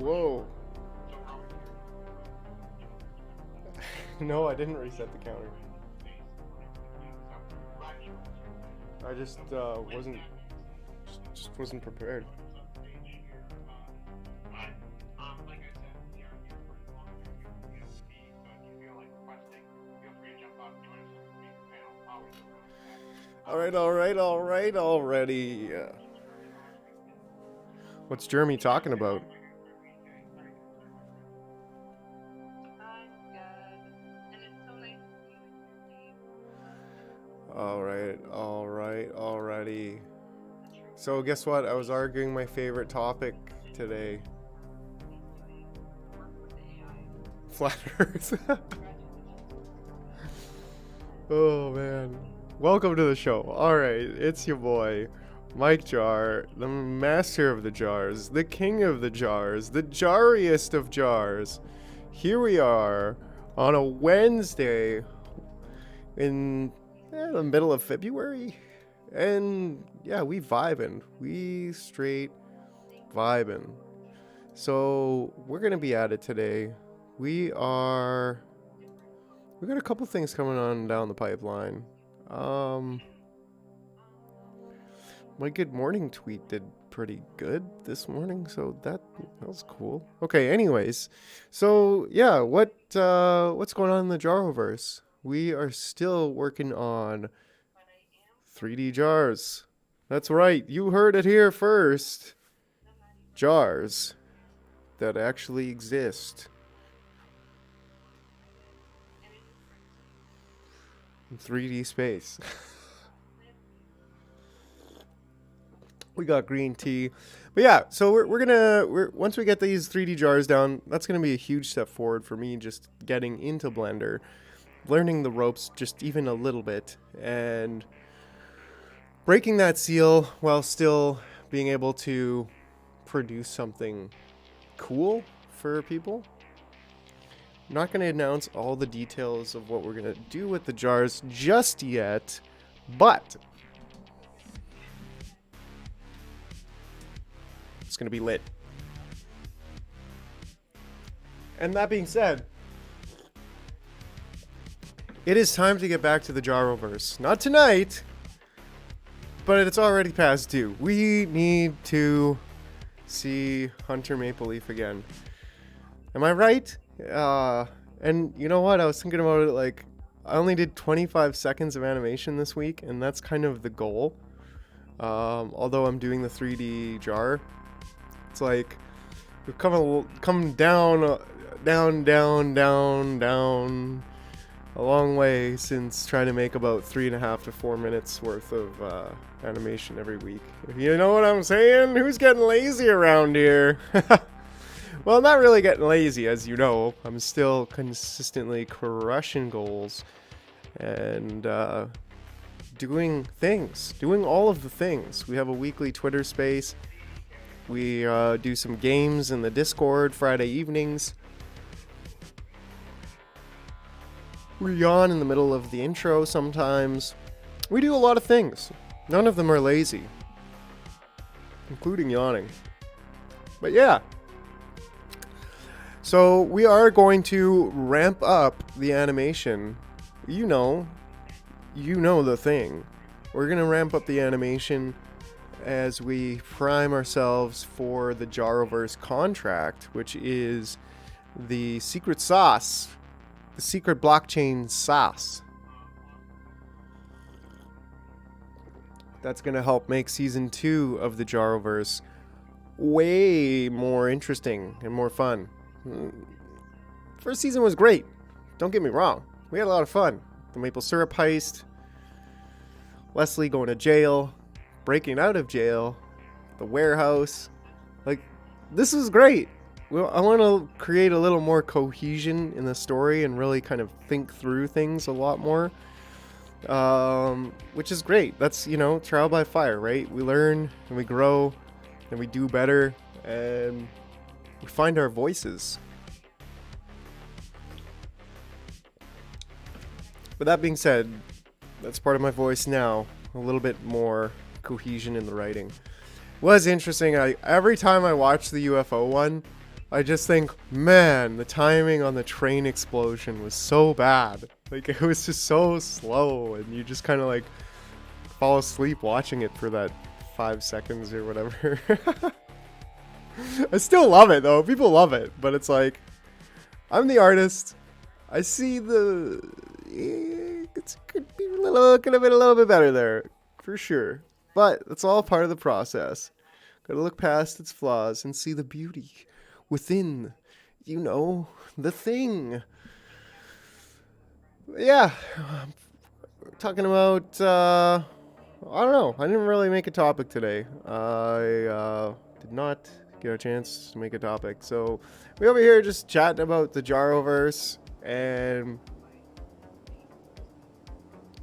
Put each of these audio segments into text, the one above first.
whoa. No, I didn't reset the counter. I just wasn't prepared. Alright, already. What's Jeremy talking about? Alrighty. So guess what? I was arguing my favorite topic today. Flat Earth. Oh man. Welcome to the show. Alright, it's your boy, MikeJar, the master of the jars, the king of the jars, the jarriest of jars. Here we are on a Wednesday in the middle of February. And yeah, we vibing. We straight vibing. So we're gonna be at it today. We got a couple things coming on down the pipeline. My good morning tweet did pretty good this morning, so that was cool. Okay, anyways, so yeah, what's going on in the Jaroverse? We are still working on 3D jars. That's right, you heard it here first. Jars that actually exist. In 3D space. We got green tea. But yeah, so we're once we get these 3D jars down, that's gonna be a huge step forward for me, just getting into Blender, learning the ropes just even a little bit, and breaking that seal while still being able to produce something cool for people. I'm not going to announce all the details of what we're going to do with the jars just yet, but it's going to be lit. And that being said, it is time to get back to the Jaroverse. Not tonight, but it's already past due. We need to see Hunter Maple Leaf again. Am I right? And you know what? I was thinking about it, like, I only did 25 seconds of animation this week, and that's kind of the goal. Although I'm doing the 3D jar, it's like we've come down a long way since trying to make about 3.5 to 4 minutes worth of animation every week. If you know what I'm saying? Who's getting lazy around here? Well, I'm not really getting lazy, as you know. I'm still consistently crushing goals and doing all of the things. We have a weekly Twitter space. We do some games in the Discord Friday evenings. We yawn in the middle of the intro sometimes. We do a lot of things. None of them are lazy, including yawning. But yeah. So we are going to ramp up the animation. You know the thing. We're going to ramp up the animation as we prime ourselves for the Jaroverse contract, which is the secret sauce, the secret blockchain sauce. That's going to help make season 2 of the Jaroverse way more interesting and more fun. First season was great. Don't get me wrong. We had a lot of fun. The maple syrup heist, Leslie going to jail, breaking out of jail, the warehouse. Like, this is great. Well, I want to create a little more cohesion in the story and really kind of think through things a lot more. Which is great. That's, trial by fire, right? We learn and we grow and we do better and we find our voices. But that being said, that's part of my voice now. A little bit more cohesion in the writing. Was interesting. Every time I watch the UFO one, I just think, man, the timing on the train explosion was so bad. Like, it was just so slow, and you just kind of like fall asleep watching it for that 5 seconds or whatever. I still love it though. People love it, but it's like, I'm the artist. I see the it could have been a little bit better there, for sure. But it's all part of the process. Gotta look past its flaws and see the beauty within, the thing. Yeah, talking about, I don't know. I didn't really make a topic today. I did not get a chance to make a topic. So we over here just chatting about the Jaroverse, and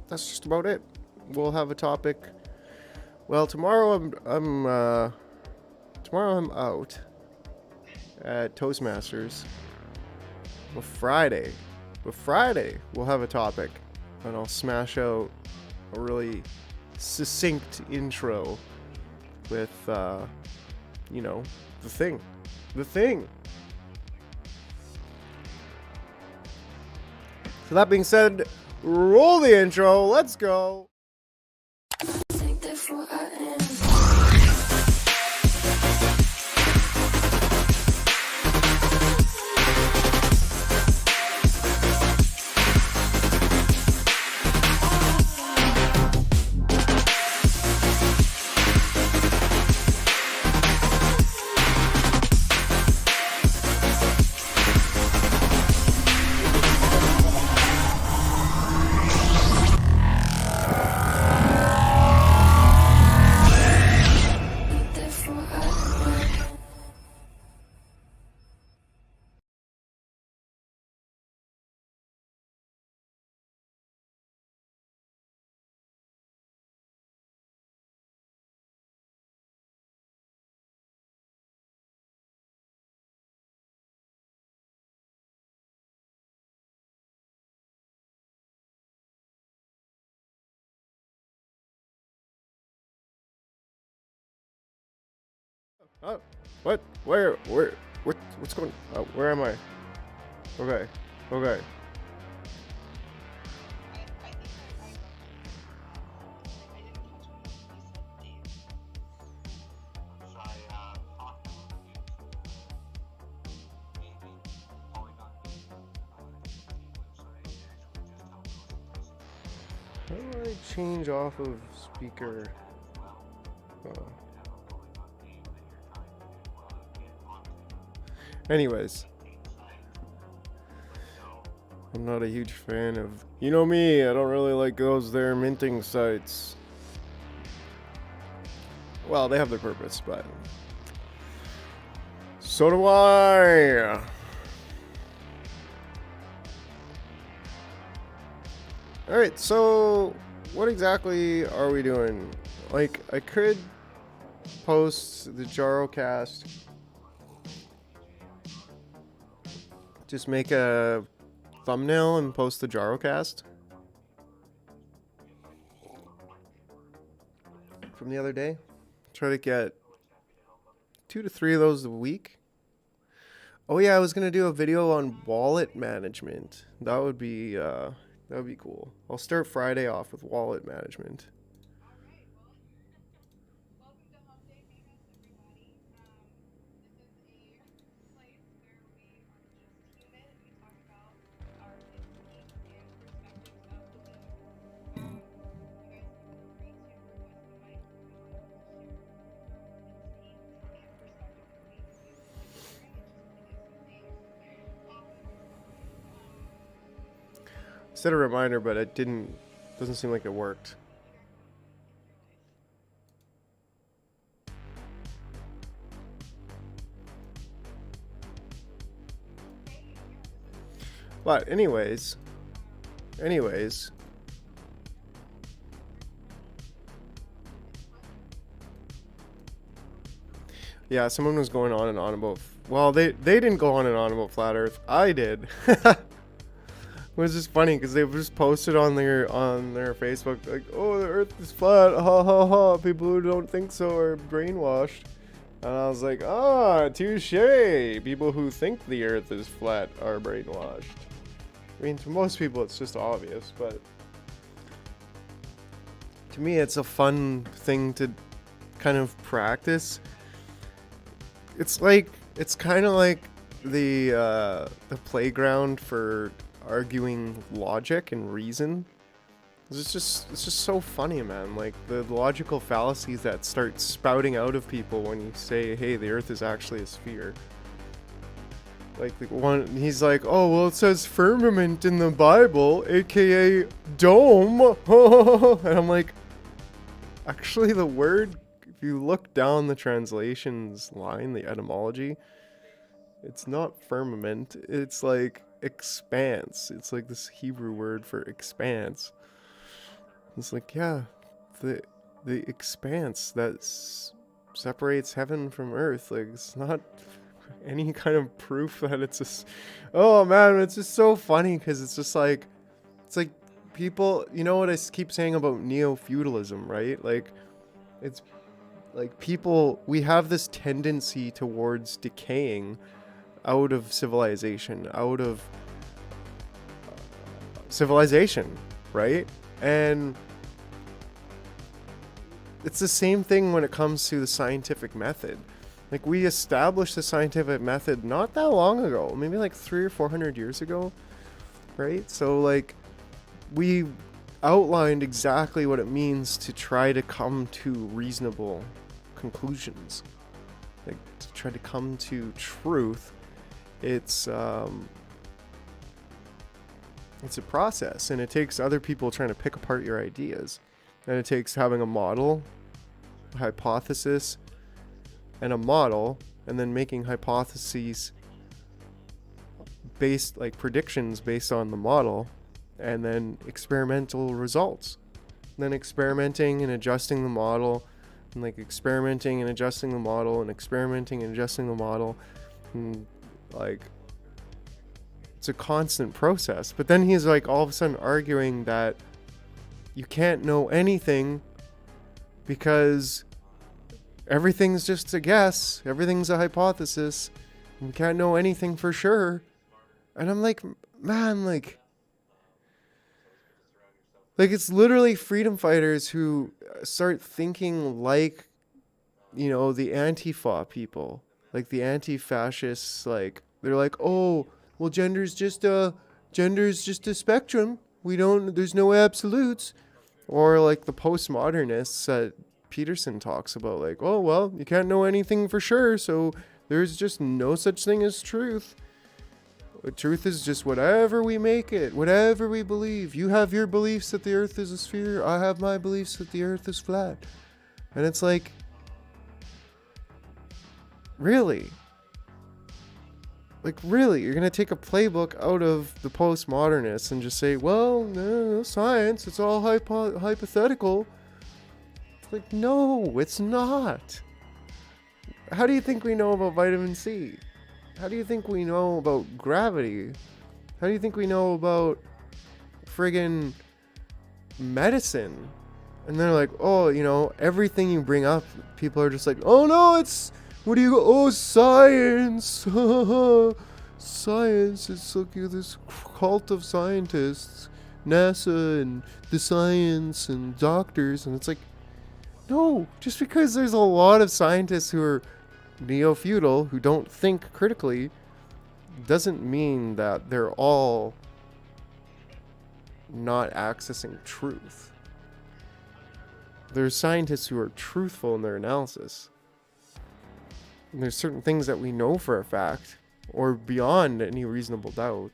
that's just about it. We'll have a topic. Well, tomorrow I'm out at Toastmasters. But Friday we'll have a topic, and I'll smash out a really succinct intro with the thing. So that being said, roll the intro. Let's go. Oh, what? What's going? Oh, where am I? Okay. How do I change off of speaker? Anyways, I'm not a huge fan of, me, I don't really like those there minting sites. Well, they have their purpose, but so do I. Alright, so what exactly are we doing? Like, I could post the Jarocast. Just make a thumbnail and post the Jarocast from the other day. Try to get 2 to 3 of those a week. Oh yeah, I was gonna do a video on wallet management. That would be cool. I'll start Friday off with wallet management. Set a reminder, but it doesn't seem like it worked. But anyways. Yeah, someone was going on and on about, well, they didn't go on and on about flat Earth. I did. It was just funny because they just posted on their Facebook like, oh, the Earth is flat, ha ha ha. People who don't think so are brainwashed. And I was like, ah, touche. People who think the earth is flat are brainwashed. I mean, to most people, it's just obvious, but to me, it's a fun thing to kind of practice. It's kind of like the playground for arguing logic and reason. It's just so funny, man. Like the logical fallacies that start spouting out of people when you say, "Hey, the Earth is actually a sphere." Like the one, he's like, "Oh, well, it says firmament in the Bible, aka dome," and I'm like, actually, the word, if you look down the translations line, the etymology, it's not firmament. It's like expanse. It's like this Hebrew word for expanse. It's like, yeah, the expanse that separates heaven from earth. Like, it's not any kind of proof that it's just. Oh man, it's just so funny because it's like people. You know what I keep saying about neo-feudalism, right? Like, it's like people. We have this tendency towards decaying out of civilization, right? And it's the same thing when it comes to the scientific method. Like, we established the scientific method not that long ago, maybe like 300 or 400 years ago, right? So, like, we outlined exactly what it means to try to come to reasonable conclusions, like to try to come to truth. It's a process, and it takes other people trying to pick apart your ideas, and it takes having a model, a hypothesis, and a model, and then making hypotheses based, like predictions based on the model, and then experimental results, and then experimenting and adjusting the model, and like experimenting and adjusting the model, and experimenting and adjusting the model, and like it's a constant process. But then he's like all of a sudden arguing that you can't know anything because everything's just a guess, everything's a hypothesis, and we can't know anything for sure. And I'm like, man, like it's literally freedom fighters who start thinking like, you know, the Antifa people, like the anti-fascists. Like, they're like, oh, well, gender's just a spectrum. There's no absolutes. Or like the postmodernists that Peterson talks about, like, oh, well, you can't know anything for sure, so there's just no such thing as truth. Truth is just whatever we make it, whatever we believe. You have your beliefs that the earth is a sphere, I have my beliefs that the earth is flat. And it's like, really? Like, really? You're going to take a playbook out of the postmodernists and just say, well, no, science, it's all hypothetical. It's like, no, it's not. How do you think we know about vitamin C? How do you think we know about gravity? How do you think we know about friggin' medicine? And they're like, oh, you know, everything you bring up, people are just like, oh no, it's, what do you go? Oh, science. Science. It's like this cult of scientists, NASA and the science and doctors. And it's like, no, just because there's a lot of scientists who are neo-feudal, who don't think critically, doesn't mean that they're all not accessing truth. There's scientists who are truthful in their analysis. And there's certain things that we know for a fact, or beyond any reasonable doubt.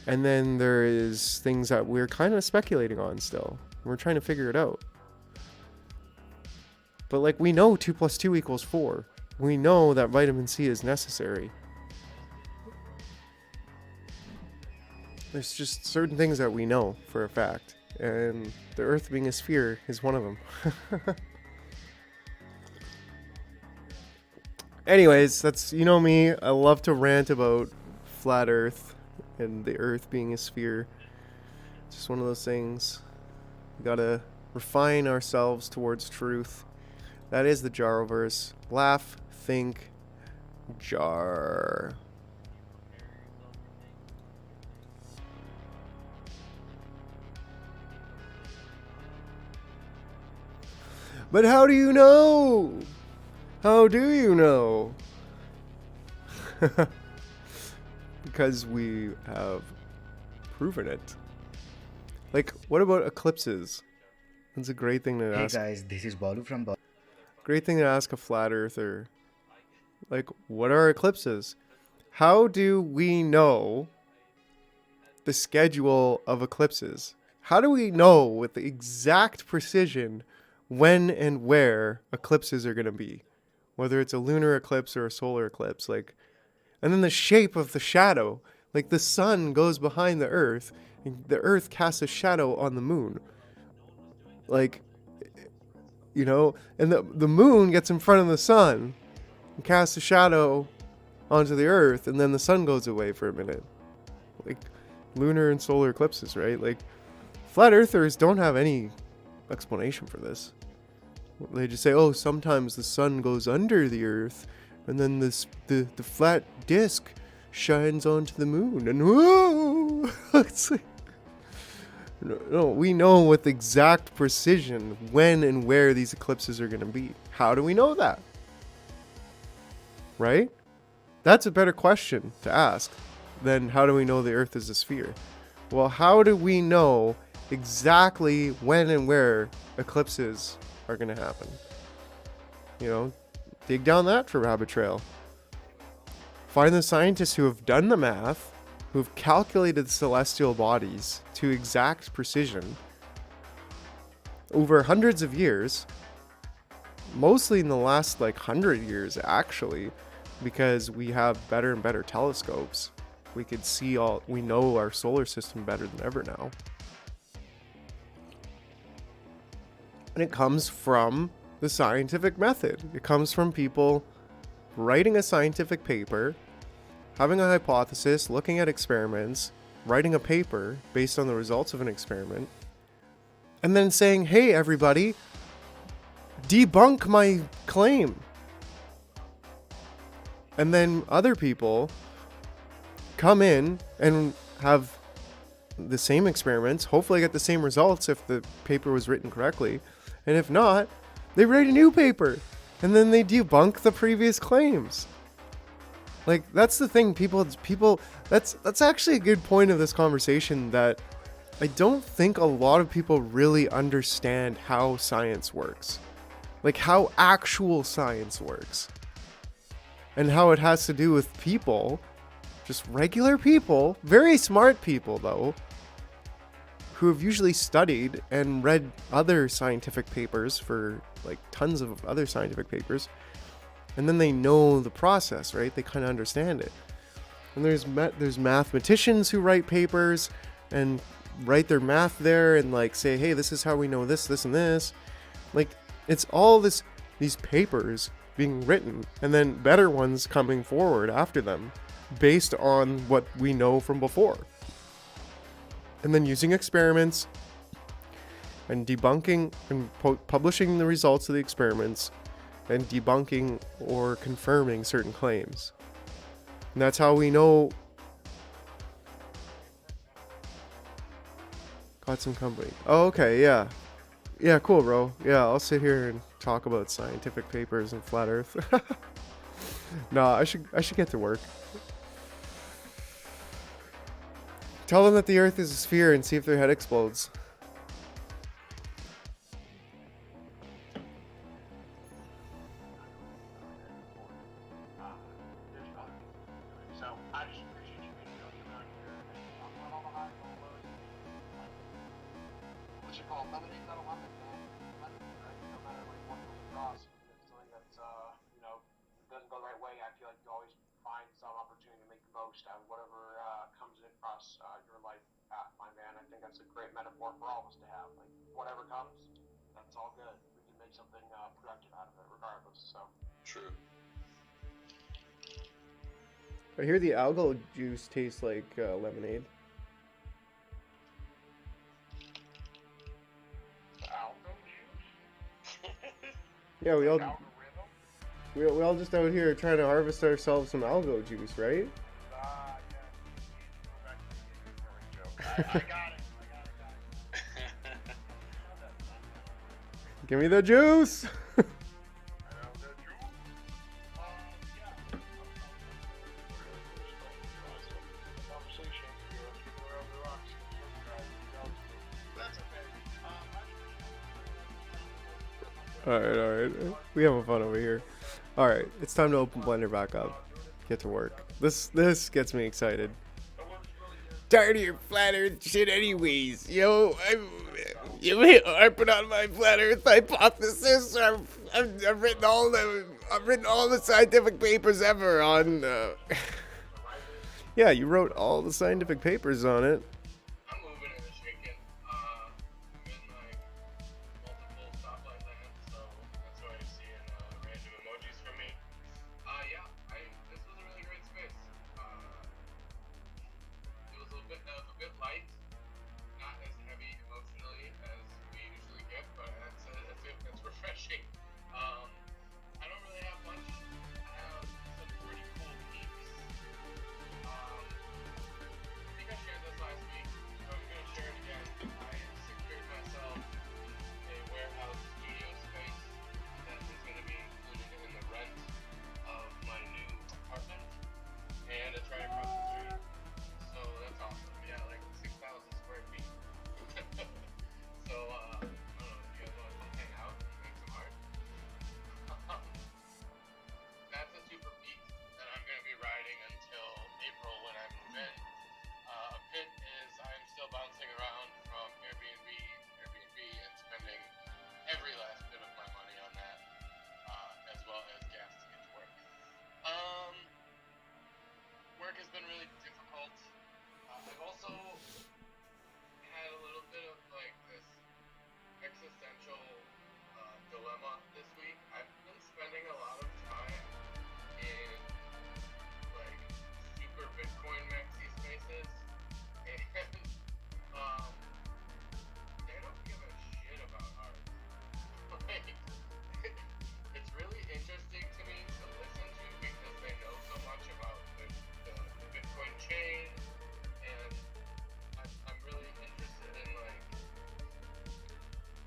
And then there is things that we're kind of speculating on still. We're trying to figure it out. But like, we know 2 + 2 = 4. We know that vitamin C is necessary. There's just certain things that we know for a fact. And the earth being a sphere is one of them. Anyways, that's, you know me, I love to rant about flat earth and the earth being a sphere. It's just one of those things. We gotta refine ourselves towards truth. That is the Jaroverse. Laugh, think, jar. But how do you know? How do you know? Because we have proven it. Like, what about eclipses? That's a great thing to Hey ask. guys, this is Balu from Great thing to ask a flat earther. Like, what are eclipses? How do we know the schedule of eclipses? How do we know with the exact precision when and where eclipses are going to be? Whether it's a lunar eclipse or a solar eclipse, like, and then the shape of the shadow, like the sun goes behind the earth, and the earth casts a shadow on the moon. Like, and the moon gets in front of the sun and casts a shadow onto the earth, and then the sun goes away for a minute. Like lunar and solar eclipses, right? Like flat earthers don't have any explanation for this. They just say, oh, sometimes the sun goes under the earth, and then the flat disc shines onto the moon, and whoa! It's like, no, we know with exact precision when and where these eclipses are going to be. How do we know that? Right? That's a better question to ask than how do we know the Earth is a sphere? Well, how do we know exactly when and where eclipses are going to happen? Dig down that rabbit trail. Find the scientists who have done the math, who've calculated celestial bodies to exact precision over hundreds of years, mostly in the last 100 years actually, because we have better and better telescopes. We know our solar system better than ever now. And it comes from the scientific method. It comes from people writing a scientific paper, having a hypothesis, looking at experiments, writing a paper based on the results of an experiment, and then saying, hey, everybody, debunk my claim. And then other people come in and have the same experiments, hopefully get the same results if the paper was written correctly. And if not, they write a new paper and then they debunk the previous claims. Like, that's the thing, people that's actually a good point of this conversation, that I don't think a lot of people really understand how science works. Like how actual science works. And how it has to do with people, just regular people, very smart people though, who have usually studied and read other scientific papers for tons of other scientific papers, and then they know the process, right? They kind of understand it. And there's mathematicians who write papers and write their math there and say, hey, this is how we know this, this, and this. It's all these papers being written, and then better ones coming forward after them based on what we know from before. And then using experiments and debunking and publishing the results of the experiments and debunking or confirming certain claims. And that's how we know. Got some company. Oh, okay, yeah. Yeah, cool, bro. Yeah, I'll sit here and talk about scientific papers and flat earth. No, I should get to work. Tell them that the earth is a sphere and see if their head explodes. True. I hear the algal juice tastes like lemonade. Yeah, we all just out here trying to harvest ourselves some algo juice, right? Give me the juice. All right. We having fun over here. All right, it's time to open Blender back up. Get to work. This gets me excited. Tired of your flat Earth shit, anyways. You hit harping on my flat Earth hypothesis. I've written all the scientific papers ever on. Yeah, you wrote all the scientific papers on it. I'm moving and shaking. I'm in like multiple stoplight lands, so that's why you're seeing random emojis from me. Yeah, this was a really great space. It was a bit light, not as heavy emotionally as we usually get, but that's refreshing. I don't really have much. I have some pretty cool peaks. I think I shared this last week, so I'm going to share it again. I secured myself a warehouse studio space that is going to be included in the rent of my new apartment, and it's right across the street. So that's awesome. Yeah, like 6,000 square feet. So, I don't know if you guys want to come hang out and make some art. That's a super peak that I'm going to be riding until April when I move in. A pit is I'm still bouncing around from Airbnb to Airbnb and spending every last bit of my money on that, as well as gas to get to work. Work has been really difficult. I've also had a little bit of like this existential dilemma this week. I've been spending a lot of time in like super Bitcoin maxi spaces, and they don't give a shit about art. Like, it's really interesting to me to listen to because they know so much about the Bitcoin chain, and I'm really interested in like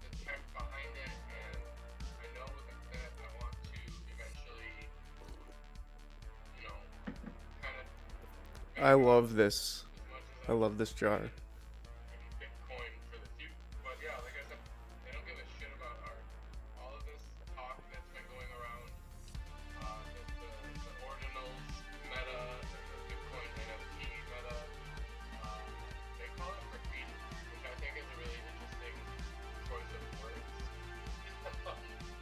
the tech behind it, and I know that I want to eventually, kind of. I love this. I love this jar. Bitcoin for the future, but yeah, like I said, they don't give a shit about art. All of this talk that's been going around, the ordinals meta, the Bitcoin NFT meta, they call it graffiti, which I think is a really interesting choice of words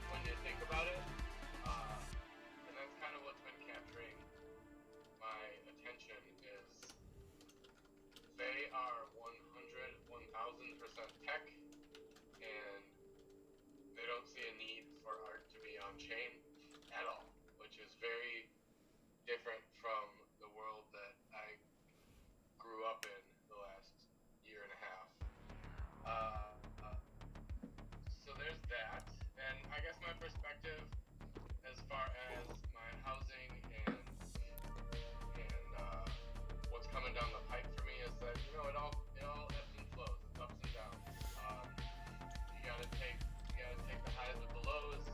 when you think about it. And that's kind of what's been capturing my attention is they are 1000% tech, and they don't see a need for art to be on chain at all, which is very different from the world that I grew up in the last year and a half. So there's that, and I guess my perspective as far as my housing and what's coming down the pipe for me is that it all ebbs and flows, it's ups and downs. You gotta take the highs with the lows.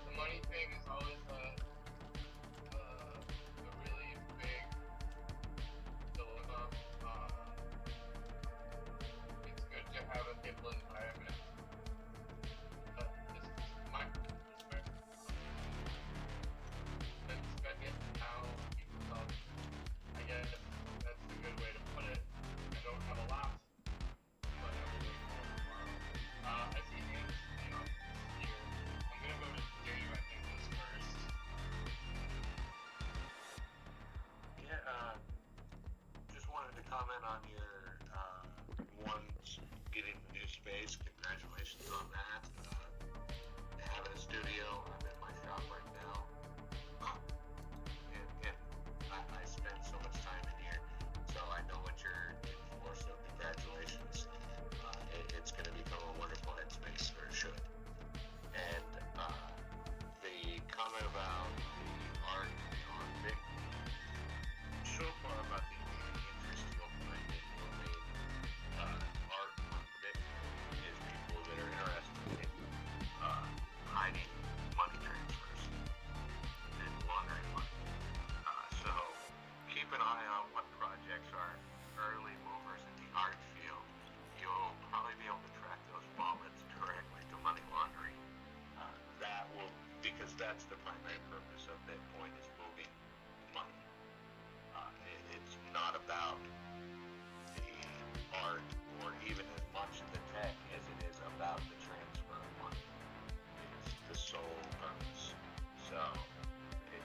The money thing is always a really big dilemma. It's good to have a stable environment, but this is my perspective. And spend it how people tell me. I guess that's a good way to put it. I don't have a lot, but I'm waiting for tomorrow. I see James here. I'm gonna go to Dave, I think, this first. Yeah, just wanted to comment on your getting the new space. Congratulations on that. Having a studio. I'm in my shop right now. And I spend so much time in here, so I know what you're in for, so congratulations. It's going to become a wonderful headspace, or it should. And much the tech as it is about the transfer of money. It's the sole purpose. So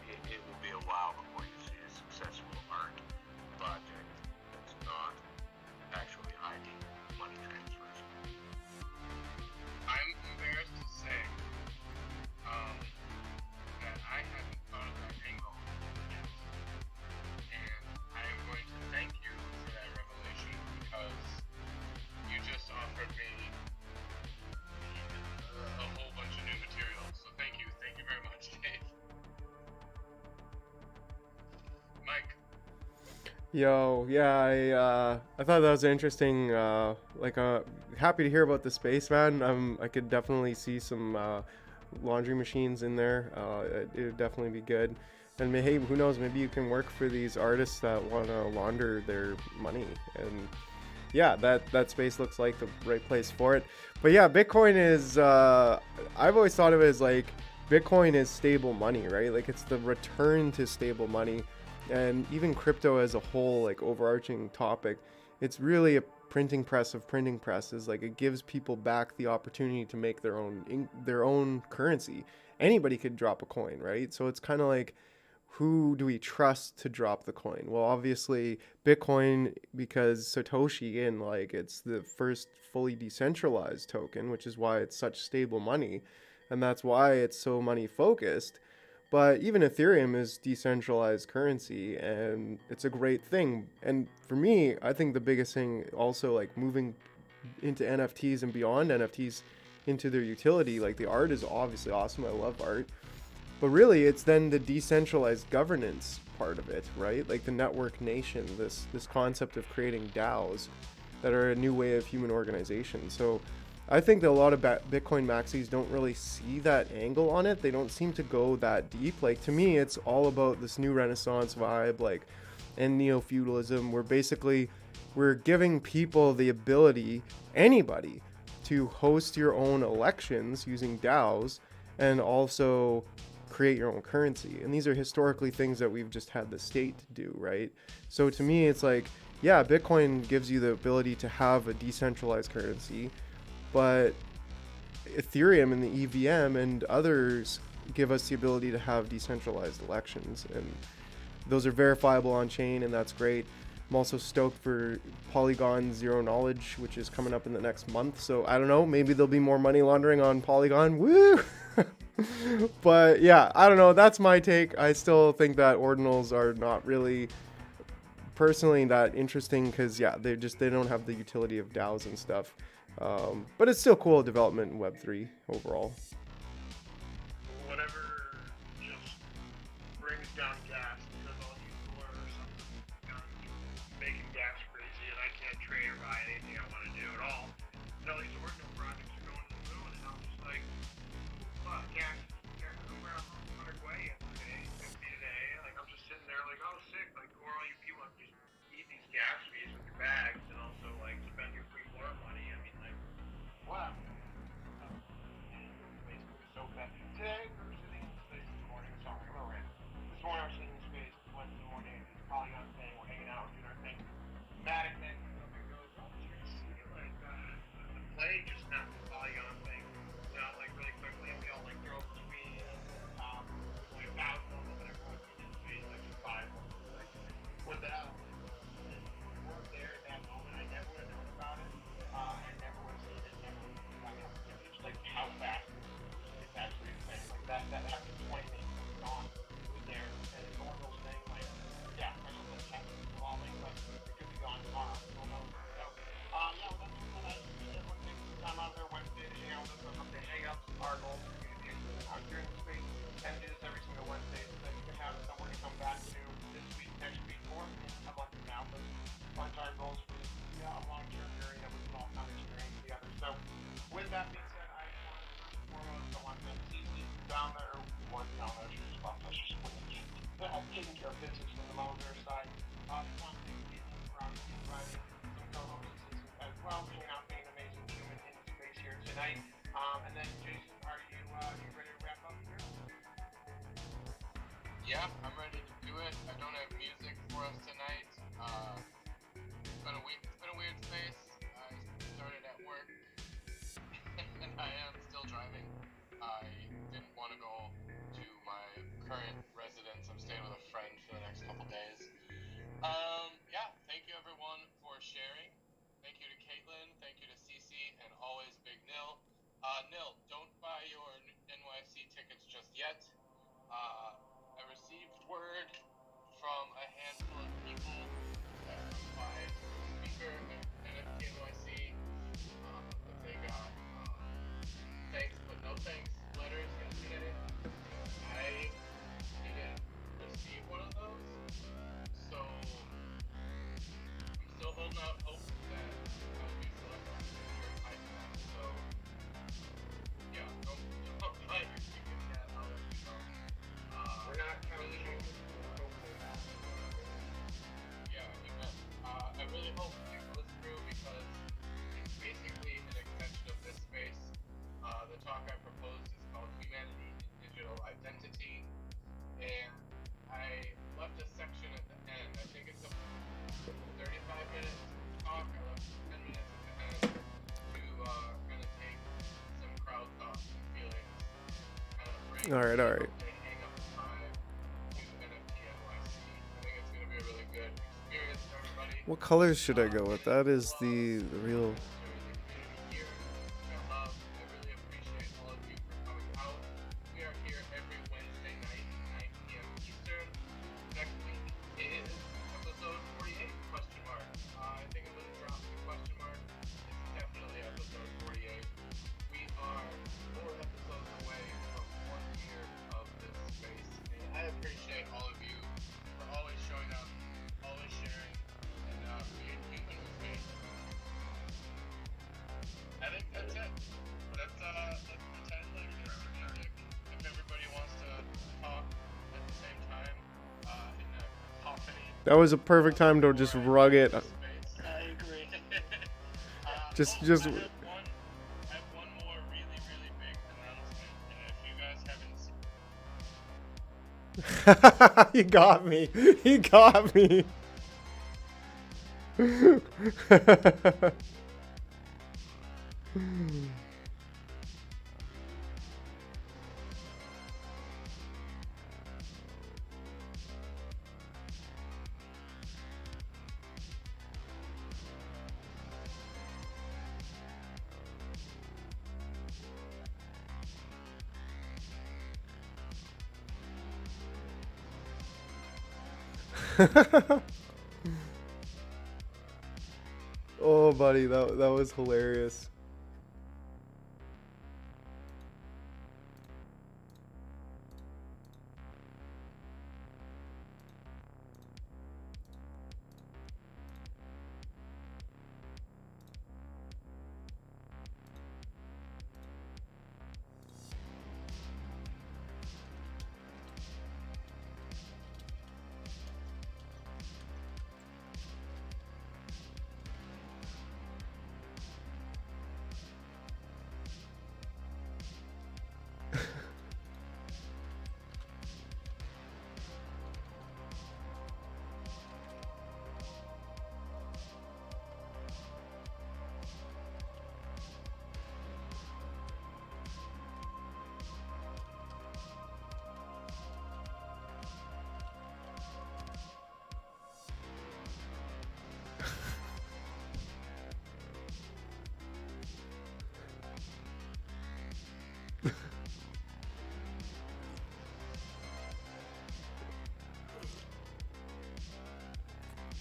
it will be a while before you see a successful art project that's not actually hiding money transfers. I'm embarrassed to say that I hadn't thought of that angle yet. And I am going to thank you for that revelation because you just offered me a whole bunch of new material. So thank you very much, Dave. Mike. Yo, yeah, I thought that was interesting. Happy to hear about the space, man. I could definitely see some laundry machines in there. It would definitely be good. And hey, who knows? Maybe you can work for these artists that want to launder their money. And yeah, that space looks like the right place for it. But yeah, Bitcoin is. I've always thought of it as like Bitcoin is stable money, right? Like it's the return to stable money. And even crypto as a whole, like overarching topic, it's really a printing press of printing presses. Like it gives people back the opportunity to make their own currency. Anybody could drop a coin, right? So it's kind of like, who do we trust to drop the coin? Well, obviously Bitcoin, because Satoshi, and like it's the first fully decentralized token, which is why it's such stable money, and that's why it's so money focused. But even Ethereum is decentralized currency, and it's a great thing. And for me, I think the biggest thing also, like moving into NFTs and beyond NFTs into their utility, like the art is obviously awesome. I love art. But really, it's then the decentralized governance part of it, right? Like the network nation, this concept of creating DAOs that are a new way of human organization. So I think that a lot of Bitcoin maxis don't really see that angle on it. They don't seem to go that deep. Like to me, it's all about this new Renaissance vibe, like, and neo-feudalism, where basically we're giving people the ability, anybody, to host your own elections using DAOs and also create your own currency. And these are historically things that we've just had the state do, right? So to me, it's like, yeah, Bitcoin gives you the ability to have a decentralized currency, but Ethereum and the EVM and others give us the ability to have decentralized elections, and those are verifiable on chain, and that's great. I'm also stoked for Polygon Zero Knowledge, which is coming up in the next month. So I don't know, maybe there'll be more money laundering on Polygon. Woo! But yeah, I don't know. That's my take. I still think that ordinals are not really personally that interesting because yeah, they don't have the utility of DAOs and stuff. But it's still cool development in Web3 overall. Whatever just brings down gas because all you for or something making gas crazy and I can't trade or buy anything I want to do at all. And all these ordinal projects are going to the moon and I'm just like, fuck, gas I'm around 100 way yesterday, 50 today. Like I'm just sitting there like, oh sick, like or all you people have to just eat these gas fees with your bags and also like spend your free floor money. I mean like wow. Basically so bad. Today we were sitting in space this morning, sorry, I'm gonna rant. This morning I was sitting in space, Wednesday morning, it's Polygon thing, we're hanging out, doing our thing. Matic then comes up and goes, oh, did you see like the play just snapped the Polygon thing out like really quickly and we all like drove between like 1,000 of them and everyone was in space like just 5 of them. Like, what the hell? And we weren't there at that moment. I never would have known about it. I never would have seen it, never would have known about it. Just like how fast it's actually a thing. Like that after 20 minutes it was gone. It was there. And it's one of those things like, yeah, I don't know what's happening to all things, but it could be gone tomorrow. Who knows? So, yeah, well, that's what I appreciate everyone taking some time out of their Wednesday to hang out with us. They hang out with our goals to communicate out here in the space and do this every single Wednesday so that you can have somewhere to come back to this week, next week, or a month from now. But find our goals for this long-term journey that we can all kind of experience together. So, with that being said, I just want to first and foremost, I want to see you down there, one down there, just about to taking care of business from the monitor side. I just want to thank you for providing some co-hosts as well, hanging out, being an amazing human in the space here tonight. And then, Jason, are you ready to wrap up here? Yeah, I'm ready to do it. I don't have music for us tonight. It's been a weird space. I started at work for sharing. Thank you to Caitlin. Thank you to Cece, and always Big Nil. Nil, don't buy your NYC tickets just yet. I received word from a handful of people that applied for speaker at NFT NYC that they got thanks but no thanks letters yesterday. I didn't receive one of those, so I'm still holding out hope that I'll be selected for your iPad. So yeah, don't buy your tickets yet. I'll let you know. We're not counting you. Hopefully not. Yeah, you bet. I really hope it goes through because it's basically an extension of this space. The talk I proposed is called Humanity in Digital Identity, and I left a section at the end. I think it's a 35-minute talk. I left 10 minutes at the end to kind of take some crowd thoughts and feelings, kind of bring All right. they hang up the time to NFT NYC. I think it's going to be a really good experience for everybody. What colors should I go with? That is the real. I really appreciate all of you for coming out. We are here every Wednesday night, 9 p.m. Eastern. Next week is episode 48, question mark. I think I'm going to drop the question mark. It's definitely episode 48. We are 4 episodes away from 1 year of this space. And I appreciate all of you for always showing up, always sharing, and being human with me. I think that's it. Let's pretend like there's some music. If everybody wants to talk at the same time, in a cacophony. That was a perfect time to just rug it. Space. I agree. Just- I have one more really, really big announcement, and if you guys haven't seen He got me. He got me. Oh, buddy, that was hilarious.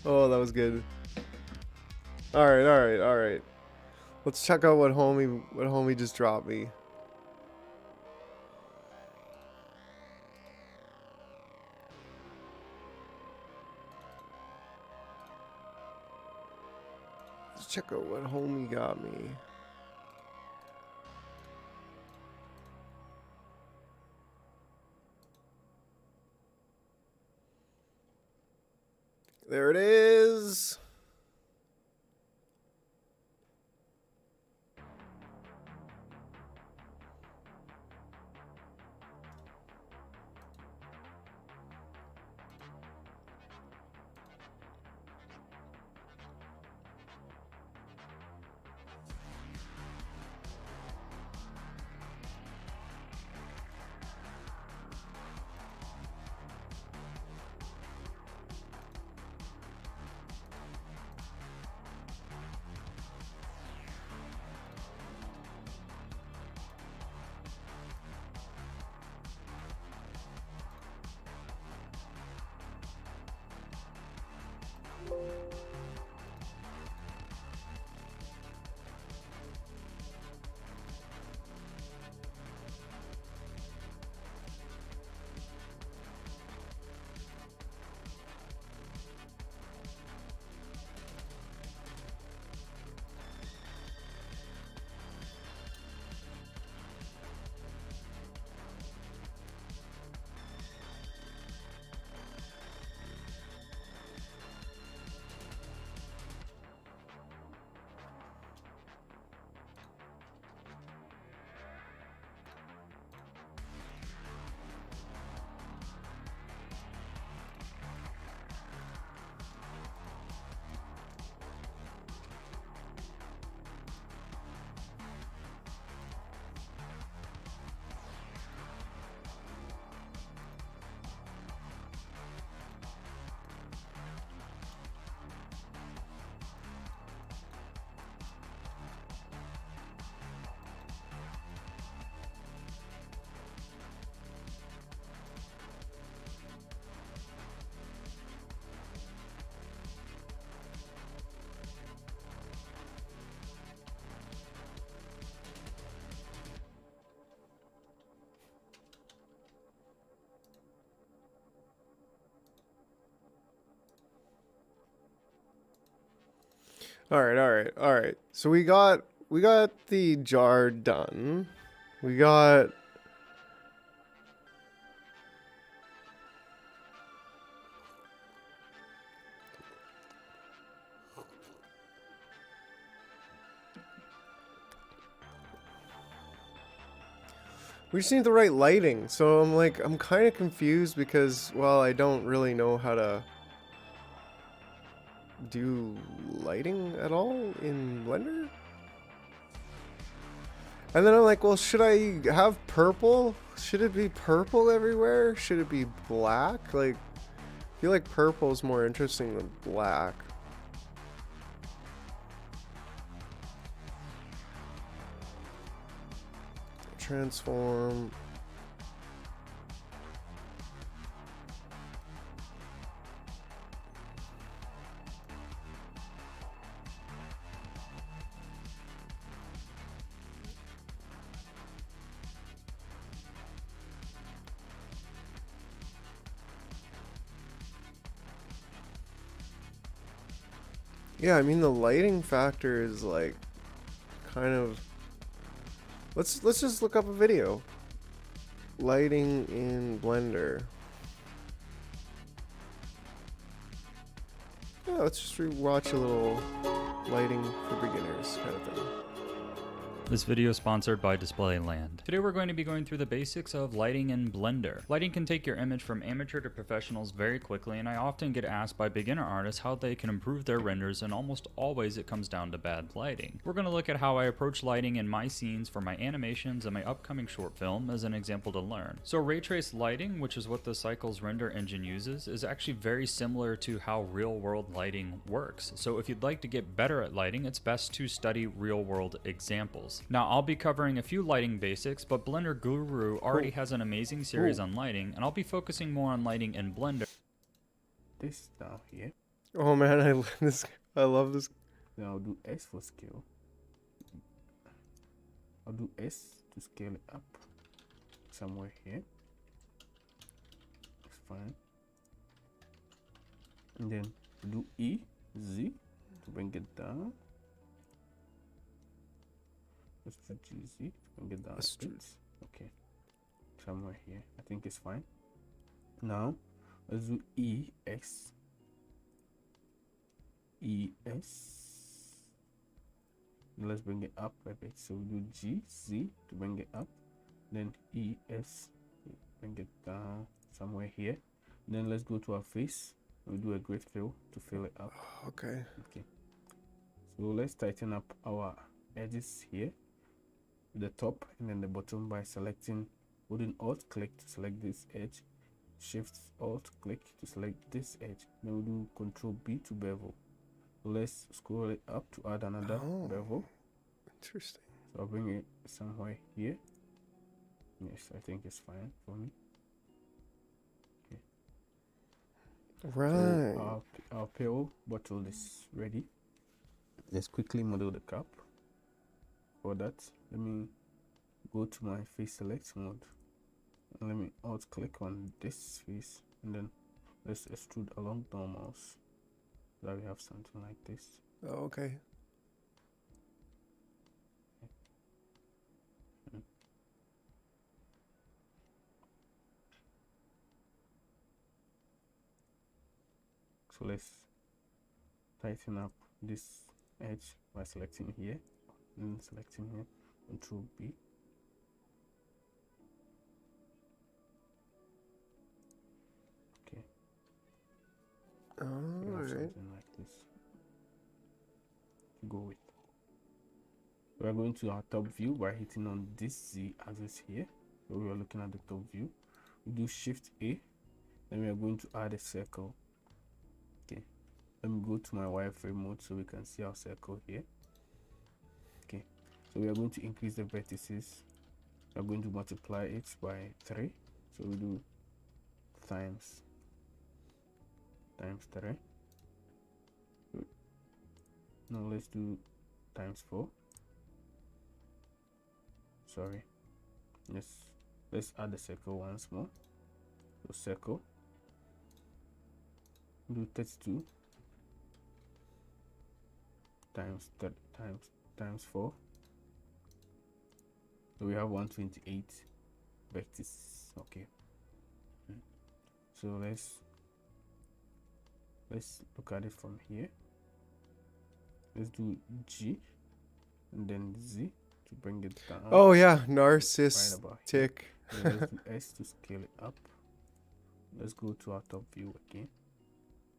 Oh, that was good. All right. Let's check out what homie just dropped me. Let's check out what homie got me. There it is. All right, all right, all right. So we got the jar done. We got we just need the right lighting. So I'm kind of confused because well, I don't really know how to do lighting at all in Blender. And then I'm like, well, should I have purple? Should it be purple everywhere? Should it be black? Like, I feel like purple is more interesting than black. Transform. Yeah, I mean the lighting factor is like kind of let's just look up a video. Lighting in Blender. Yeah, let's just watch a little lighting for beginners kind of thing. This video is sponsored by Displayland. Today we're going to be going through the basics of lighting in Blender. Lighting can take your image from amateur to professionals very quickly, and I often get asked by beginner artists how they can improve their renders, and almost always it comes down to bad lighting. We're going to look at how I approach lighting in my scenes for my animations and my upcoming short film as an example to learn. So ray trace lighting, which is what the Cycles render engine uses, is actually very similar to how real world lighting works. So if you'd like to get better at lighting, it's best to study real world examples. Now I'll be covering a few lighting basics, but Blender Guru already has an amazing series on lighting, and I'll be focusing more on lighting in Blender. This down here. Oh man, I love this. Then I'll do S for scale. I'll do S to scale it up somewhere here. It's fine. And then do E, Z to bring it down. Let's do GZ to bring it down a bit. Okay. Somewhere here. I think it's fine. Now let's do EX. ES. Let's bring it up a bit. So we do GZ to bring it up. Then ES. Bring it down somewhere here. Then let's go to our face. We'll do a great fill to fill it up. Okay. Okay. So let's tighten up our edges here. The top and then the bottom by selecting, holding Alt click to select this edge, Shift Alt click to select this edge. Then we'll do Control B to bevel. Let's scroll it up to add another bevel. Interesting. So I'll bring it somewhere here. Yes, I think it's fine for me. Okay. Right. So our pill bottle is ready. Let's quickly model the cap. For that, let me go to my face select mode. And let me alt click on this face, and then let's extrude along normals so that we have something like this. Oh, okay. So let's tighten up this edge by selecting here and selecting here, Control B. Okay, we have Alright. something like this to go with. We are going to our top view by hitting on this Z axis here. So we are looking at the top view. We do Shift A, then we are going to add a circle. Okay, let me go to my wireframe mode so we can see our circle here. Okay, so we are going to increase the vertices. We are going to multiply it by 3. So we do times 3. Now let's do times 4. Sorry, let's add the circle once more. So circle, do 32 times 4. So we have 128 vertices. Okay, so let's look at it from here. Let's do G and then Z to bring it down. Oh yeah, Right about here. narcissistic. Then let's do S to scale it up. Let's go to our top view again.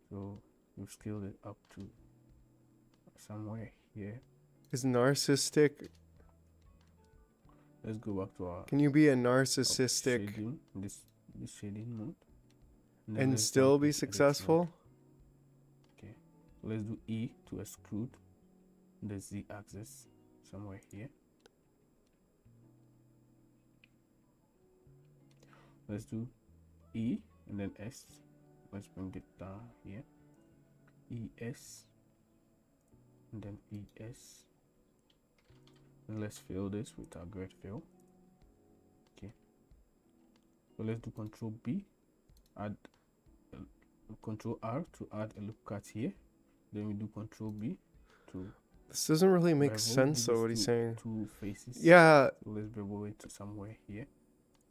So we've scaled it up to somewhere here. Is narcissistic? Let's go back to our Can you be a narcissistic shading, this shading mode, then and let's still jump be into edit mode. successful? Okay, let's do E to extrude the Z axis somewhere here. Let's do E and then S. Let's bring it down here. ES and then ES. And let's fill this with our grid fill. Okay. So let's do Control B. Add Control R to add a loop cut here. Then we do Control B to. This doesn't really make bevel sense though, these what he's saying. Two faces. Yeah, So let's bevel it to somewhere here.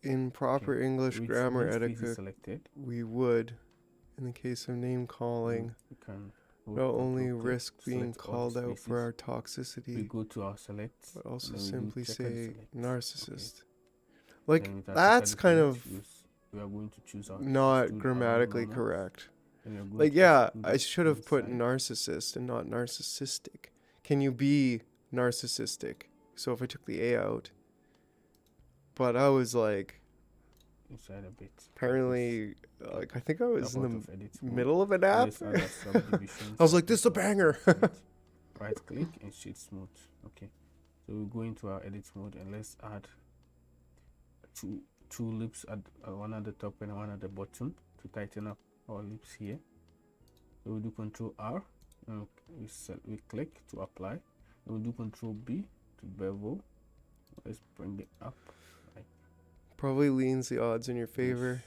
in proper Okay, English which grammar this face is etiquette, selected. we would, in the case of name calling, We can hold not only Control click, risk being select all called the out for faces. our We toxicity, go to our select, but also and then we do simply checkered say select. narcissist. Then Like, with our that's checkered kind select, of we are going to choose our not extrude grammatically along correct. and we are going Like, to yeah, extrude I it should have put inside. narcissist and not narcissistic. Can you be narcissistic? So if I took the A out, but I was like, Inside a bit. apparently, like, I think I was in the middle of an app. Let's add our subdivisions. I was like, this is a banger. Right click and shade smooth. Okay, so we go into our edit mode and let's add two lips at one at the top and one at the bottom to tighten up our lips here. So we do Control R and we click to apply. And we do Control B to bevel. Let's bring it up. Probably leans the odds in your favor.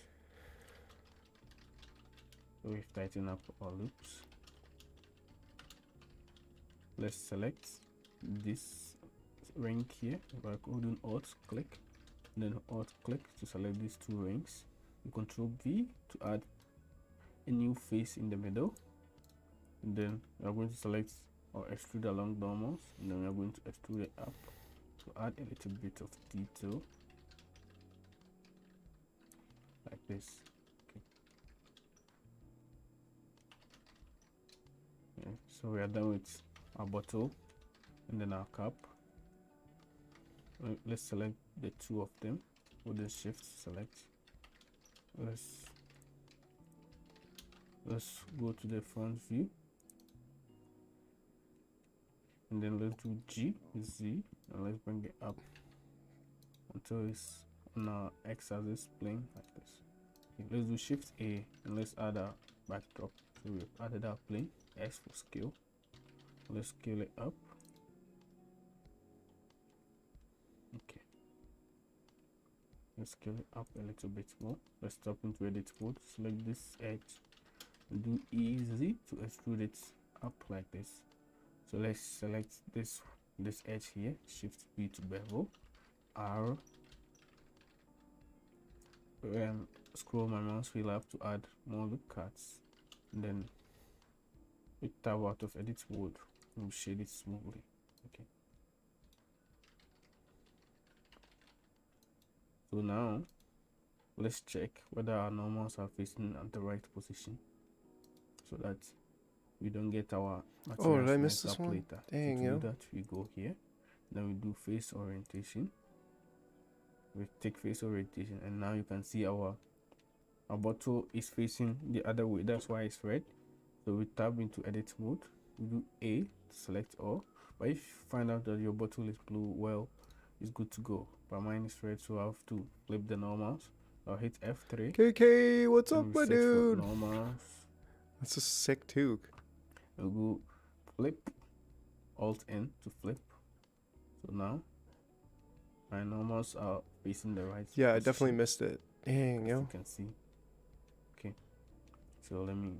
So we've tightened up our loops. Let's select this ring here by holding Alt click, then Alt click to select these two rings. You Control V to add a new face in the middle, and then we are going to select or extrude along normals, and then we are going to extrude it up to add a little bit of detail like this. Okay, so we are done with our bottle and then our cap. Let's select the two of them with the shift select. Let's go to the front view and then let's do G Z and let's bring it up until it's on our x-axis plane like this. Okay, let's do Shift A and let's add a backdrop. So we added our plane. S for scale. Let's scale it up. Okay. Let's scale it up a little bit more. Let's stop into edit mode. Select this edge. Do easy to extrude it up like this. So let's select this edge here. Shift B to bevel. R. Scroll my mouse wheel up to add more loop cuts. And then we tab out of edit mode. We'll shade it smoothly. Okay. So now let's check whether our normals are facing at the right position, so that we don't get our Oh, did I materials miss messed this up one? later. Dang, So to yo. do that, we go here, then we do face orientation. We take face orientation, and now you can see our bottle is facing the other way. That's why it's red. So we tab into edit mode. We do A to select all. But if you find out that your bottle is blue, well, it's good to go. But mine is red, so I have to flip the normals. I'll hit F3. KK, what's up, And my we search for dude? normals. That's a sick toque. We'll go flip, Alt N to flip. So now my normals are facing the right Yeah, I position, definitely missed it. Dang, as yo. you can see. Okay, so let me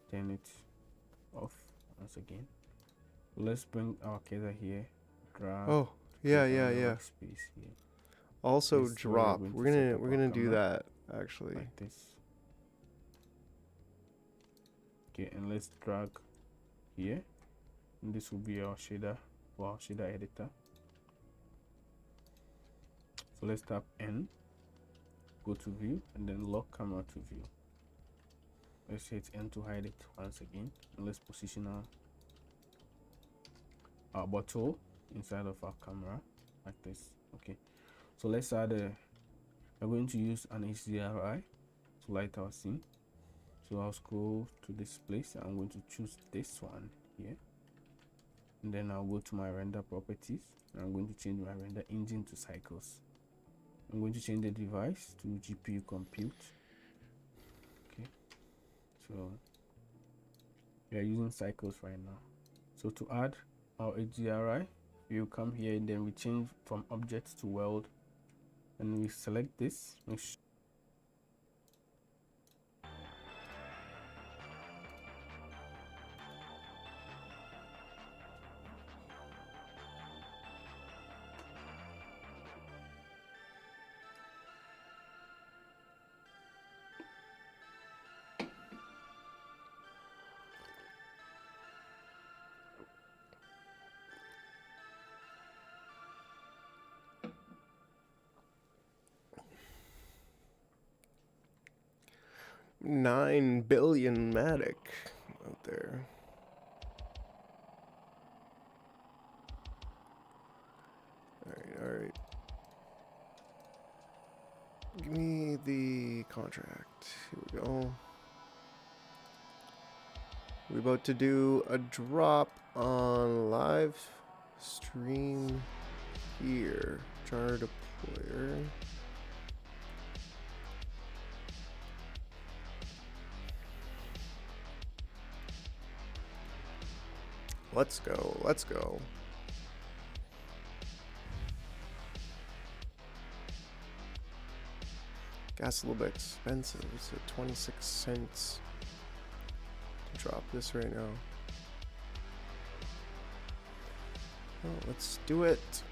turn it off once again. Let's bring our cursor here. Drag. Oh, yeah, yeah, yeah. Space here. Also This is where we're drop. going to We're set gonna up we're our gonna do camera. that actually. Like this. Okay, and let's drag here, and this will be our shader for our shader editor. So let's tap N, go to view, and then lock camera to view. Let's hit N to hide it once again, and let's position our bottle inside of our camera like this. Okay, so let's add we're going to use an HDRI to light our scene. So I'll scroll to this place. I'm going to choose this one here, and then I'll go to my render properties. I'm going to change my render engine to cycles. I'm going to change the device to GPU compute. Okay, so we are using cycles right now. So to add our HDRI, you come here, and then we change from object to world, and we select this. Make sure $9 billion Matic out there. All right. Give me the contract. Here we go. We're about to do a drop on live stream here. Jar deployer. Let's go. Let's go. Gas a little bit expensive. It's at 26 cents. Drop this right now. Oh, let's do it.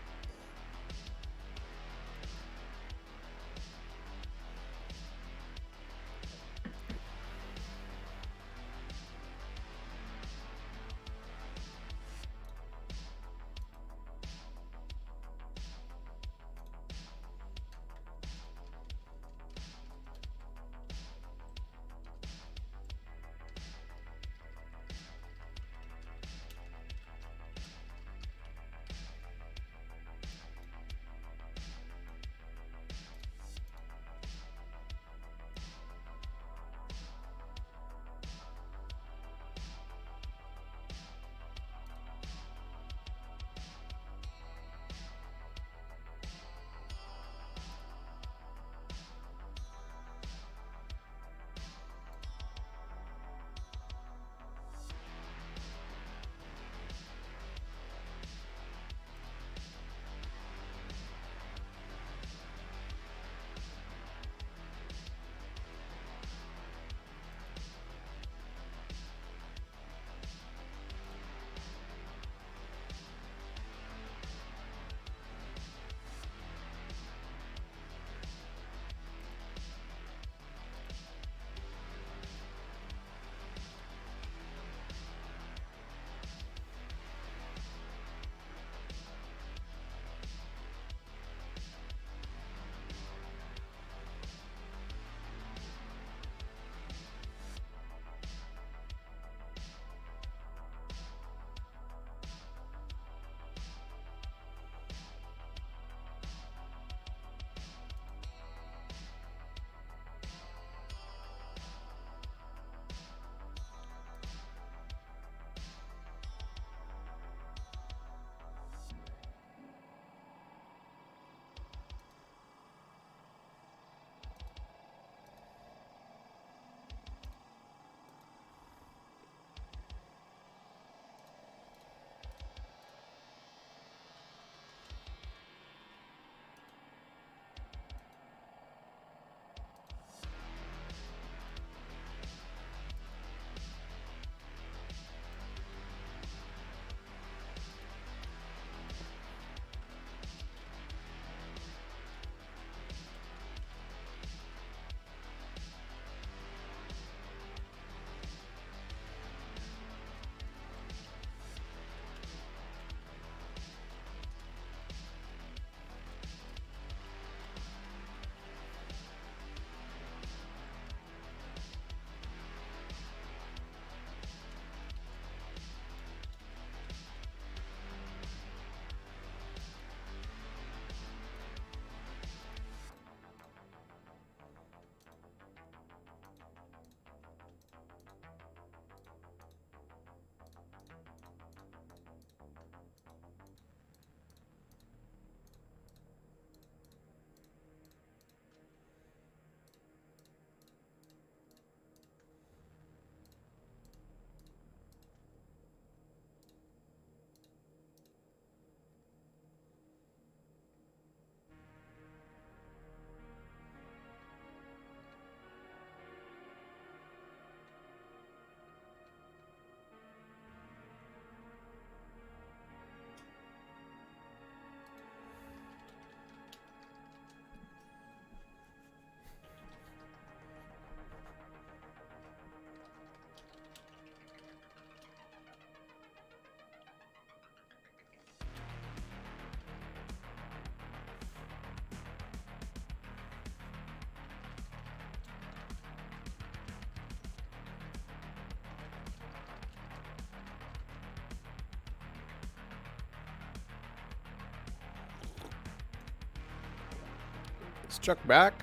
Is Chuck back?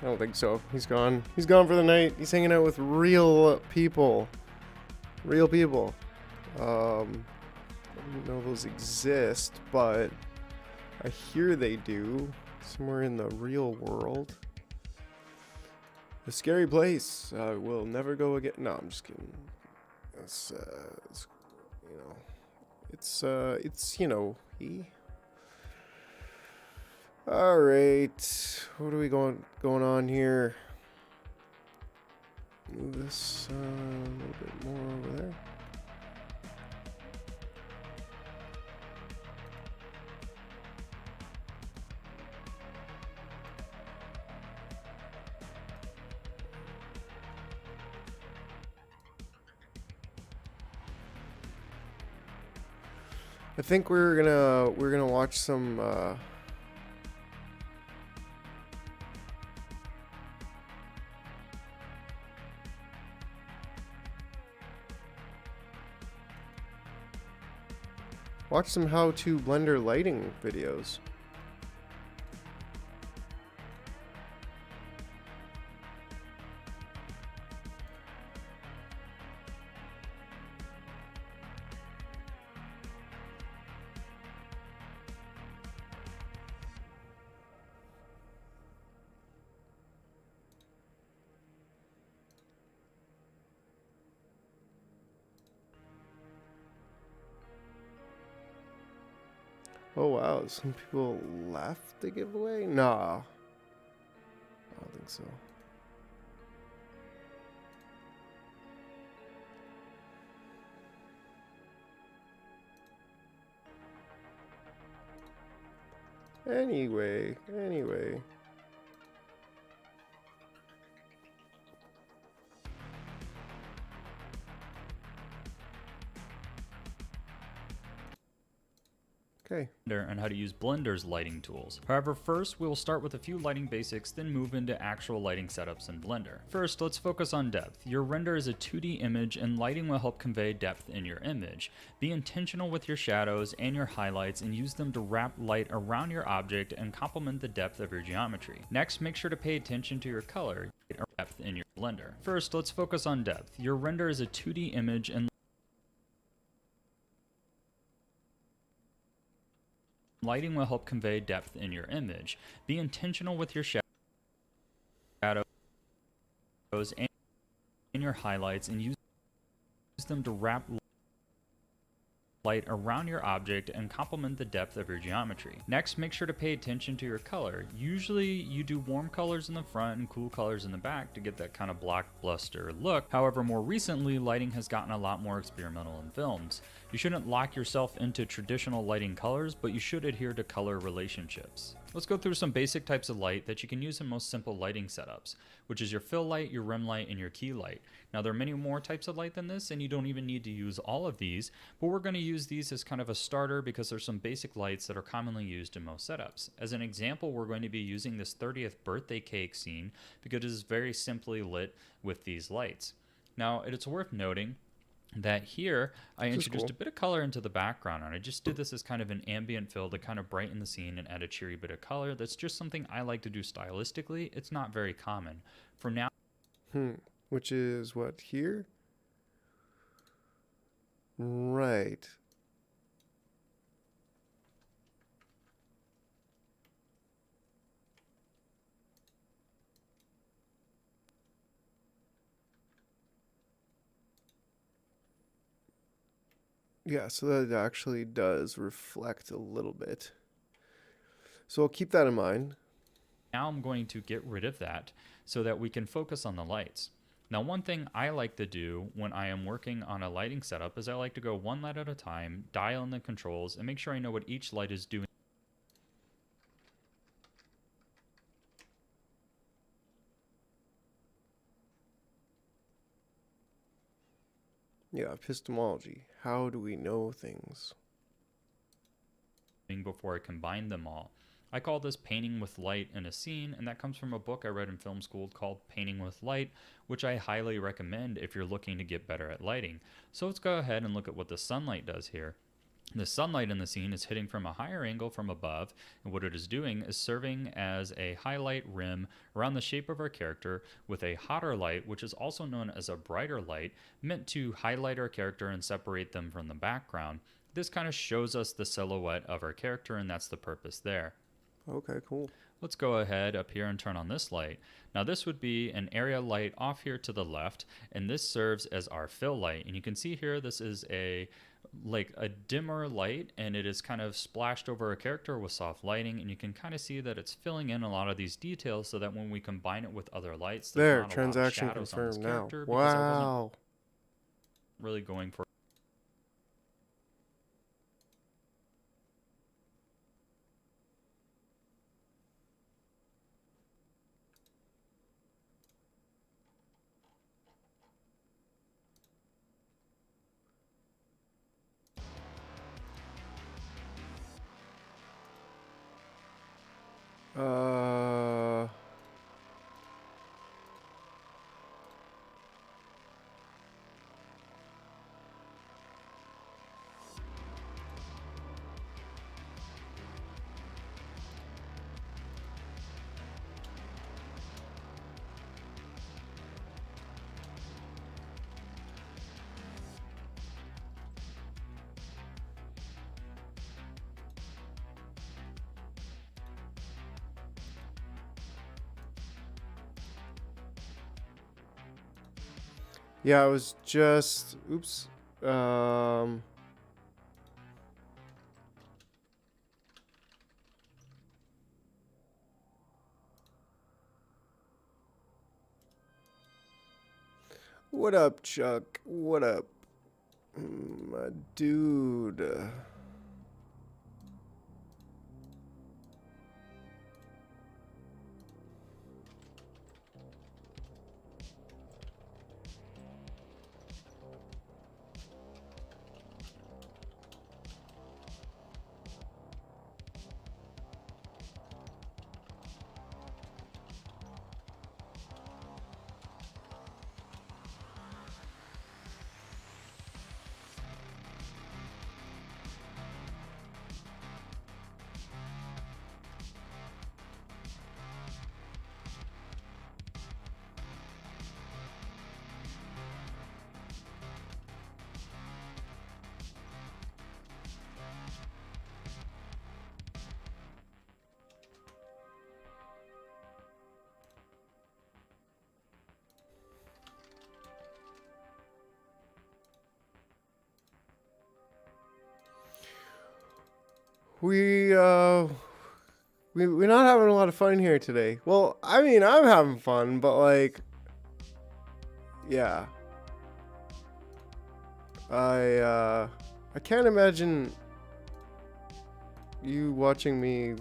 I don't think so. He's gone. He's gone for the night. He's hanging out with real people. Real people. I don't know those exist, but I hear they do. Somewhere in the real world. A scary place. We'll never go again. No, I'm just kidding. It's he. All right, what are we going on here? Move this a little bit more over there. I think we're gonna watch some how-to Blender lighting videos. Oh wow, some people left the giveaway? Nah. I don't think so. Anyway. Okay. And how to use Blender's lighting tools. However, first we'll start with a few lighting basics, then move into actual lighting setups in Blender. First, let's focus on depth. Your render is a 2D image and lighting will help convey depth in your image. Be intentional with your shadows and your highlights and use them to wrap light around your object and complement the depth of your geometry. Next, make sure to pay attention to your color or depth in your Blender. First, let's focus on depth. Your render is a 2D image and lighting will help convey depth in your image. Be intentional with your shadows and your highlights and use them to wrap light around your object and complement the depth of your geometry. Next, make sure to pay attention to your color. Usually you do warm colors in the front and cool colors in the back to get that kind of blockbuster look. However, more recently, lighting has gotten a lot more experimental in films. You shouldn't lock yourself into traditional lighting colors, but you should adhere to color relationships. Let's go through some basic types of light that you can use in most simple lighting setups, which is your fill light, your rim light, and your key light. Now there are many more types of light than this, and you don't even need to use all of these, but we're going to use these as kind of a starter because there's some basic lights that are commonly used in most setups. As an example, we're going to be using this 30th birthday cake scene because it is very simply lit with these lights. Now it's worth noting that here I introduced a bit of color into the background, and I just did this as kind of an ambient fill to kind of brighten the scene and add a cheery bit of color. That's just something I like to do stylistically. It's not very common. For now, which is what here? Right. Yeah, so that actually does reflect a little bit. So I'll keep that in mind. Now I'm going to get rid of that so that we can focus on the lights. Now, one thing I like to do when I am working on a lighting setup is I like to go one light at a time, dial in the controls, and make sure I know what each light is doing. Yeah, epistemology. How do we know things? Before I combine them all. I call this painting with light in a scene, and that comes from a book I read in film school called Painting with Light, which I highly recommend if you're looking to get better at lighting. So let's go ahead and look at what the sunlight does here. The sunlight in the scene is hitting from a higher angle from above, and what it is doing is serving as a highlight rim around the shape of our character with a hotter light, which is also known as a brighter light, meant to highlight our character and separate them from the background. This kind of shows us the silhouette of our character, and that's the purpose there. Okay, cool. Let's go ahead up here and turn on this light. Now this would be an area light off here to the left, and this serves as our fill light. And you can see here this is a dimmer light, and it is kind of splashed over a character with soft lighting, and you can kind of see that it's filling in a lot of these details so that when we combine it with other lights, there's There, not a lot of transaction shadows on this confirmed now. character because I wasn't Wow. really going for Uh, yeah, I was just, oops. What up, Chuck? What up, my dude? We, we're not having a lot of fun here today. Well, I mean, I'm having fun, but like, yeah. I can't imagine you watching me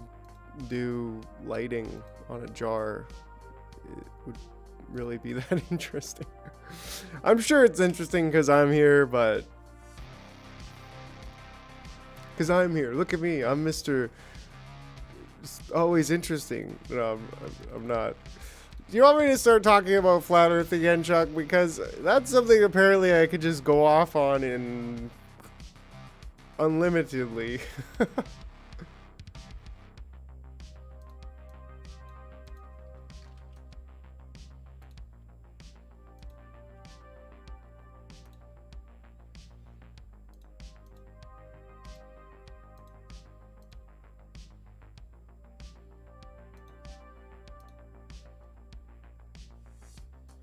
do lighting on a jar. It would really be that interesting. I'm sure it's interesting because I'm here, but because I'm here. Look at me. I'm Mr. Always interesting. No, I'm not. Do you want me to start talking about flat Earth again, Chuck? Because that's something apparently I could just go off on in unlimitedly.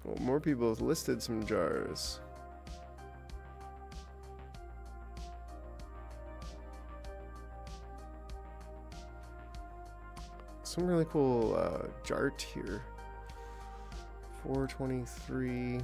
Well, more people have listed some jars. Some really cool art here. 423.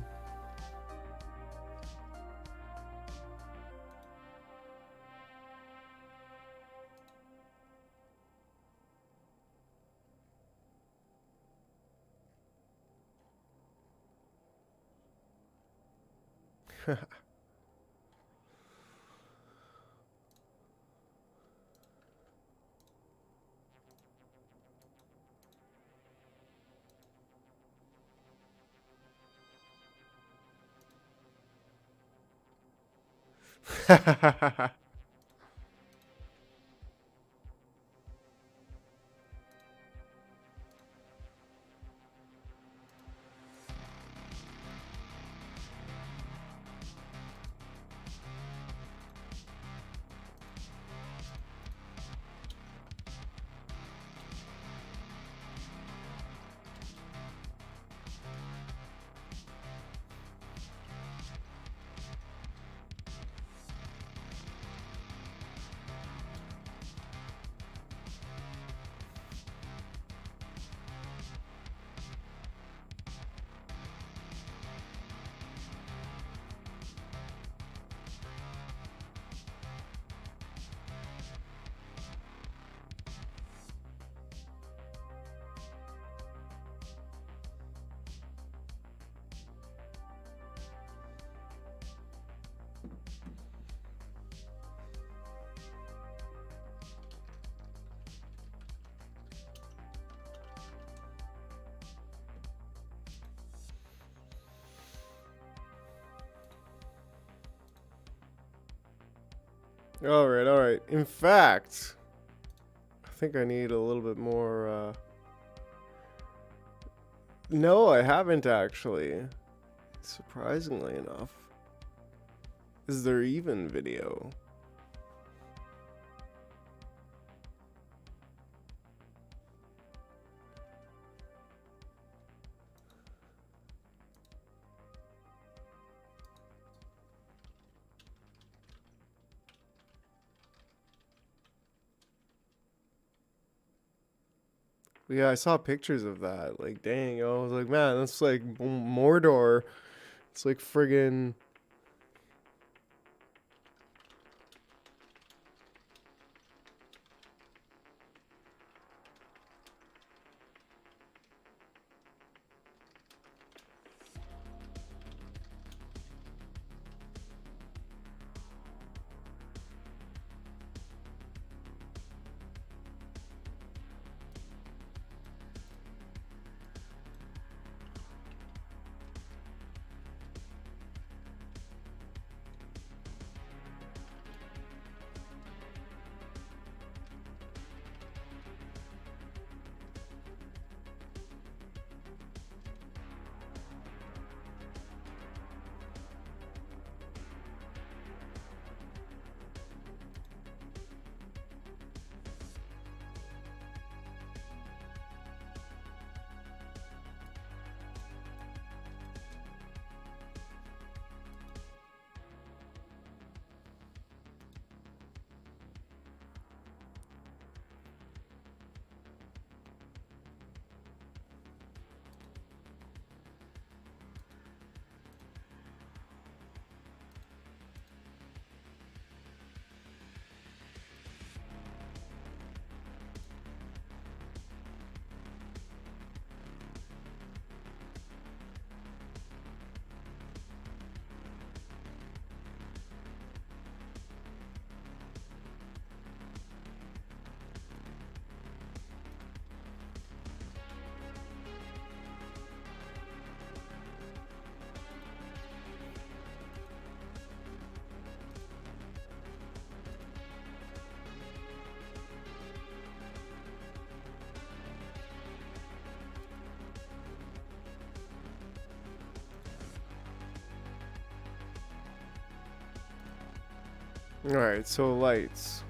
Alright, alright. In fact, I think I need a little bit more, No, I haven't actually. Surprisingly enough. Is there even video? Yeah, I saw pictures of that. Like, dang, I was like, man, that's like Mordor. It's like friggin'. Alright, so lights.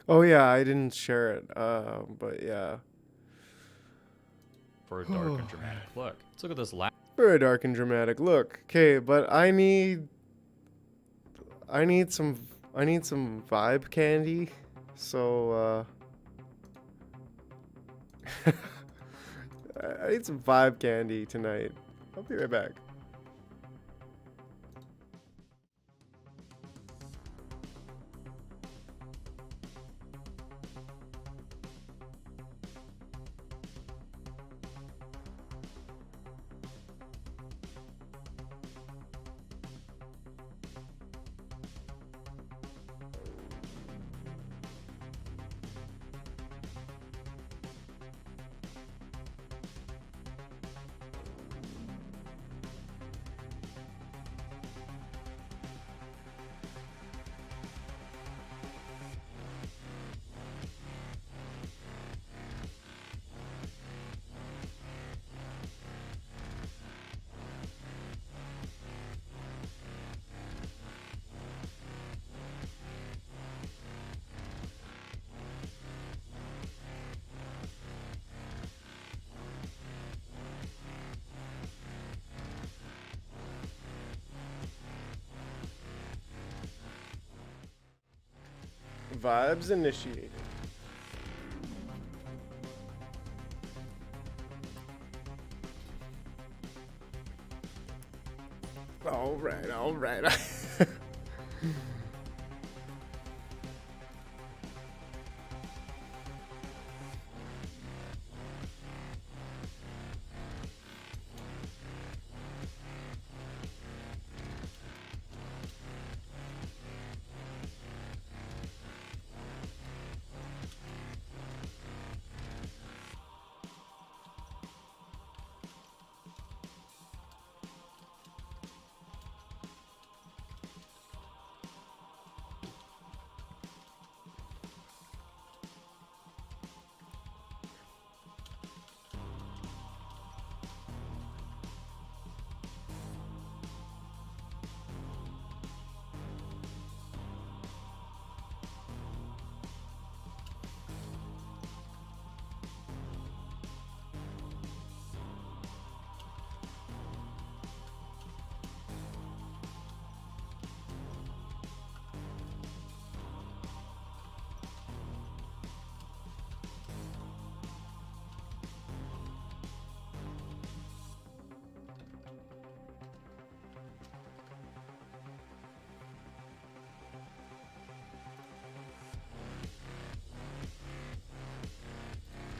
Oh yeah, I didn't share it. But yeah. For a dark and dramatic look. Let's look at this last. For a dark and dramatic look. Okay, but I need some vibe candy. So I need some vibe candy tonight. I'll be right back. Vibes initiated. All right, all right.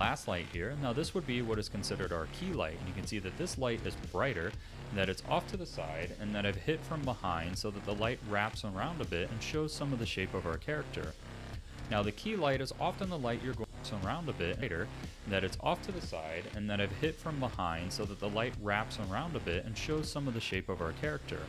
Last light here. Now this would be what is considered our key light, and you can see that this light is brighter, that it's off to the side, and that I've hit from behind so that the light wraps around a bit and shows some of the shape of our character. Now the key light is often the light you're going to around a bit later, that it's off to the side, and that I've hit from behind so that the light wraps around a bit and shows some of the shape of our character.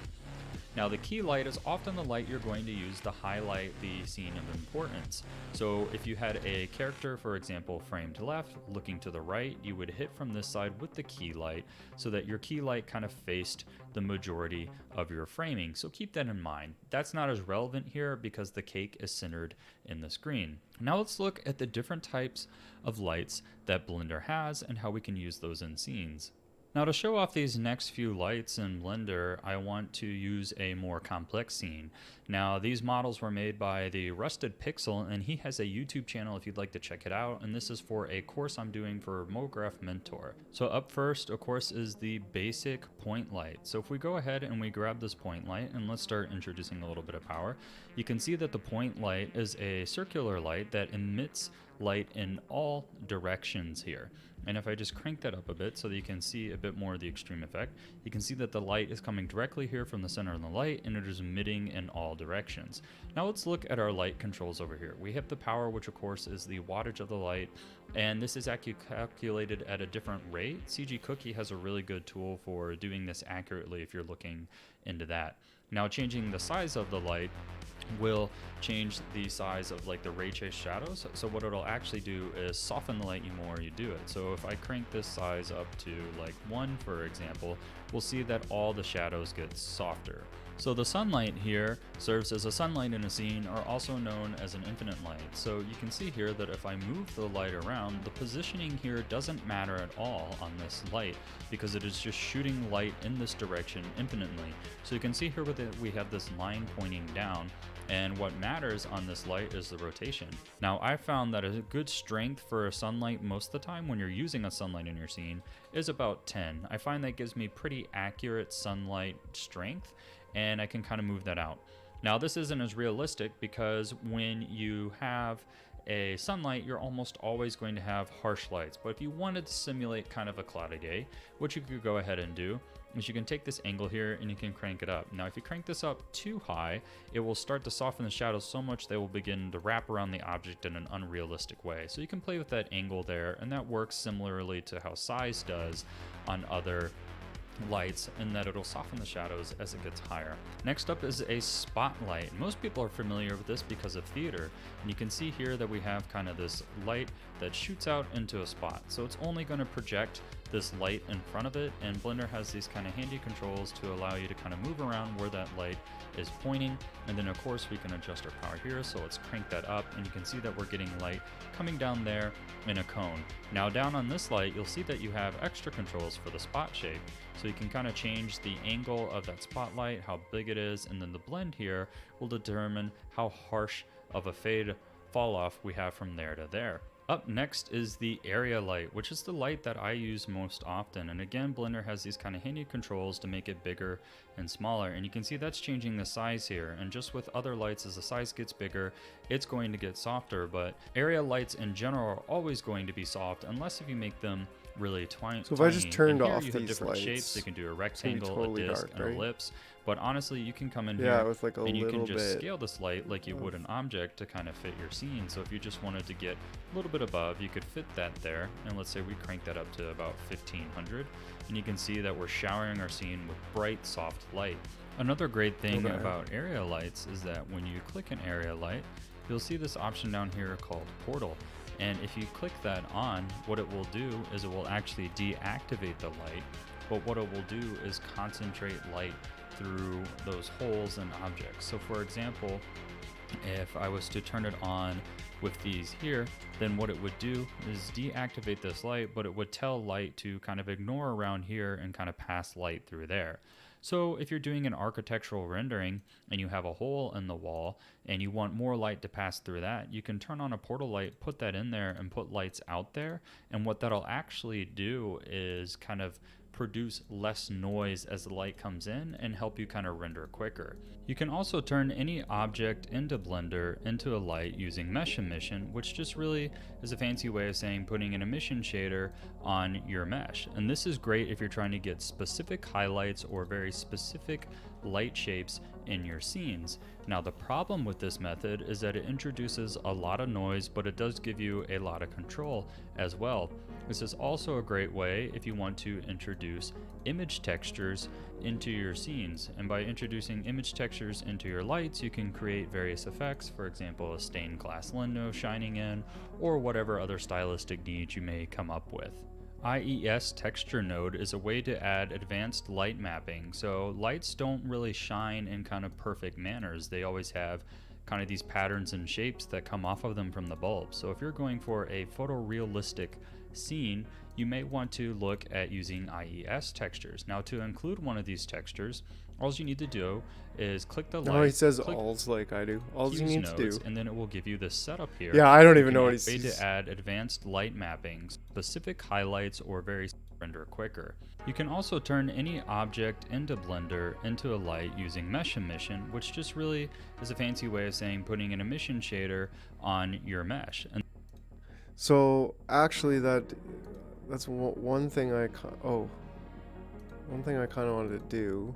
Now the key light is often the light you're going to use to highlight the scene of importance. So if you had a character, for example, framed left, looking to the right, you would hit from this side with the key light so that your key light kind of faced the majority of your framing. So keep that in mind. That's not as relevant here because the cake is centered in the screen. Now let's look at the different types of lights that Blender has and how we can use those in scenes. Now to show off these next few lights in Blender, I want to use a more complex scene. Now these models were made by the Rusted Pixel, and he has a YouTube channel if you'd like to check it out, and this is for a course I'm doing for MoGraph Mentor. So up first, of course, is the basic point light. So if we go ahead and we grab this point light and let's start introducing a little bit of power, you can see that the point light is a circular light that emits light in all directions here. And if I just crank that up a bit so that you can see a bit more of the extreme effect, you can see that the light is coming directly here from the center of the light, and it is emitting in all directions. Now let's look at our light controls over here. We have the power, which of course is the wattage of the light, and this is calculated at a different rate. CG Cookie has a really good tool for doing this accurately if you're looking into that. Now changing the size of the light will change the size of like the ray trace shadows. So what it'll actually do is soften the light more you do it. So if I crank this size up to like 1, for example, we'll see that all the shadows get softer. So the sunlight here serves as a sunlight in a scene, or also known as an infinite light. So you can see here that if I move the light around, the positioning here doesn't matter at all on this light because it is just shooting light in this direction infinitely. So you can see here we have this line pointing down, and what matters on this light is the rotation. Now I found that a good strength for a sunlight most of the time when you're using a sunlight in your scene is about 10. I find that gives me pretty accurate sunlight strength, and I can kind of move that out. Now this isn't as realistic because when you have a sunlight, you're almost always going to have harsh lights. But if you wanted to simulate kind of a cloudy day, what you could go ahead and do is you can take this angle here and you can crank it up. Now if you crank this up too high, it will start to soften the shadows so much they will begin to wrap around the object in an unrealistic way. So you can play with that angle there, and that works similarly to how size does on other lights, in that it'll soften the shadows as it gets higher. Next up is a spotlight. Most people are familiar with this because of theater, and you can see here that we have kind of this light that shoots out into a spot. So it's only going to project this light in front of it, and Blender has these kind of handy controls to allow you to kind of move around where that light is pointing. And then of course we can adjust our power here, so let's crank that up, and you can see that we're getting light coming down there in a cone. Now down on this light, you'll see that you have extra controls for the spot shape. So you can kind of change the angle of that spotlight, how big it is, and then the blend here will determine how harsh of a fade fall off we have from there to there. Up next is the area light, which is the light that I use most often. And again, Blender has these kind of handy controls to make it bigger and smaller. And you can see that's changing the size here. And just with other lights, as the size gets bigger, it's going to get softer. But area lights in general are always going to be soft unless if you make them really tiny. So if I just turned and here off you have these different lights, shapes. They can do a it's gonna be rectangle, totally a disc, dark, and right? ellipse. But honestly, you can come in Yeah, here with like a and you little can just bit scale this light like you would an object to kind of fit your scene. So if you just wanted to get a little bit above, you could fit that there. And let's say we crank that up to about 1500, and you can see that we're showering our scene with bright, soft light. Another great thing Okay. about area lights is that when you click an area light, you'll see this option down here called portal. And if you click that on, what it will do is it will actually deactivate the light, but what it will do is concentrate light through those holes and objects. So for example, if I was to turn it on with these here, then what it would do is deactivate this light, but it would tell light to kind of ignore around here and kind of pass light through there. So if you're doing an architectural rendering and you have a hole in the wall and you want more light to pass through that, you can turn on a portal light, put that in there and put lights out there. And what that'll actually do is kind of produce less noise as the light comes in and help you kind of render quicker. You can also turn any object into Blender into a light using mesh emission, which just really is a fancy way of saying putting an emission shader on your mesh. And this is great if you're trying to get specific highlights or very specific light shapes in your scenes. Now the problem with this method is that it introduces a lot of noise, but it does give you a lot of control as well. This is also a great way if you want to introduce image textures into your scenes. And by introducing image textures into your lights, you can create various effects, for example, a stained glass window shining in, or whatever other stylistic needs you may come up with. IES texture node is a way to add advanced light mapping. So lights don't really shine in kind of perfect manners. They always have kind of these patterns and shapes that come off of them from the bulb. So if you're going for a photorealistic scene, you may want to look at using IES textures. Now to include one of these textures, all you need to do is click the light. No, he says click alls like I do. All you Use need to nodes, do. and then it will give you this setup here. Yeah, I don't You even can know what add- way he's. to add advanced light mappings, specific highlights, or very render quicker. You can also turn any object into Blender into a light using mesh emission, which just really is a fancy way of saying putting an emission shader on your mesh. And So actually, that's one thing I one thing I kind of wanted to do.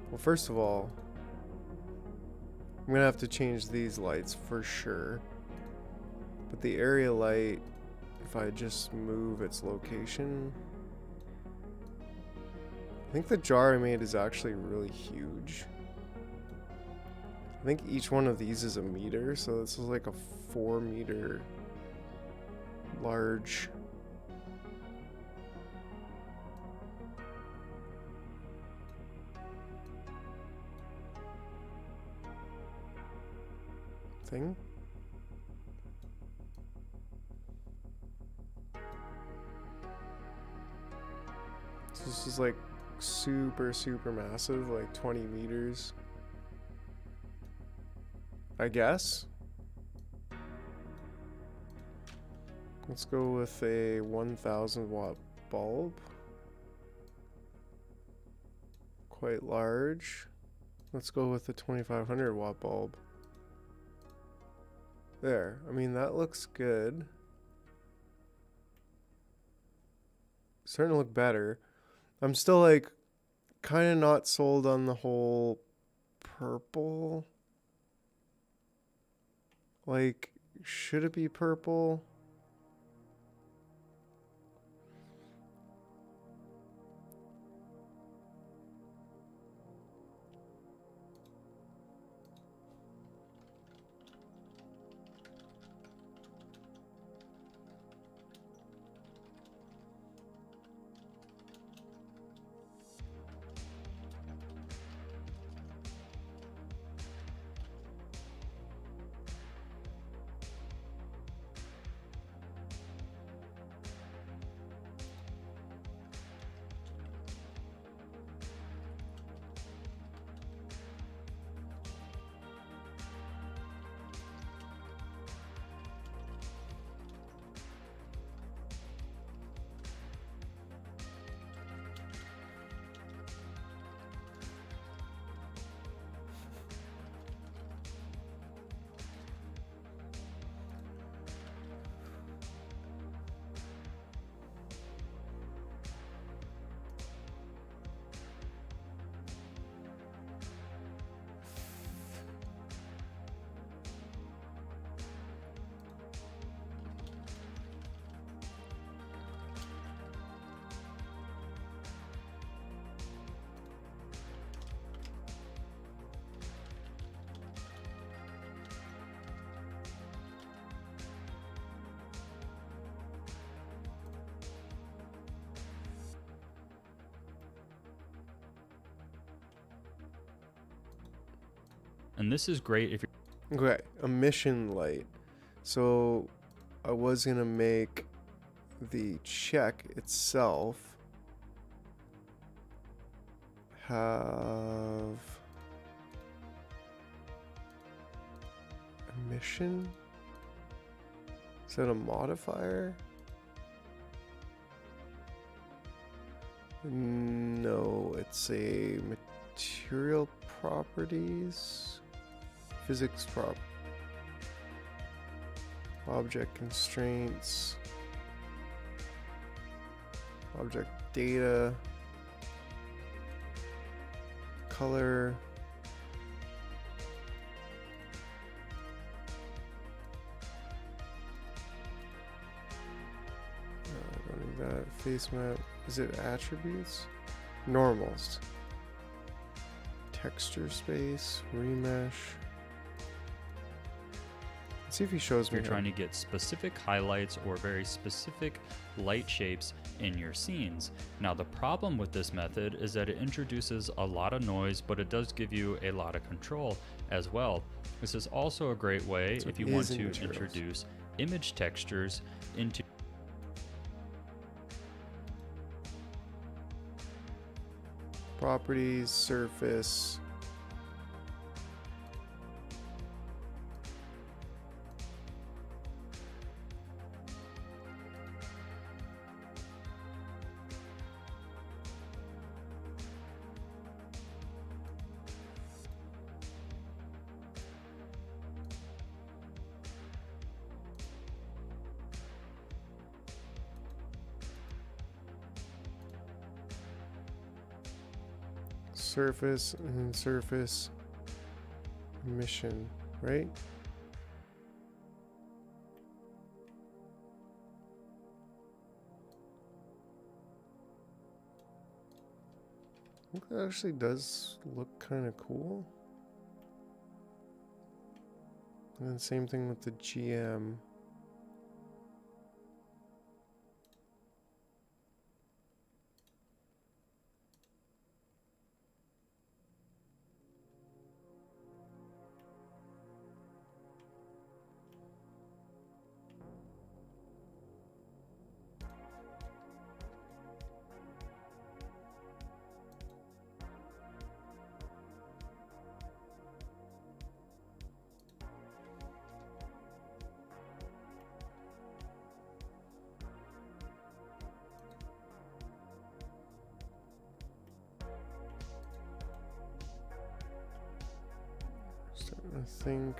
Well, first of all, I'm gonna have to change these lights for sure. But the area light, if I just move its location, I think the jar I made is actually really huge. I think each one of these is a meter, so this is like a 4-meter large. Thing. So this is like super massive, like 20 meters. I guess. Let's go with a 1000 watt bulb. Quite large. Let's go with a 2500 watt bulb. There. I mean, that looks good. Starting to look better. I'm still like kind of not sold on the whole purple. Like, should it be purple? And this is great if you're Okay, emission light. So I was gonna make the check itself have emission. Is that a modifier? No, it's a material properties, physics prop, object constraints, object data, color. I don't need that. Face map. Is it attributes? Normals. Texture space, remesh. Let's see if he shows me. you're trying to get specific highlights or very specific light shapes in your scenes. Now the problem with this method is that it introduces a lot of noise, but it does give you a lot of control as well. This is also a great way So if it you want is in to materials. introduce image textures into Properties, surface. Surface and surface emission, right? I think that actually does look kind of cool. And then same thing with the GM. Starting to think.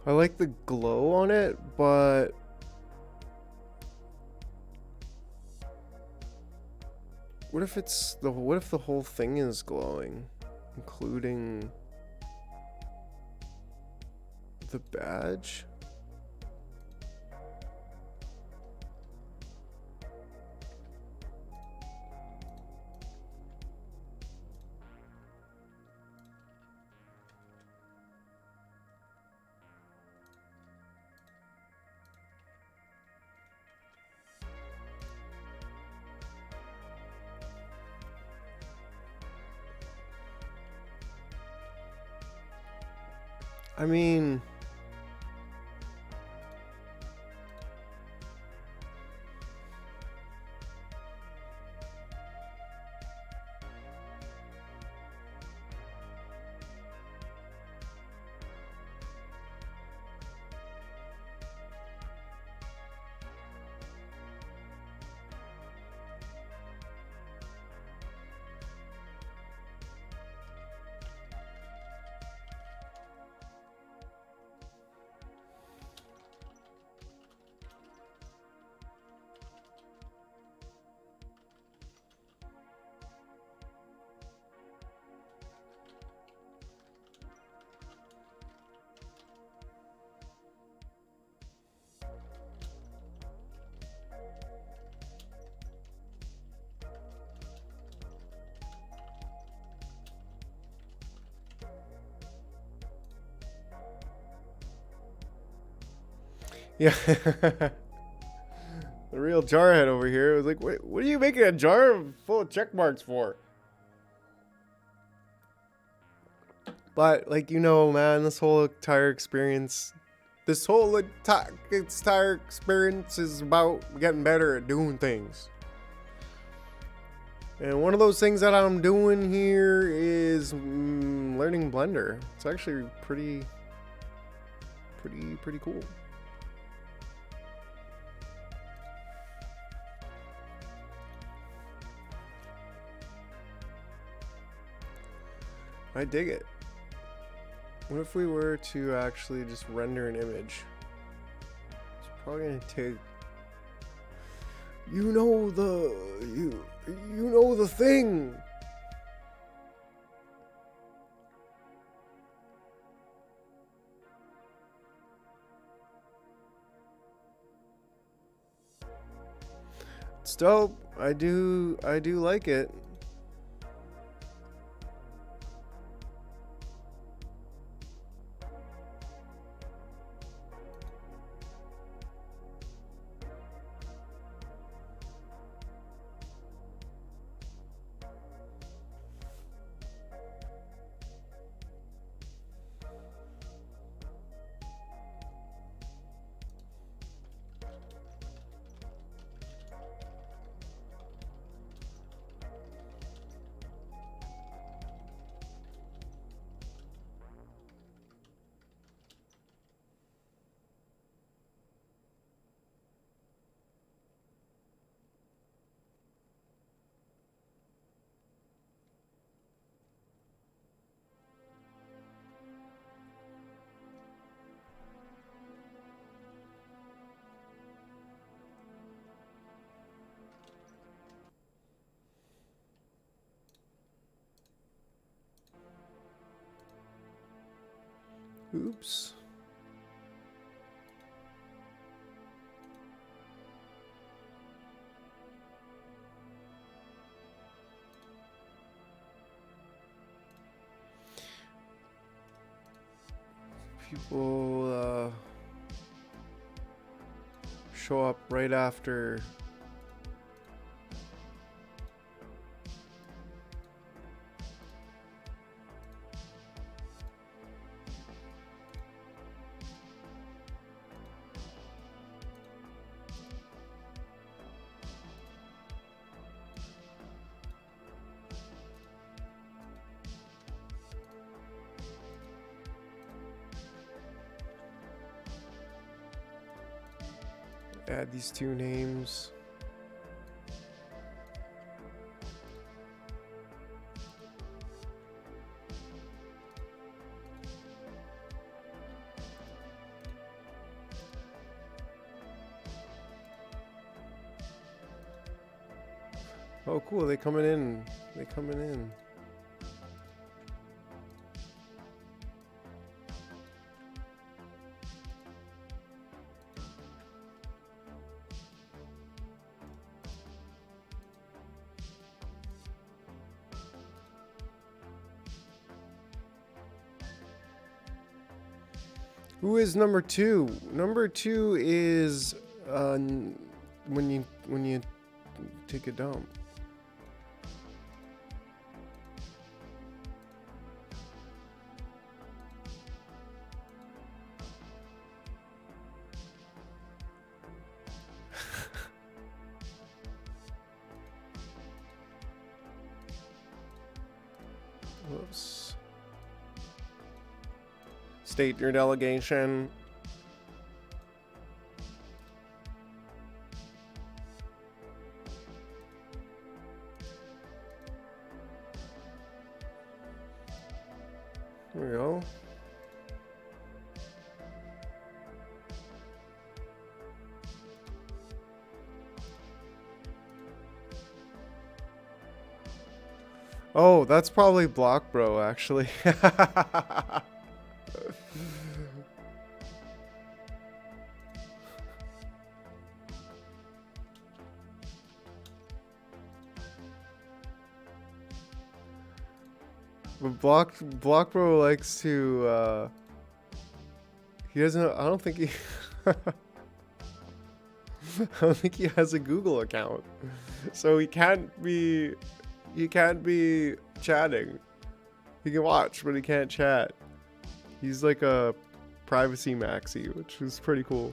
I like the glow on it, but what if the whole thing is glowing, including the badge? I mean, yeah. The real jarhead over here was like, what are you making a jar full of check marks for? But, like, you know, man, this whole entire experience is about getting better at doing things. And one of those things that I'm doing here is learning Blender. It's actually pretty cool. I dig it. What if we were to actually just render an image? It's probably gonna take, you know the thing. It's dope. I do like it. Oops. People show up right after add these two names. Oh, cool. They coming in. They coming in. Who is number two? Number two is when you take a dump. Whoops. State your delegation. There we go. Oh, that's probably Block Bro, actually. But Block Bro likes to he doesn't, I don't think he I don't think he has a Google account. So he can't be chatting. He can watch, but he can't chat. He's like a privacy maxi, which is pretty cool.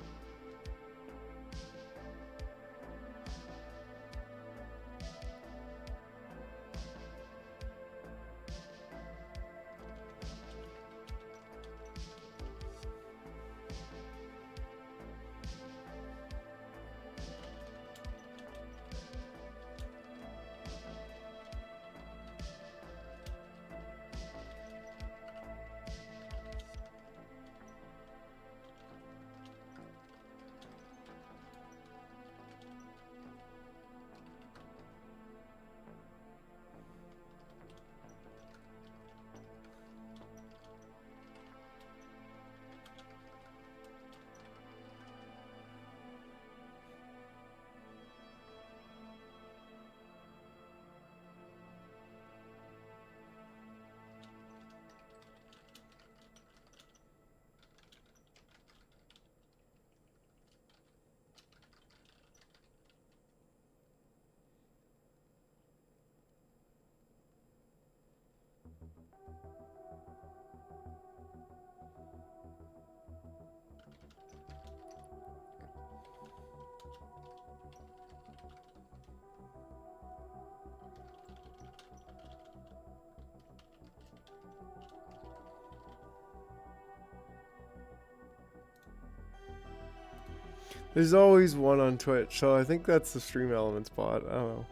There's always one on Twitch, so I think that's the Stream Elements bot. I don't know.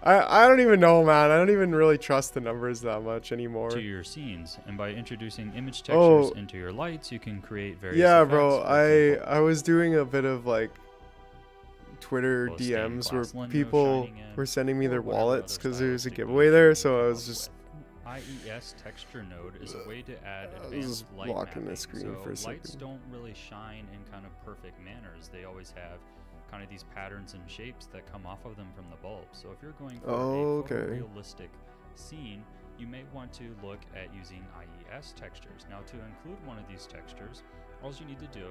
I don't even know, man. I don't even really trust the numbers that much anymore. To your scenes, and by introducing image Oh. textures into your lights, you can create various Yeah, effects. bro. For example, I was doing a bit of like Twitter Well, stained DMs where glass window people shining in, were sending me or their whatever wallets other because there's a stylistic giveaway moves there. you So can I come was up just with. IES texture node is a way to add I was advanced light blocking the mapping. screen So for a lights second. don't really shine in kind of perfect manners. They always have kind of these patterns and shapes that come off of them from the bulb. So if you're going for a photorealistic scene, you may want to look at using IES textures. Now, to include one of these textures, all you need to do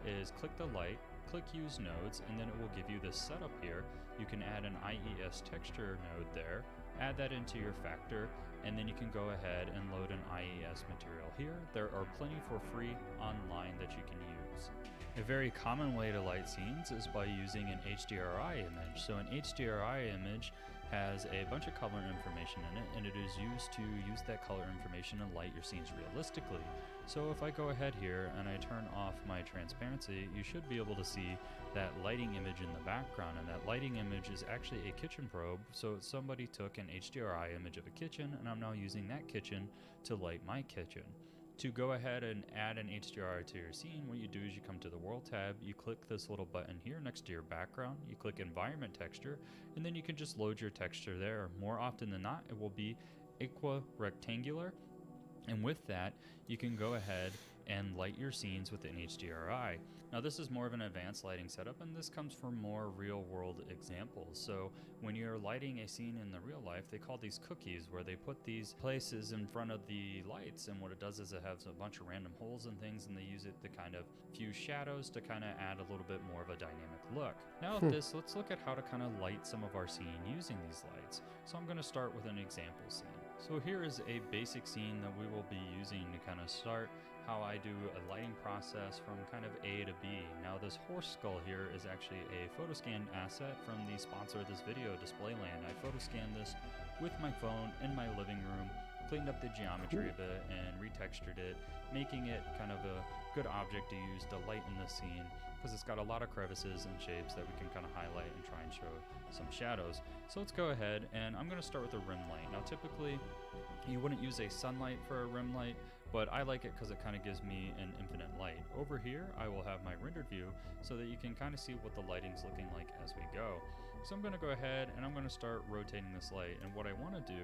is click the light, click use nodes, and then it will give you this setup here. You can add an IES texture node there, add that into your factor, and then you can go ahead and load an IES material here. There are plenty for free online that you can use. A very common way to light scenes is by using an HDRI image. So an HDRI image has a bunch of color information in it, and it is used to use that color information and light your scenes realistically. So if I go ahead here and I turn off my transparency, you should be able to see that lighting image in the background, and that lighting image is actually a kitchen probe. So somebody took an HDRI image of a kitchen, and I'm now using that kitchen to light my kitchen. To go ahead and add an HDRI to your scene, what you do is you come to the World tab, you click this little button here next to your background, you click Environment Texture, and then you can just load your texture there. More often than not, it will be equirectangular, and with that, you can go ahead and light your scenes with an HDRI. Now this is more of an advanced lighting setup, and this comes from more real-world examples. So when you're lighting a scene in the real life, they call these cookies, where they put these places in front of the lights, and what it does is it has a bunch of random holes and things, and they use it to kind of fuse shadows to kind of add a little bit more of a dynamic look. Now with this, let's look at how to kind of light some of our scene using these lights. So I'm going to start with an example scene. So here is a basic scene that we will be using to kind of start how I do a lighting process from kind of A to B. Now this horse skull here is actually a photoscan asset from the sponsor of this video, Displayland. I photoscanned this with my phone in my living room, cleaned up the geometry a bit, and retextured it, making it kind of a good object to use to lighten the scene, because it's got a lot of crevices and shapes that we can kind of highlight and try and show some shadows. So let's go ahead, and I'm going to start with a rim light. Now typically you wouldn't use a sunlight for a rim light, but I like it because it kind of gives me an infinite light. Over here, I will have my rendered view so that you can kind of see what the lighting's looking like as we go. So I'm going to go ahead and I'm going to start rotating this light. And what I want to do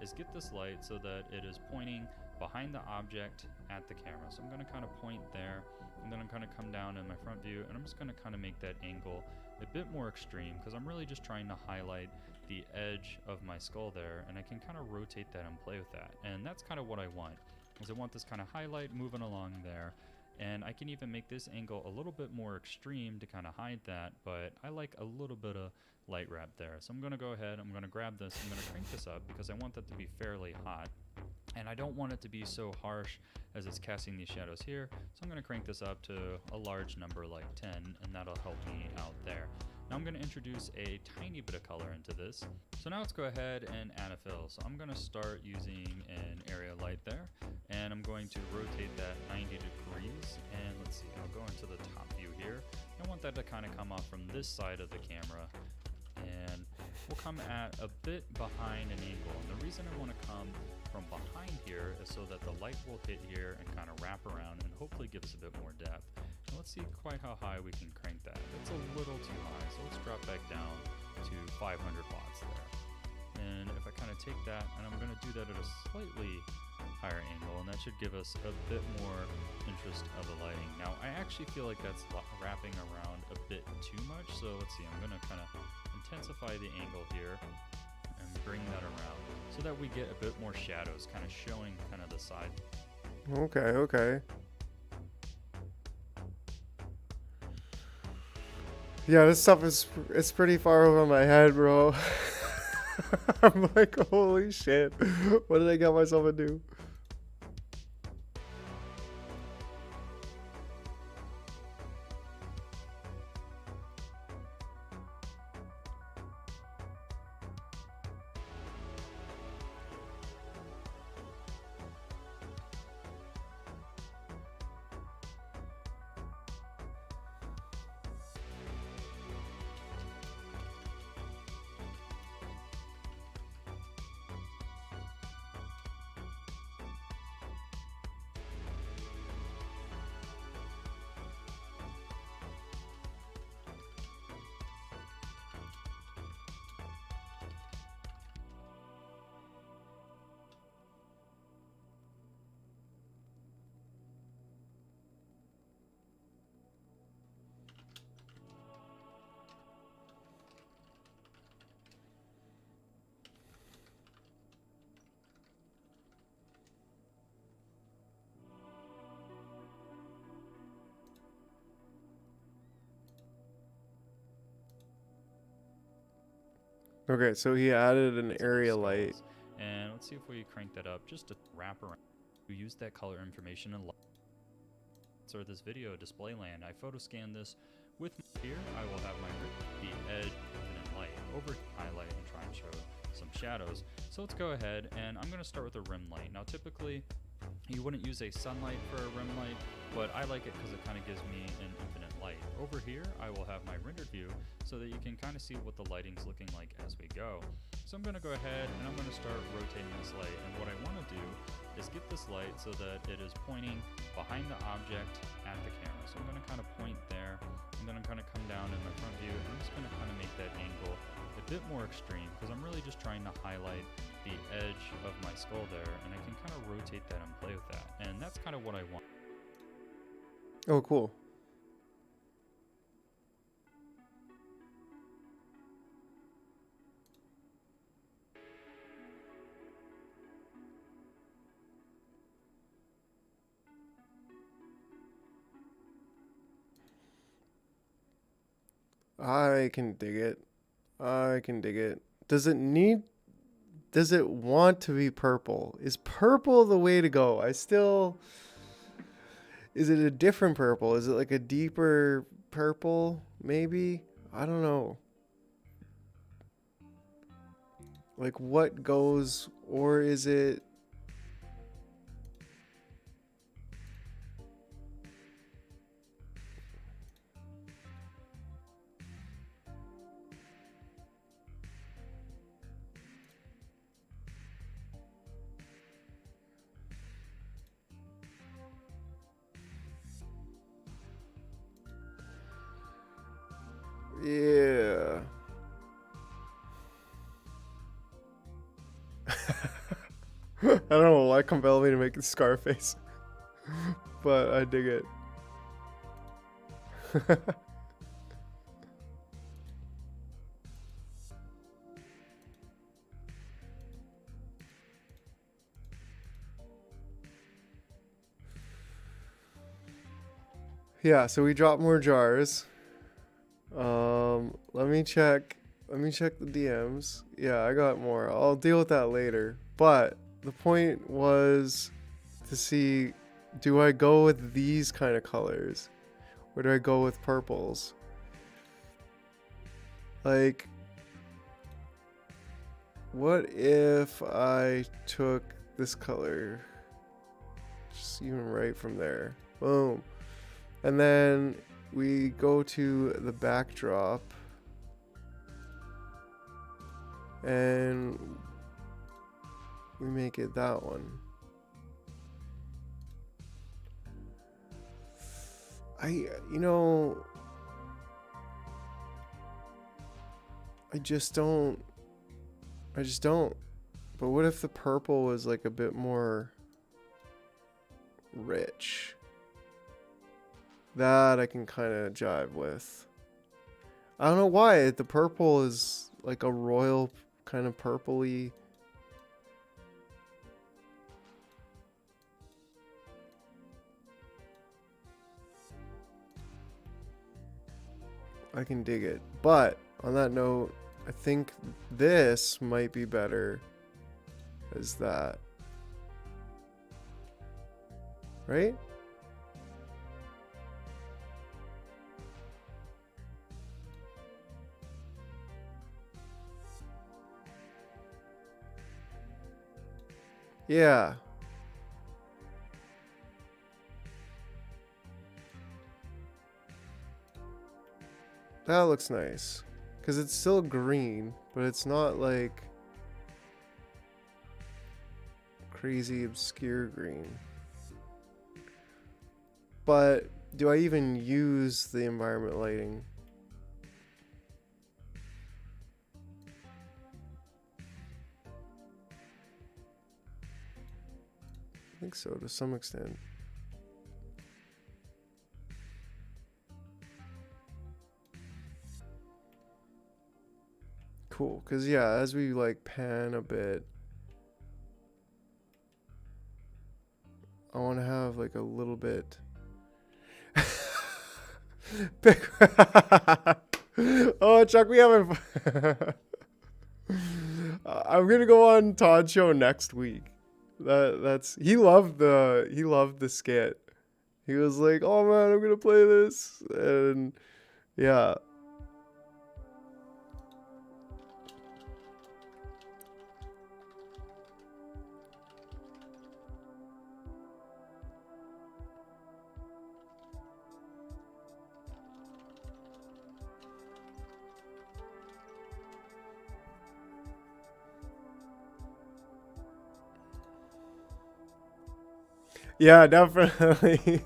is get this light so that it is pointing behind the object at the camera. So I'm going to kind of point there, and then I'm going to come down in my front view, and I'm just going to kind of make that angle a bit more extreme, because I'm really just trying to highlight the edge of my skull there, and I can kind of rotate that and play with that. And that's kind of what I want. Is I want this kind of highlight moving along there, And I can even make this angle a little bit more extreme to kind of hide that, but I like a little bit of light wrap there. So I'm going to go ahead, I'm going to grab this, I'm going to crank this up because I want that to be fairly hot. And I don't want it to be so harsh as it's casting these shadows here. So I'm going to crank this up to a large number like 10, and that'll help me out there. Now I'm going to introduce a tiny bit of color into this. So now let's go ahead and add a fill. So I'm going to start using an area light there, and I'm going to rotate that 90 degrees. And let's see, I'll go into the top view here. I want that to kind of come off from this side of the camera, and we'll come at a bit behind an angle. And the reason I want to come from behind here is so that the light will hit here and kind of wrap around and hopefully give us a bit more depth. And let's see quite how high we can crank that. It's a little too high, so let's drop back down to 500 watts there. And if I kind of take that, and I'm going to do that at a slightly higher angle, and that should give us a bit more interest of the lighting. Now, I actually feel like that's wrapping around a bit too much, so let's see, I'm going to kind of intensify the angle here and bring that around so that we get a bit more shadows kind of showing kind of the side. Okay, okay. Yeah, this stuff it's pretty far over my head, bro. I'm like, holy shit. What did I get myself into? Okay, so he added an area light. And let's see if we crank that up just to wrap around. We use that color information and light. So this video display land, I photo scan this with here. I will have the edge infinite light over highlight and try and show some shadows. So let's go ahead, and I'm going to start with a rim light. Now typically you wouldn't use a sunlight for a rim light, but I like it because it kind of gives me an infinite light. Over here I will have my rendered view so that you can kind of see what the lighting's looking like as we go. So I'm going to go ahead and I'm going to start rotating this light, and what I want to do is get this light so that it is pointing behind the object at the camera. So I'm going to kind of point there, and then I'm going to come down in my front view, and I'm just going to kind of make that angle a bit more extreme because I'm really just trying to highlight the edge of my skull there, and I can kind of rotate that and play with that, and that's kind of what I want. Oh, cool. I can dig it. I can dig it. Does it want to be purple? Is purple the way to go? Is it a different purple? Is it like a deeper purple? Maybe? I don't know. Like what goes, or is it... Yeah. I don't know why compelled me to make a Scarface, but I dig it. Yeah, so we dropped more jars. Let me check. Let me check the DMs. Yeah, I got more. I'll deal with that later. But the point was to see, do I go with these kind of colors? Or do I go with purples? Like, what if I took this color? Just even right from there. Boom. And then we go to the backdrop. And we make it that one. You know, I just don't. But what if the purple was like a bit more rich? That I can kind of jive with. I don't know why. The purple is like a royal kind of purpley. I can dig it. But on that note, I think this might be better as that. Right? Yeah. That looks nice. Because it's still green, but it's not like crazy obscure green. But do I even use the environment lighting? I think so, to some extent. Cool, because yeah, as we like pan a bit, I want to have like a little bit. Oh, Chuck, we haven't. I'm gonna go on Todd's show next week. He loved the skit. He was like, "Oh man, I'm gonna play this," and yeah. Yeah, definitely.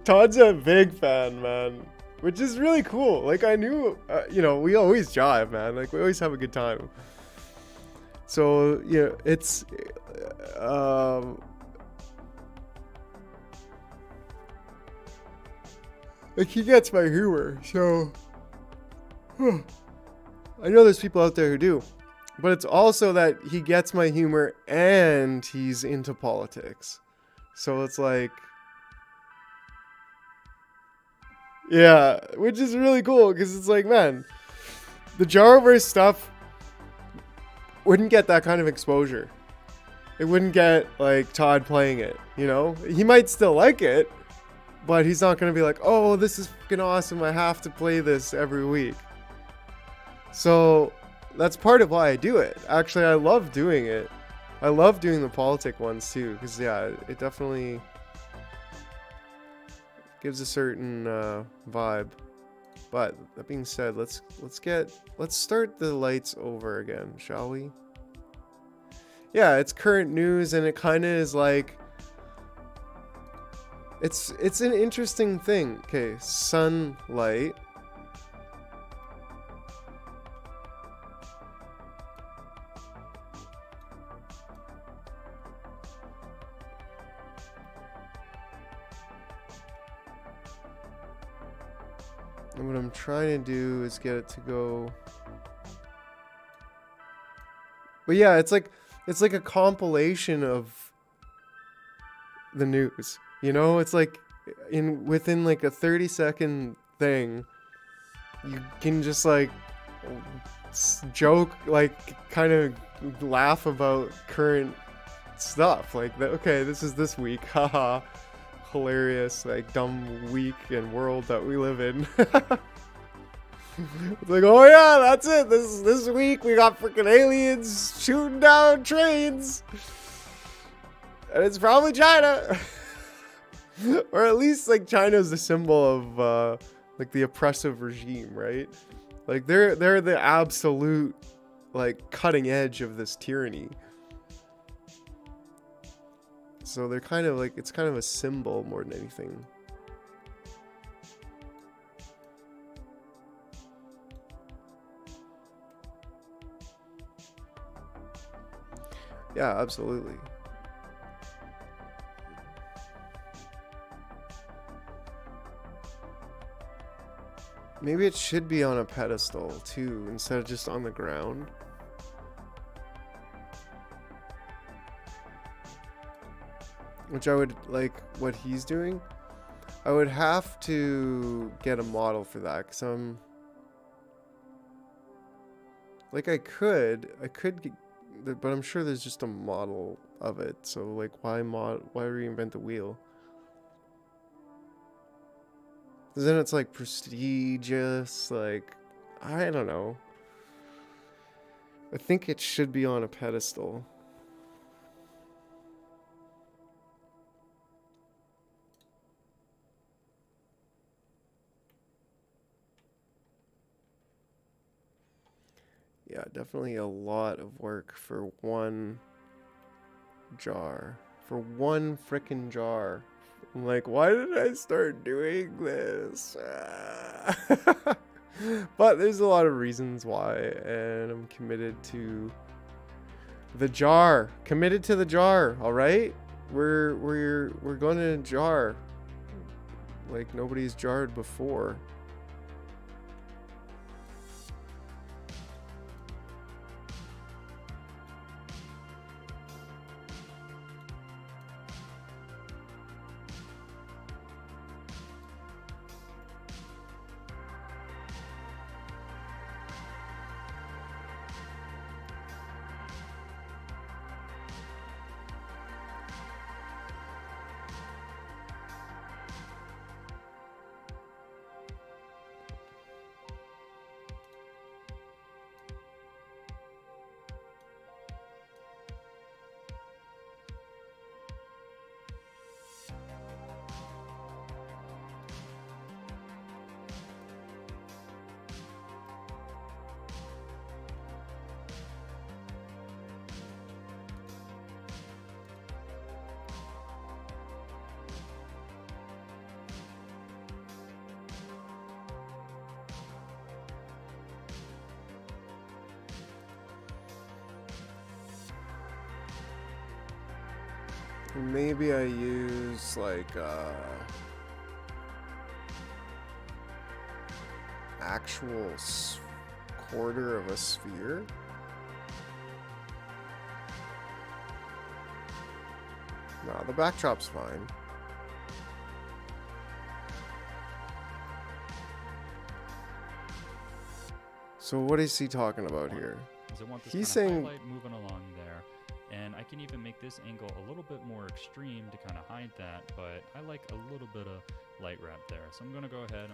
Todd's a big fan, man, which is really cool. Like I knew, we always jive, man. Like we always have a good time. So it's, like he gets my humor. So I know there's people out there who do, but it's also that he gets my humor and he's into politics. So it's like, yeah, which is really cool because it's like, man, the Jarverse stuff wouldn't get that kind of exposure. It wouldn't get like Todd playing it, He might still like it, but he's not going to be like, oh, this is fucking awesome. I have to play this every week. So that's part of why I do it. Actually, I love doing it. I love doing the politic ones too, because yeah, it definitely gives a certain vibe. But that being said, let's start the lights over again, shall we? Yeah, it's current news, and it kind of is like it's an interesting thing. Okay, sunlight. And what I'm trying to do is get it to go. But yeah, it's like a compilation of the news. It's like in within like a 30-second thing, you can just like joke, like kind of laugh about current stuff. Like, okay, this is this week, haha, hilarious, like dumb week and world that we live in. It's like, oh yeah, that's it. This week we got freaking aliens shooting down trains, and it's probably China, or at least like China's the symbol of like the oppressive regime, right? Like they're the absolute like cutting edge of this tyranny. So they're kind of like, it's kind of a symbol more than anything. Yeah, absolutely. Maybe it should be on a pedestal too, instead of just on the ground. Which I would like what he's doing. I would have to get a model for that, because I'm like, I could get, but I'm sure there's just a model of it. So like, why reinvent the wheel? Because then it's like prestigious, like, I don't know. I think it should be on a pedestal. Yeah, definitely a lot of work for one jar. For one frickin' jar. I'm like, why did I start doing this? But there's a lot of reasons why, and I'm committed to the jar. Committed to the jar, alright? We're going to jar. Like nobody's jarred before. Maybe I use like actual quarter of a sphere. No, the backdrop's fine. So what is he talking about here? I want this He's kind of saying highlight moving along there, and I can even make this angle a little bit more extreme to kind of hide that, but I like a little bit of light wrap there. So I'm going to go ahead,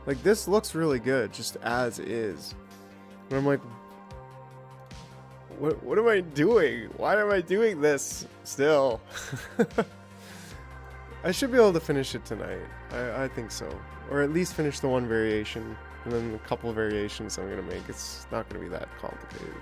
like, this looks really good just as is. But I'm like, what am I doing? Why am I doing this still? I should be able to finish it tonight. I think so. Or at least finish the one variation, and then a couple of variations I'm going to make. It's not going to be that complicated.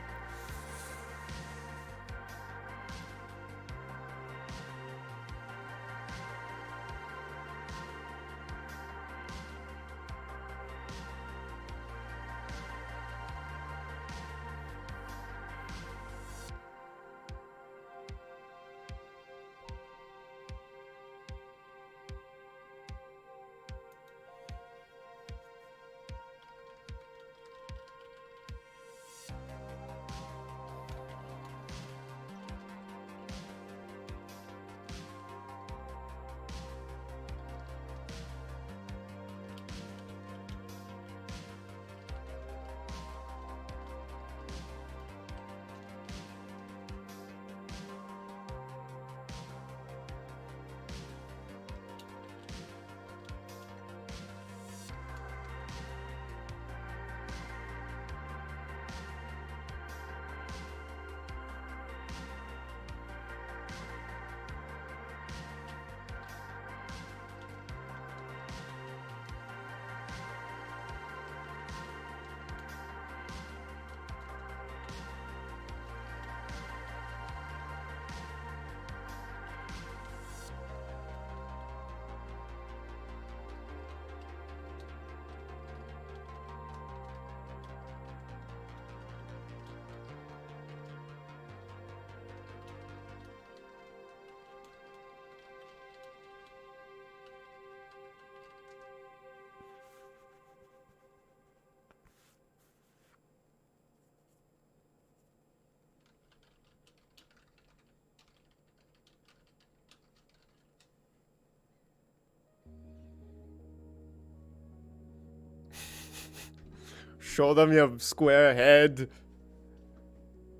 Show them your square head.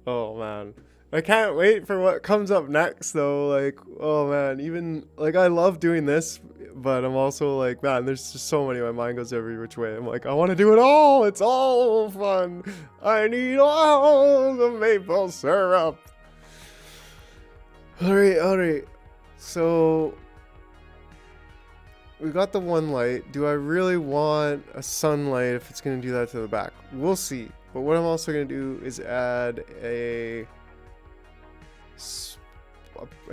Oh man. I can't wait for what comes up next though. Like, oh man, even like I love doing this, but I'm also like, man, there's just so many. My mind goes every which way. I'm like, I want to do it all. It's all fun. I need all the maple syrup. All right. So we got the one light. Do I really want a sunlight if it's going to do that to the back? We'll see. But what I'm also going to do is add an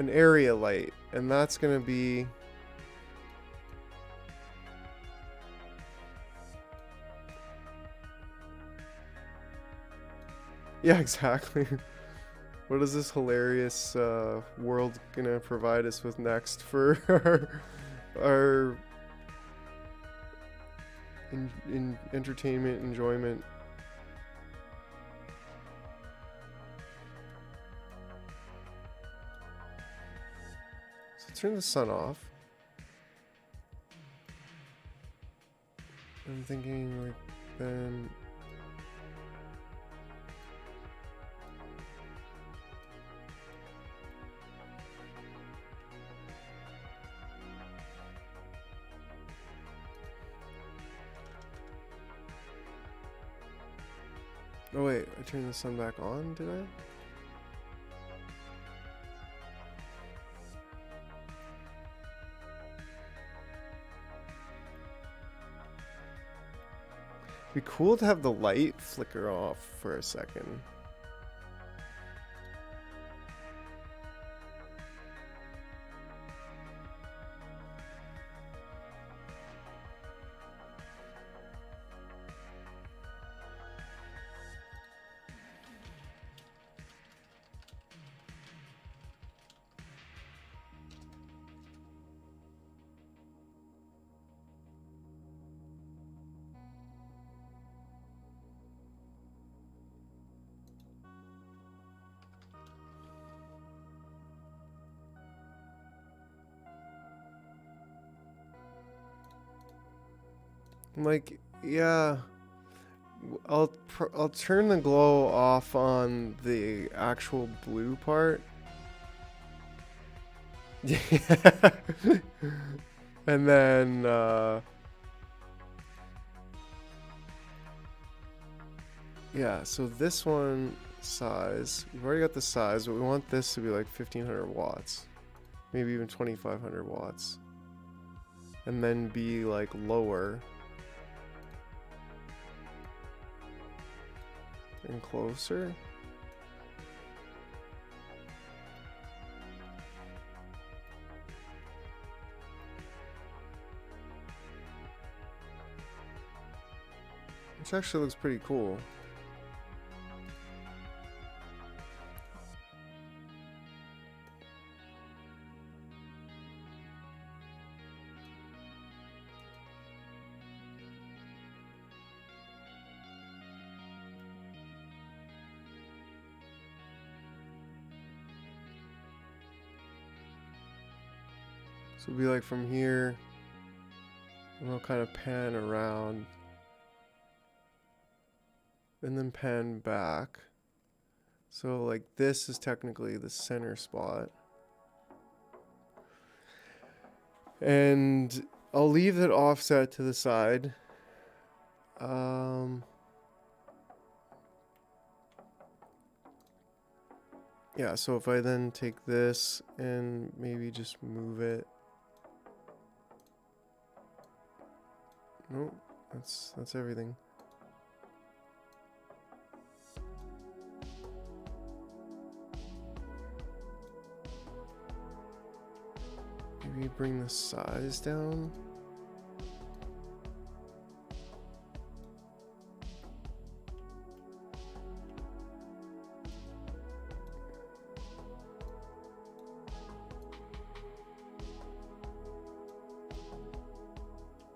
area light, and that's going to be yeah, exactly. What is this hilarious world gonna provide us with next for our entertainment enjoyment? So turn the sun off. I'm thinking like then. Oh wait, I turned the sun back on, did I? Be cool to have the light flicker off for a second. Like, yeah, I'll turn the glow off on the actual blue part. Yeah. And then yeah, so this one size, we've already got the size, but we want this to be like 1500 watts, maybe even 2500 watts, and then be like lower and closer. Which actually looks pretty cool. So it'll be like from here, and we'll kind of pan around, and then pan back. So like this is technically the center spot. And I'll leave it offset to the side. Yeah, so if I then take this and maybe just move it. Nope, that's everything. Maybe bring the size down.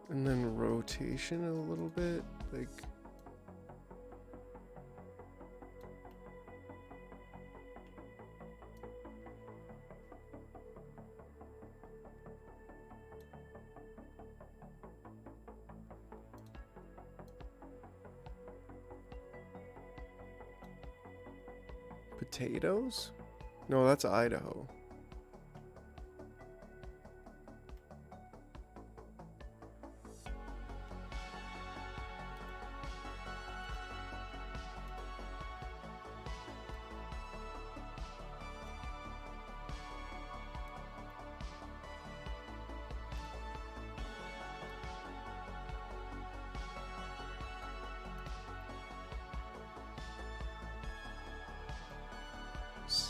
And then rotation a little bit, like potatoes? No, that's Idaho.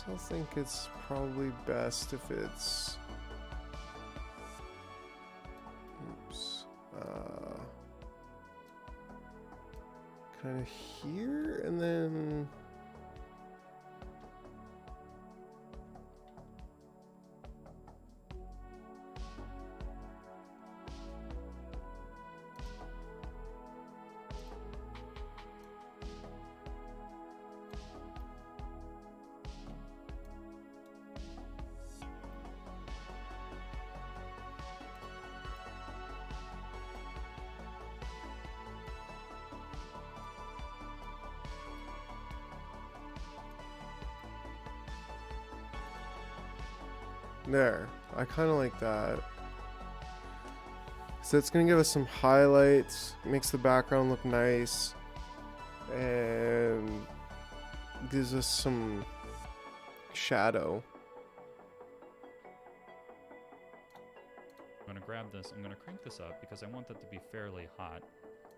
I think it's probably best if it's, oops, kind of here, and then there. I kind of like that. So it's gonna give us some highlights, makes the background look nice, and gives us some shadow. I'm gonna grab this, I'm gonna crank this up because I want that to be fairly hot.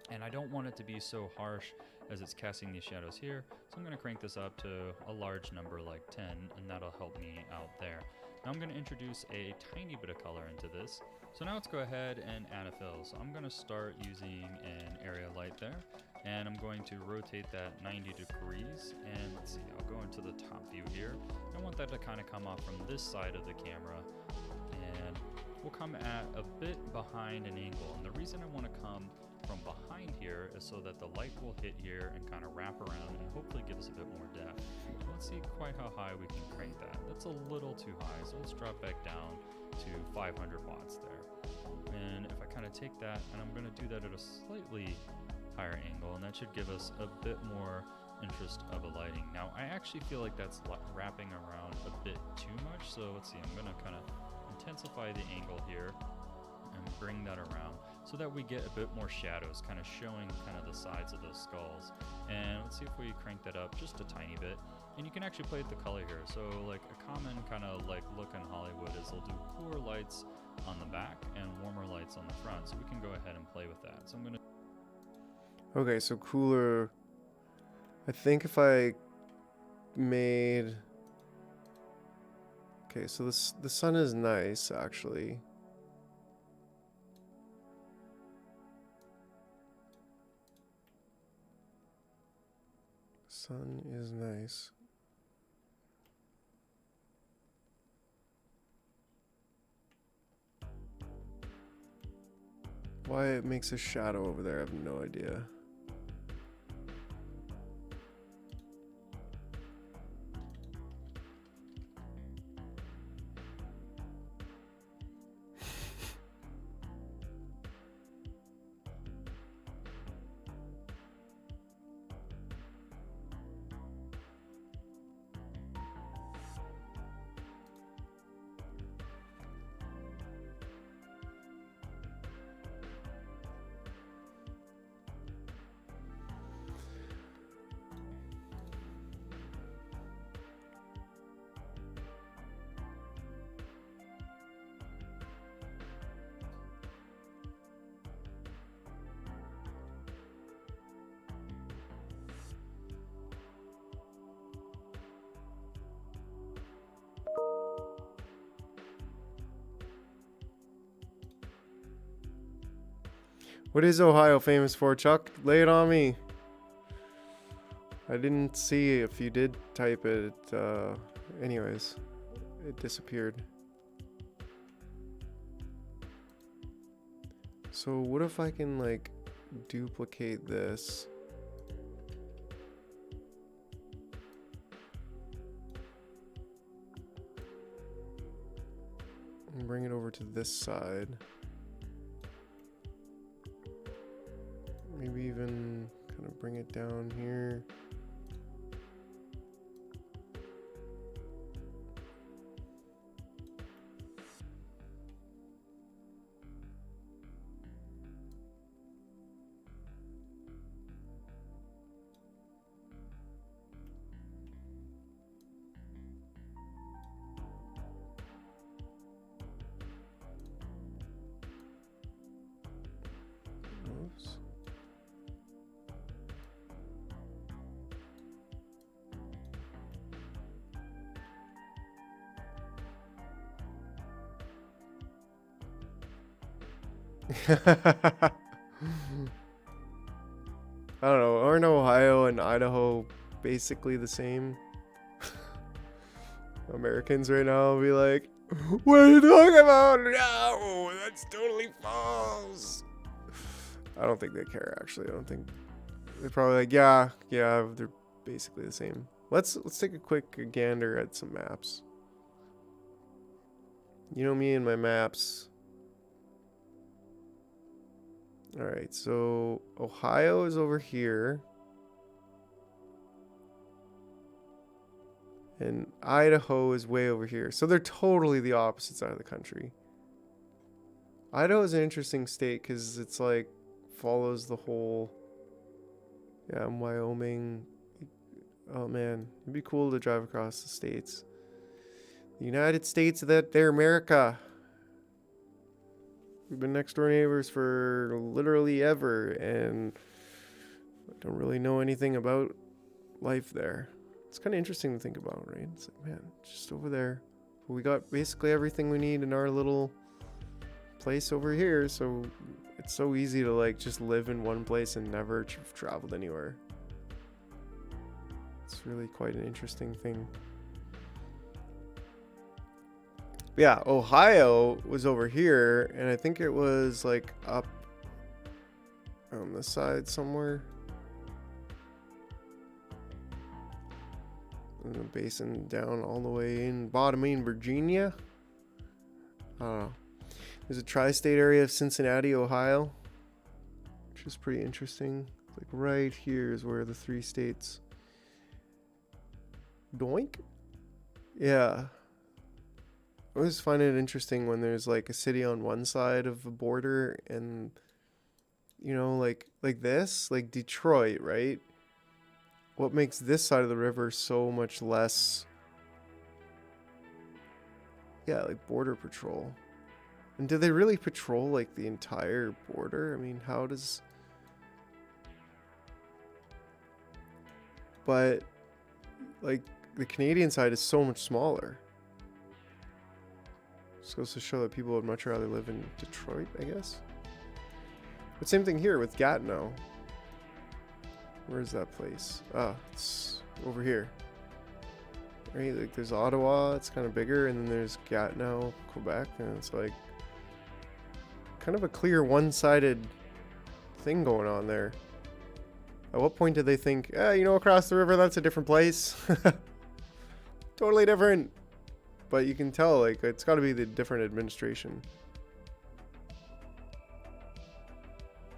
And I don't want it to be so harsh as it's casting these shadows here. So I'm gonna crank this up to a large number like 10, and that'll help me out there. Now I'm gonna introduce a tiny bit of color into this. So now let's go ahead and add a fill. So I'm gonna start using an area light there, and I'm going to rotate that 90 degrees. And let's see, I'll go into the top view here. I want that to kind of come off from this side of the camera, and we'll come at a bit behind an angle. And the reason I want to come from behind here is so that the light will hit here and kind of wrap around and hopefully give us a bit more depth. Let's see quite how high we can crank that. That's a little too high, so let's drop back down to 500 watts there. And if I kind of take that, and I'm going to do that at a slightly higher angle, and that should give us a bit more interest of a lighting. Now I actually feel like that's wrapping around a bit too much, so let's see, I'm going to kind of intensify the angle here and bring that around so that we get a bit more shadows kind of showing kind of the sides of those skulls. And let's see if we crank that up just a tiny bit. And you can actually play with the color here. So like a common kind of like look in Hollywood is they'll do cooler lights on the back and warmer lights on the front. So we can go ahead and play with that. So I'm gonna... Okay, so cooler. I think if I made... Okay, so the sun is nice, actually. Sun is nice. Why it makes a shadow over there, I have no idea. What is Ohio famous for, Chuck? Lay it on me. I didn't see if you did type it. Anyways, it disappeared. So what if I can like duplicate this? And bring it over to this side. Maybe even kind of bring it down here. I don't know. Aren't Ohio and Idaho basically the same? Americans right now will be like, what are you talking about? No, that's totally false. I don't think they care, actually. I don't think they're probably like, yeah, they're basically the same. Let's take a quick gander at some maps. You know me and my maps. All right, so Ohio is over here. And Idaho is way over here. So they're totally the opposite side of the country. Idaho is an interesting state because it's like follows the whole, yeah, Wyoming. Oh man, it'd be cool to drive across the states. The United States, that they're America. We've been next door neighbors for literally ever, and I don't really know anything about life there. It's kind of interesting to think about, right? It's like, man, just over there. We got basically everything we need in our little place over here, so it's so easy to like just live in one place and never traveled anywhere. It's really quite an interesting thing. Yeah, Ohio was over here, and I think it was like up on the side somewhere. And the basin down all the way in bottoming Virginia. I don't know. There's a tri-state area of Cincinnati, Ohio, which is pretty interesting. Like right here is where the three states. Doink? Yeah. I always find it interesting when there's like a city on one side of a border and, you know, like this, like Detroit, right? What makes this side of the river so much less, yeah, like border patrol? And do they really patrol like the entire border? I mean, how does... But like the Canadian side is so much smaller. Just goes to show that people would much rather live in Detroit, I guess. But same thing here with Gatineau. Where's that place? Ah, it's over here. Right, like there's Ottawa, it's kind of bigger, and then there's Gatineau, Quebec, and it's like kind of a clear one-sided thing going on there. At what point did they think, you know, across the river, that's a different place? Totally different. But you can tell, like, it's got to be the different administration.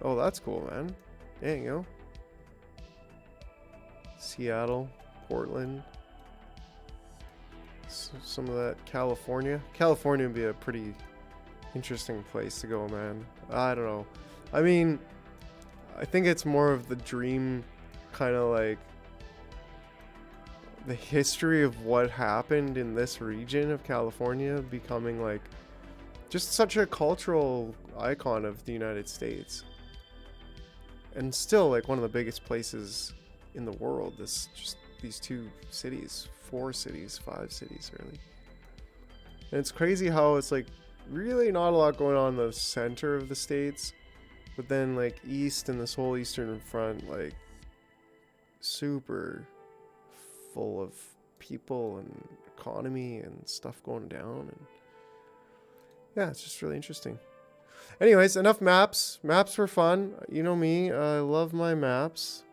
Oh, that's cool, man. There you go. Seattle, Portland. Some of that California. California would be a pretty interesting place to go, man. I don't know. I mean, I think it's more of the dream, kind of like the history of what happened in this region of California becoming like just such a cultural icon of the United States. And still like one of the biggest places in the world. These two cities, 4 cities, 5 cities really. And it's crazy how it's like really not a lot going on in the center of the states, but then like east and this whole eastern front, like super full of people and economy and stuff going down. And yeah, it's just really interesting. Anyways, enough maps. Maps were fun. You know me, I love my maps.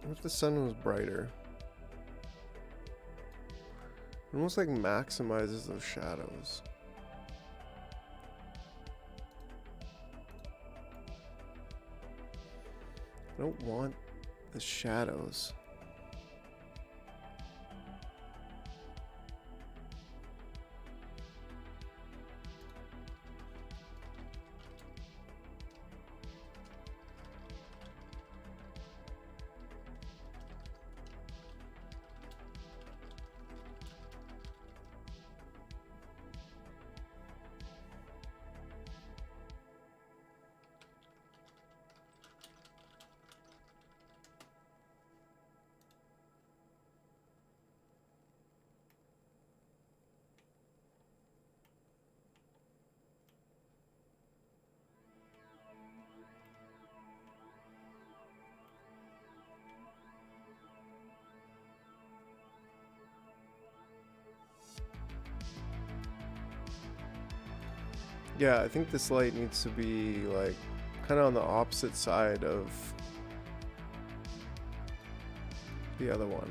What if the sun was brighter? It almost like maximizes those shadows. I don't want the shadows. Yeah, I think this light needs to be like kind of on the opposite side of the other one.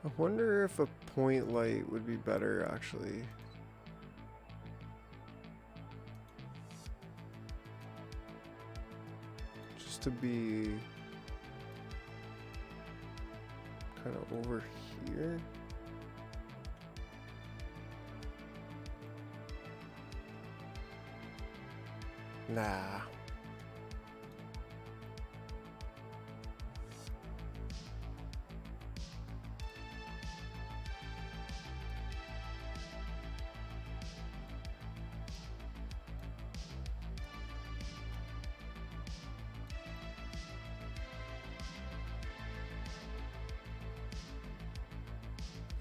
I wonder if a point light would be better actually. Just to be kind of over here. Nah.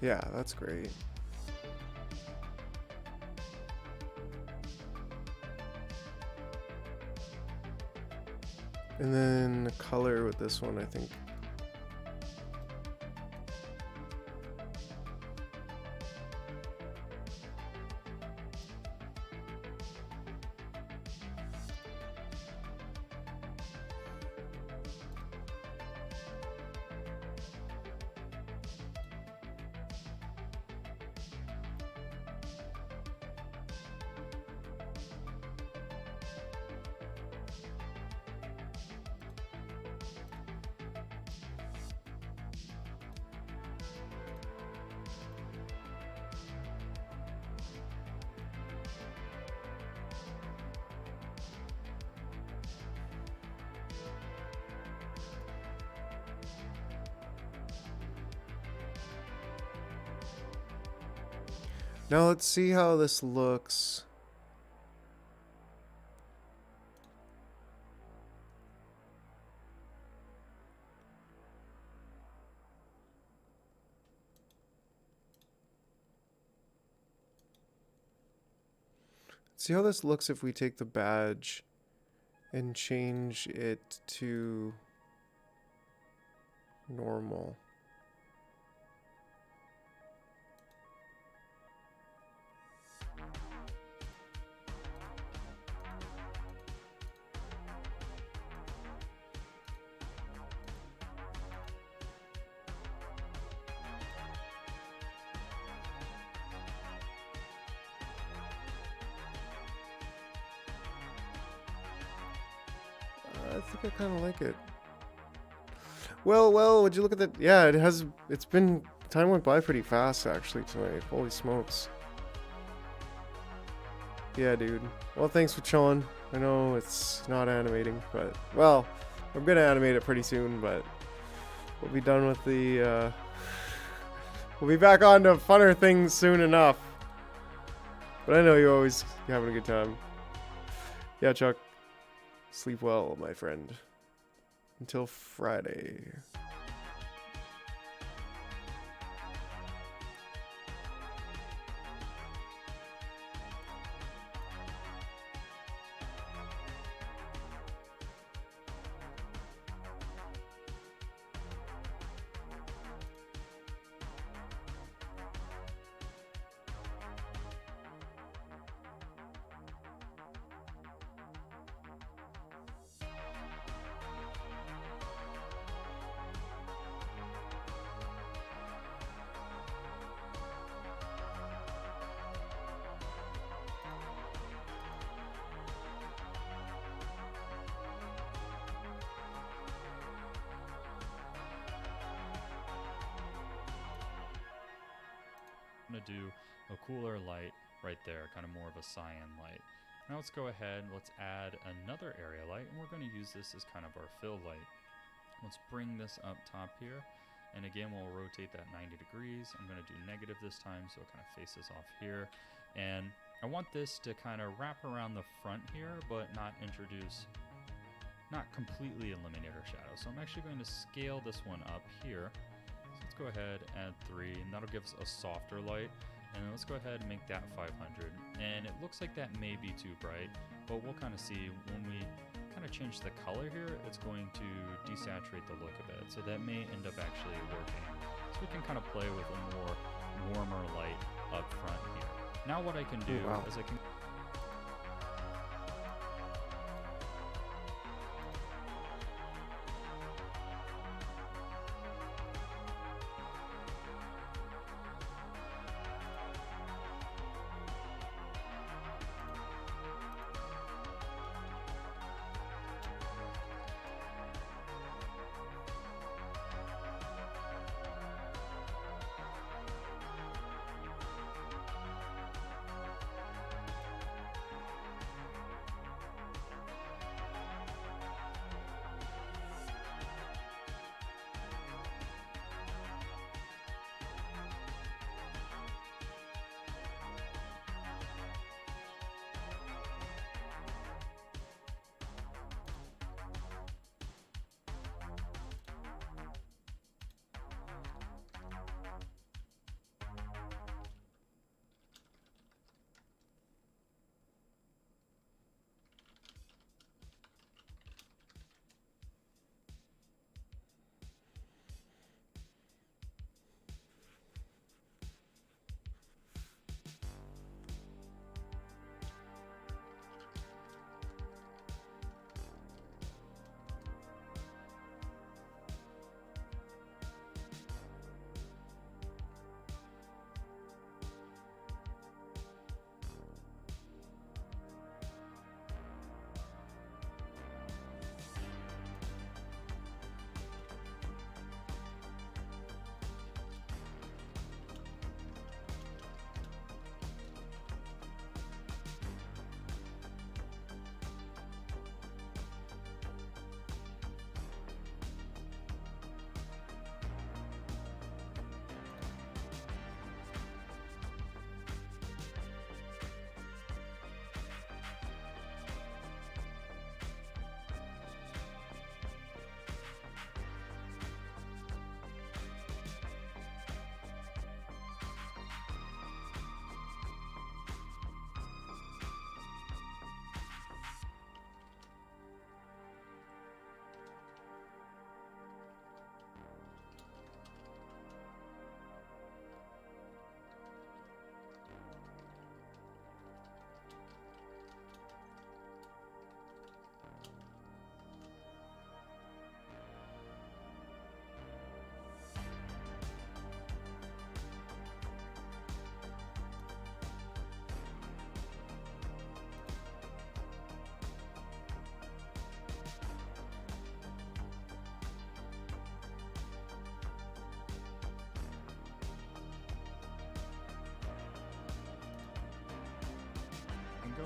Yeah, that's great. And then the color with this one, I think. Now let's see how this looks. See how this looks if we take the badge and change it to normal. I think I kind of like it. Well, would you look at that? Yeah, it's been, time went by pretty fast actually tonight. Holy smokes. Yeah, dude. Well, thanks for chilling. I know it's not animating, but, well, I'm gonna animate it pretty soon, but we'll be done with the, we'll be back on to funner things soon enough. But I know you're always having a good time. Yeah, Chuck. Sleep well, my friend. Until Friday. I'm gonna do a cooler light right there, kind of more of a cyan light. Now let's go ahead, let's add another area light, and we're going to use this as kind of our fill light. Let's bring this up top here, and again we'll rotate that 90 degrees. I'm going to do negative this time, so it kind of faces off here. And I want this to kind of wrap around the front here, but not completely eliminate our shadow. So I'm actually going to scale this one up here. Let's go ahead, add 3, and that'll give us a softer light. And then let's go ahead and make that 500. And it looks like that may be too bright, but we'll kind of see when we kind of change the color here, it's going to desaturate the look a bit. So that may end up actually working. So we can kind of play with a more warmer light up front here. Now what I can do is I can...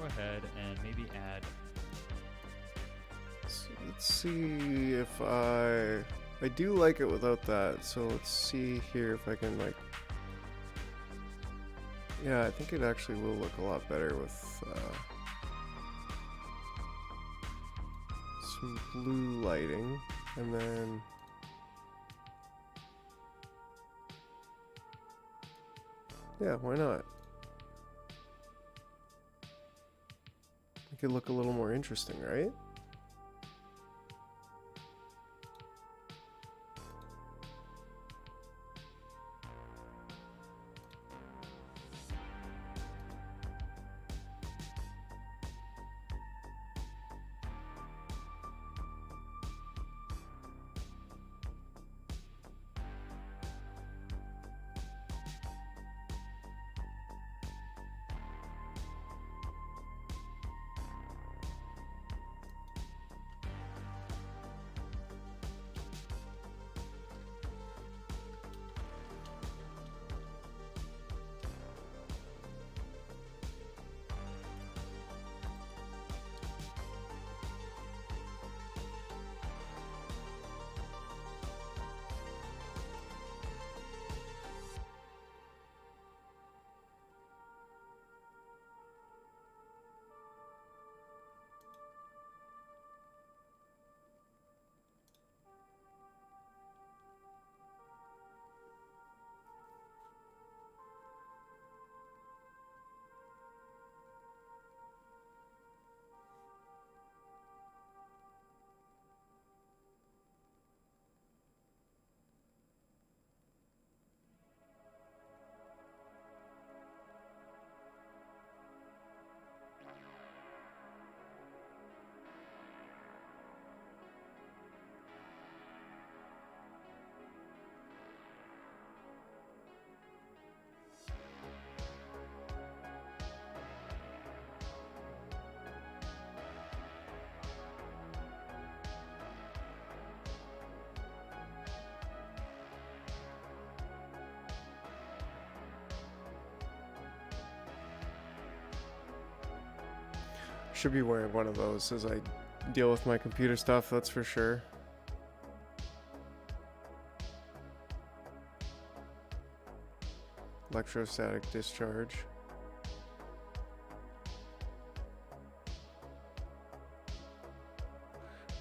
ahead and maybe add. So let's see if I do like it without that. So let's see here if I can like. Yeah, I think it actually will look a lot better with some blue lighting, and then yeah, why not? Make it look a little more interesting, right? Should be wearing one of those as I deal with my computer stuff, that's for sure. Electrostatic discharge.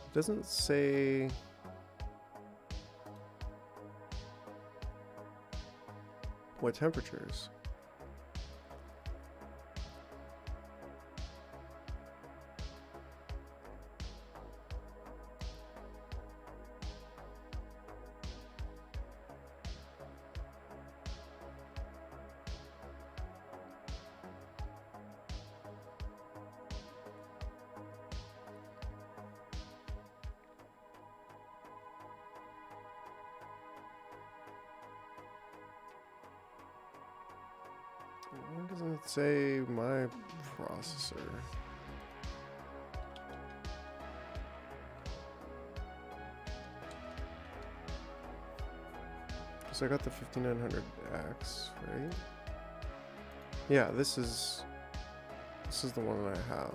It doesn't say what temperatures. Why doesn't it say my processor? So I got the 5900X, right? Yeah, this is the one that I have.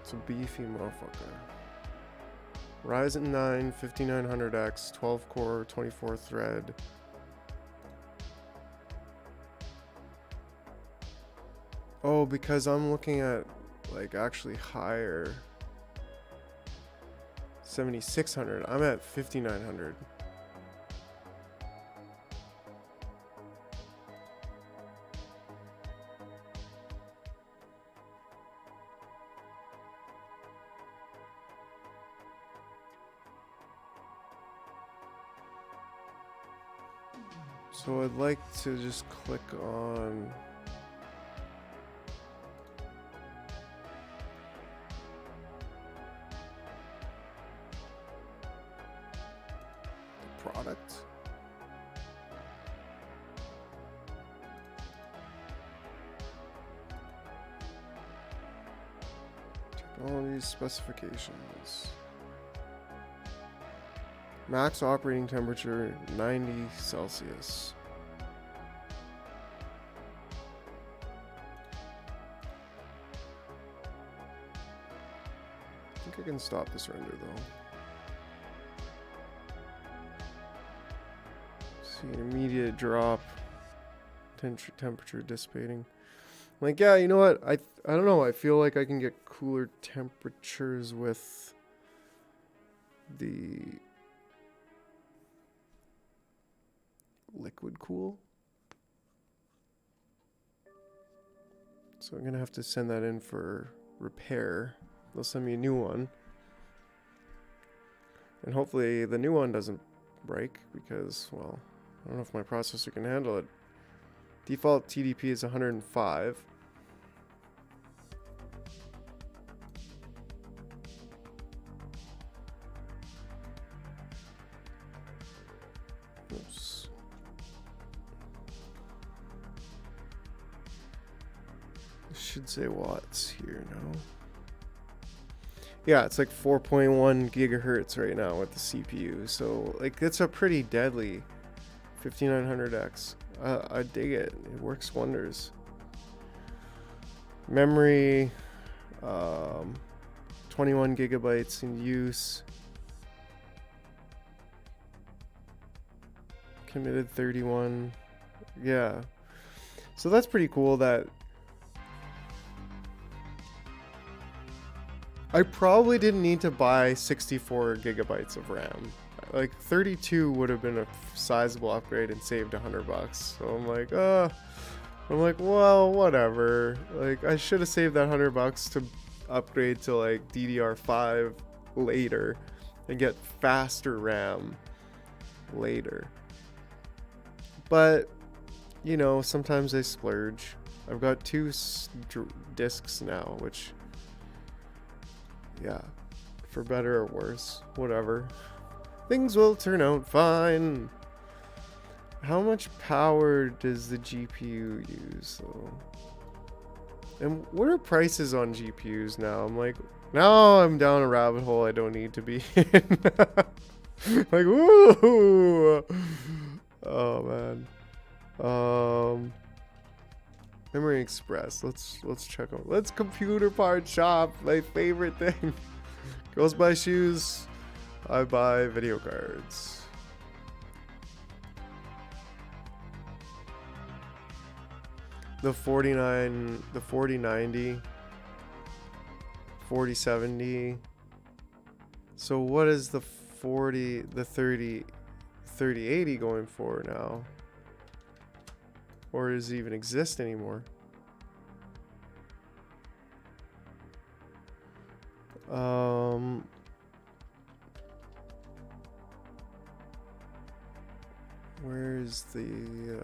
It's a beefy motherfucker. Ryzen 9 5900X, 12 core, 24 thread. Oh, because I'm looking at like actually higher 7600. I'm at 5900. So I'd like to just click on product. Technology specifications. Max operating temperature 90 Celsius. I can stop this render though. See an immediate drop. Temperature dissipating. Like, yeah, you know what? I don't know. I feel like I can get cooler temperatures with the liquid cool. So I'm gonna have to send that in for repair. They'll send me a new one. And hopefully the new one doesn't break because, well, I don't know if my processor can handle it. Default TDP is 105. Oops. It should say watts here now. Yeah, it's like 4.1 gigahertz right now with the CPU. So, like, it's a pretty deadly 5900X. I dig it. It works wonders. Memory, 21 gigabytes in use. Committed 31. Yeah. So that's pretty cool that I probably didn't need to buy 64 gigabytes of RAM. Like 32 would have been a sizable upgrade and saved $100. So I'm like, well, whatever. Like I should have saved that $100 to upgrade to like DDR5 later and get faster RAM later. But you know, sometimes I splurge. I've got 2 discs now, which, yeah, for better or worse, whatever. Things will turn out fine. How much power does the GPU use though? And what are prices on GPUs now? I'm like, now I'm down a rabbit hole I don't need to be in. Like, woo! Oh man. Memory Express. Let's check out. Let's computer part shop. My favorite thing. Girls buy shoes. I buy video cards. The 4090, 4070. So what is the 3080 going for now? Or does it even exist anymore? Where's the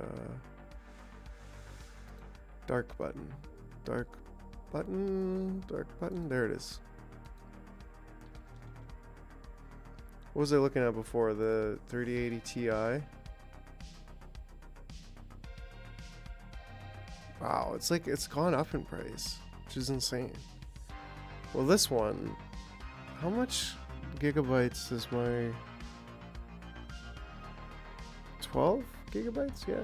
dark button? Dark button? There it is. What was I looking at before? The 3080 Ti? Wow, it's like it's gone up in price, which is insane. Well, this one, how much gigabytes is my 12 gigabytes? Yeah.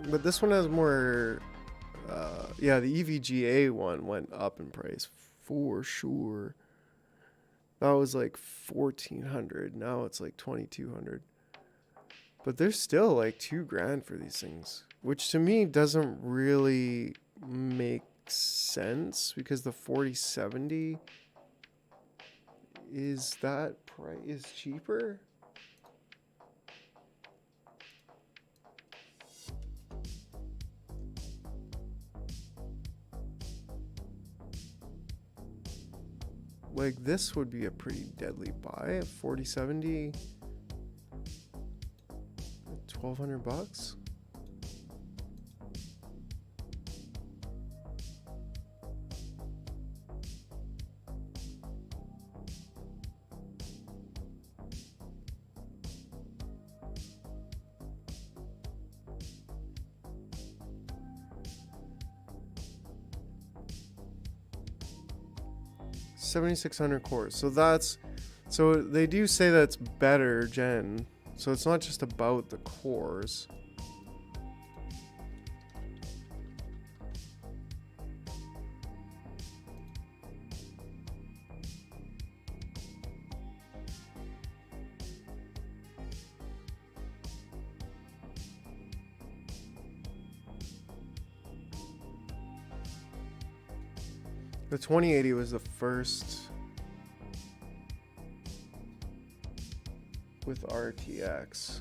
But this one has more, yeah, the EVGA one went up in price for sure. That was like 1400. Now it's like 2200. But there's still like $2,000 for these things, which to me doesn't really make sense because the 4070 is that price is cheaper. Like this would be a pretty deadly buy at 4070. $1,200. $7,600 cores. So they do say that's better gen. So it's not just about the cores. The 2080 was the first with RTX.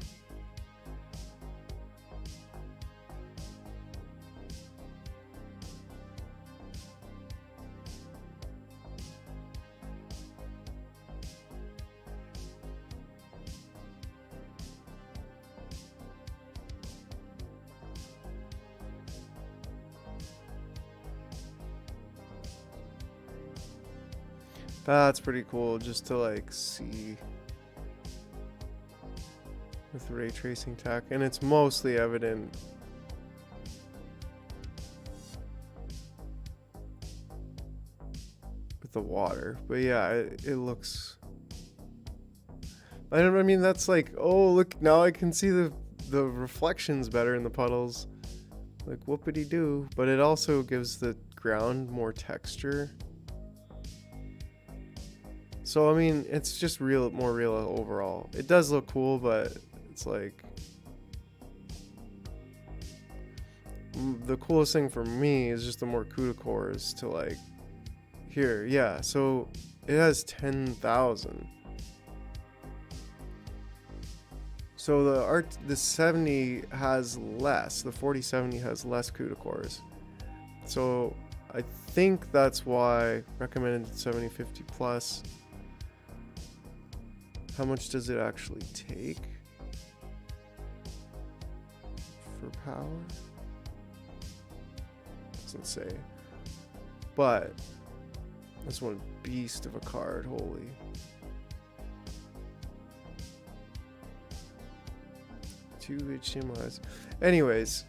That's pretty cool just to like see with ray tracing tech, and it's mostly evident with the water. But yeah, it looks. I mean, that's like, oh look, now I can see the reflections better in the puddles. Like whoopity doo. But it also gives the ground more texture. So I mean, it's just more real overall. It does look cool, but it's like the coolest thing for me is just the more CUDA cores to like here. Yeah, so it has 10,000. So the 70 has less. The 4070 has less CUDA cores. So I think that's why recommended 7050 plus. How much does it actually take for power? Doesn't say. But this one beast of a card, holy. Two HDMIs. Anyways.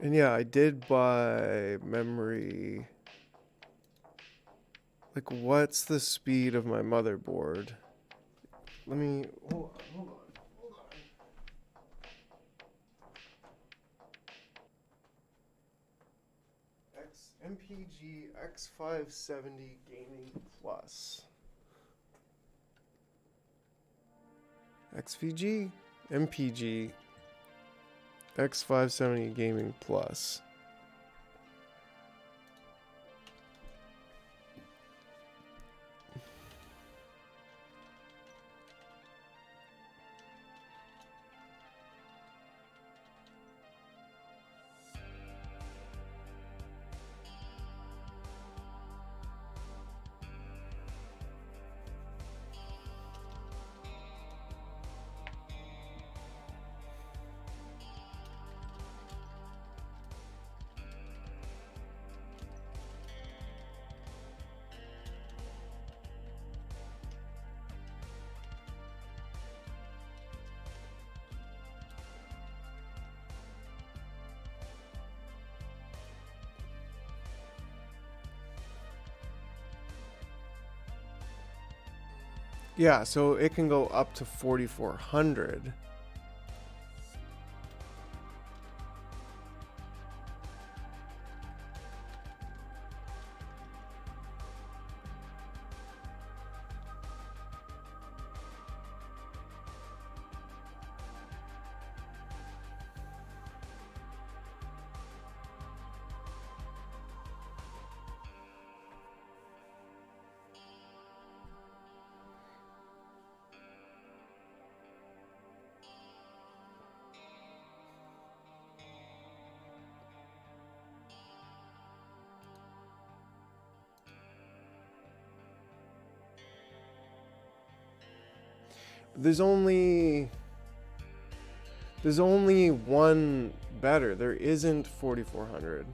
And yeah, I did buy memory. Like, what's the speed of my motherboard? Let me hold on. MPG X570 Gaming Plus. XVG MPG X570 Gaming Plus. Yeah, so it can go up to 4400. There's only one better. There isn't 4400.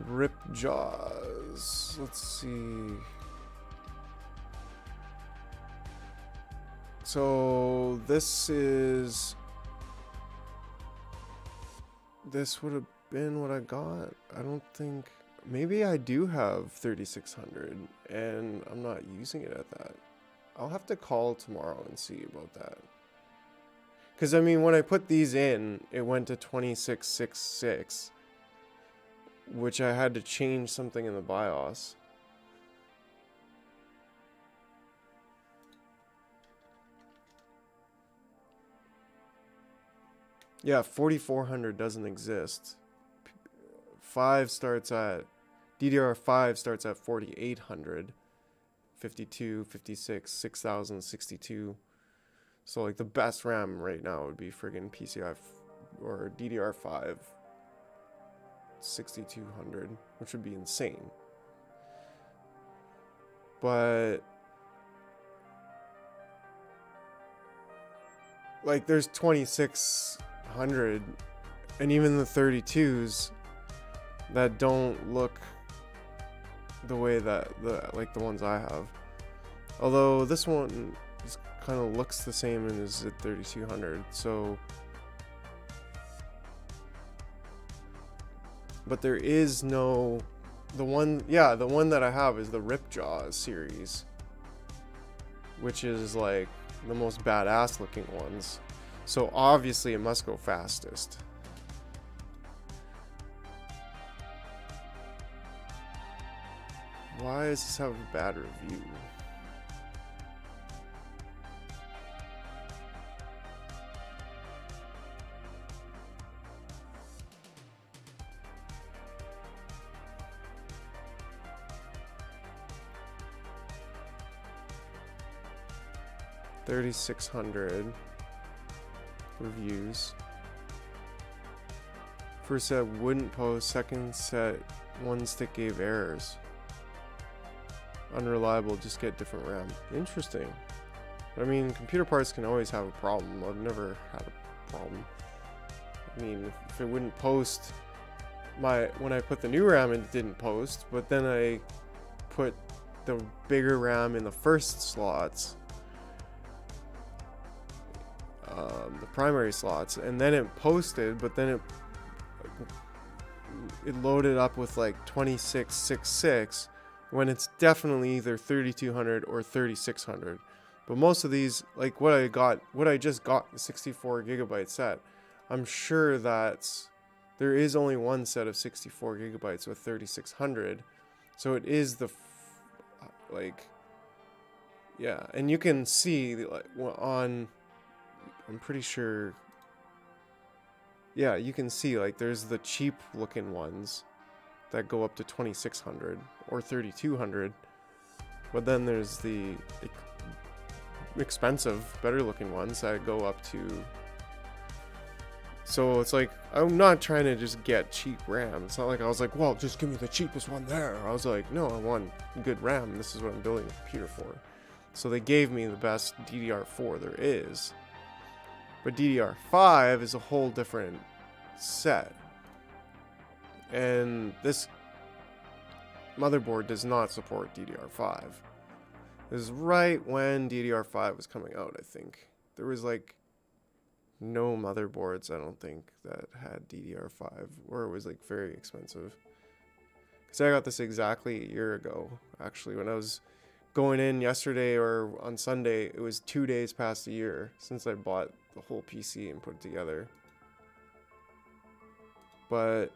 Rip jaws. Let's see. So this would have been what I got. I don't think. Maybe I do have 3600 and I'm not using it at that. I'll have to call tomorrow and see about that. Because I mean, when I put these in, it went to 2666. Which I had to change something in the BIOS. Yeah, 4400 doesn't exist. 5 starts at DDR5 starts at 4800. 52, 56, 6000, 62. So like the best RAM right now would be friggin' PCI or DDR5 6200, which would be insane. But like there's 2600 and even the 32s that don't look the way that the ones I have. Although this one kind of looks the same and is at 3200, so but there is no the one that I have is the Ripjaw series, which is like the most badass looking ones. So obviously it must go fastest. Why does this have a bad review? $3,600 reviews. First set wouldn't post, second set one stick gave errors. Unreliable, just get different RAM. Interesting. I mean, computer parts can always have a problem. I've never had a problem. I mean, if it wouldn't post when I put the new RAM in, it didn't post, but then I put the bigger RAM in the first slots, the primary slots, and then it posted, but then it loaded up with like 2666 when it's definitely either 3200 or 3600. But most of these, like what I just got, the 64 gigabyte set, I'm sure that there is only one set of 64 gigabytes with 3600, so it is the yeah, and you can see like on, I'm pretty sure, yeah, you can see like there's the cheap looking ones that go up to 2600 or 3200, but then there's the expensive, better looking ones that go up to. So it's like, I'm not trying to just get cheap RAM. It's not like I was like, well, just give me the cheapest one there. I was like, no, I want good RAM. This is what I'm building a computer for. So they gave me the best DDR4 there is. But DDR5 is a whole different set. And this motherboard does not support DDR5. This is right when DDR5 was coming out, I think. There was like no motherboards, I don't think, that had DDR5, or it was like very expensive. Because I got this exactly a year ago, actually, when I was going in yesterday or on Sunday, it was 2 days past a year since I bought the whole PC and put it together. But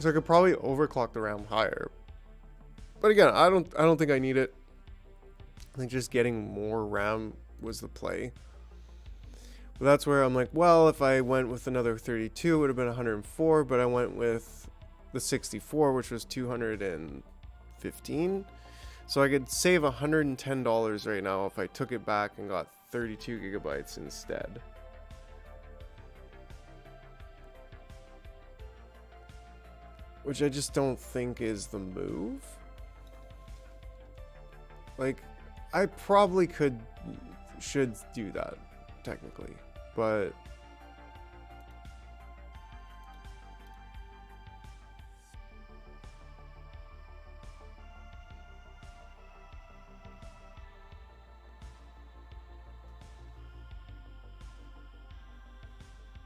so I could probably overclock the RAM higher. But again, I don't think I need it. I think just getting more RAM was the play. But that's where I'm like, well, if I went with another 32, it would have been 104, but I went with the 64, which was 215. So I could save $110 right now if I took it back and got 32 gigabytes instead. Which I just don't think is the move. Like, I probably should do that, technically. But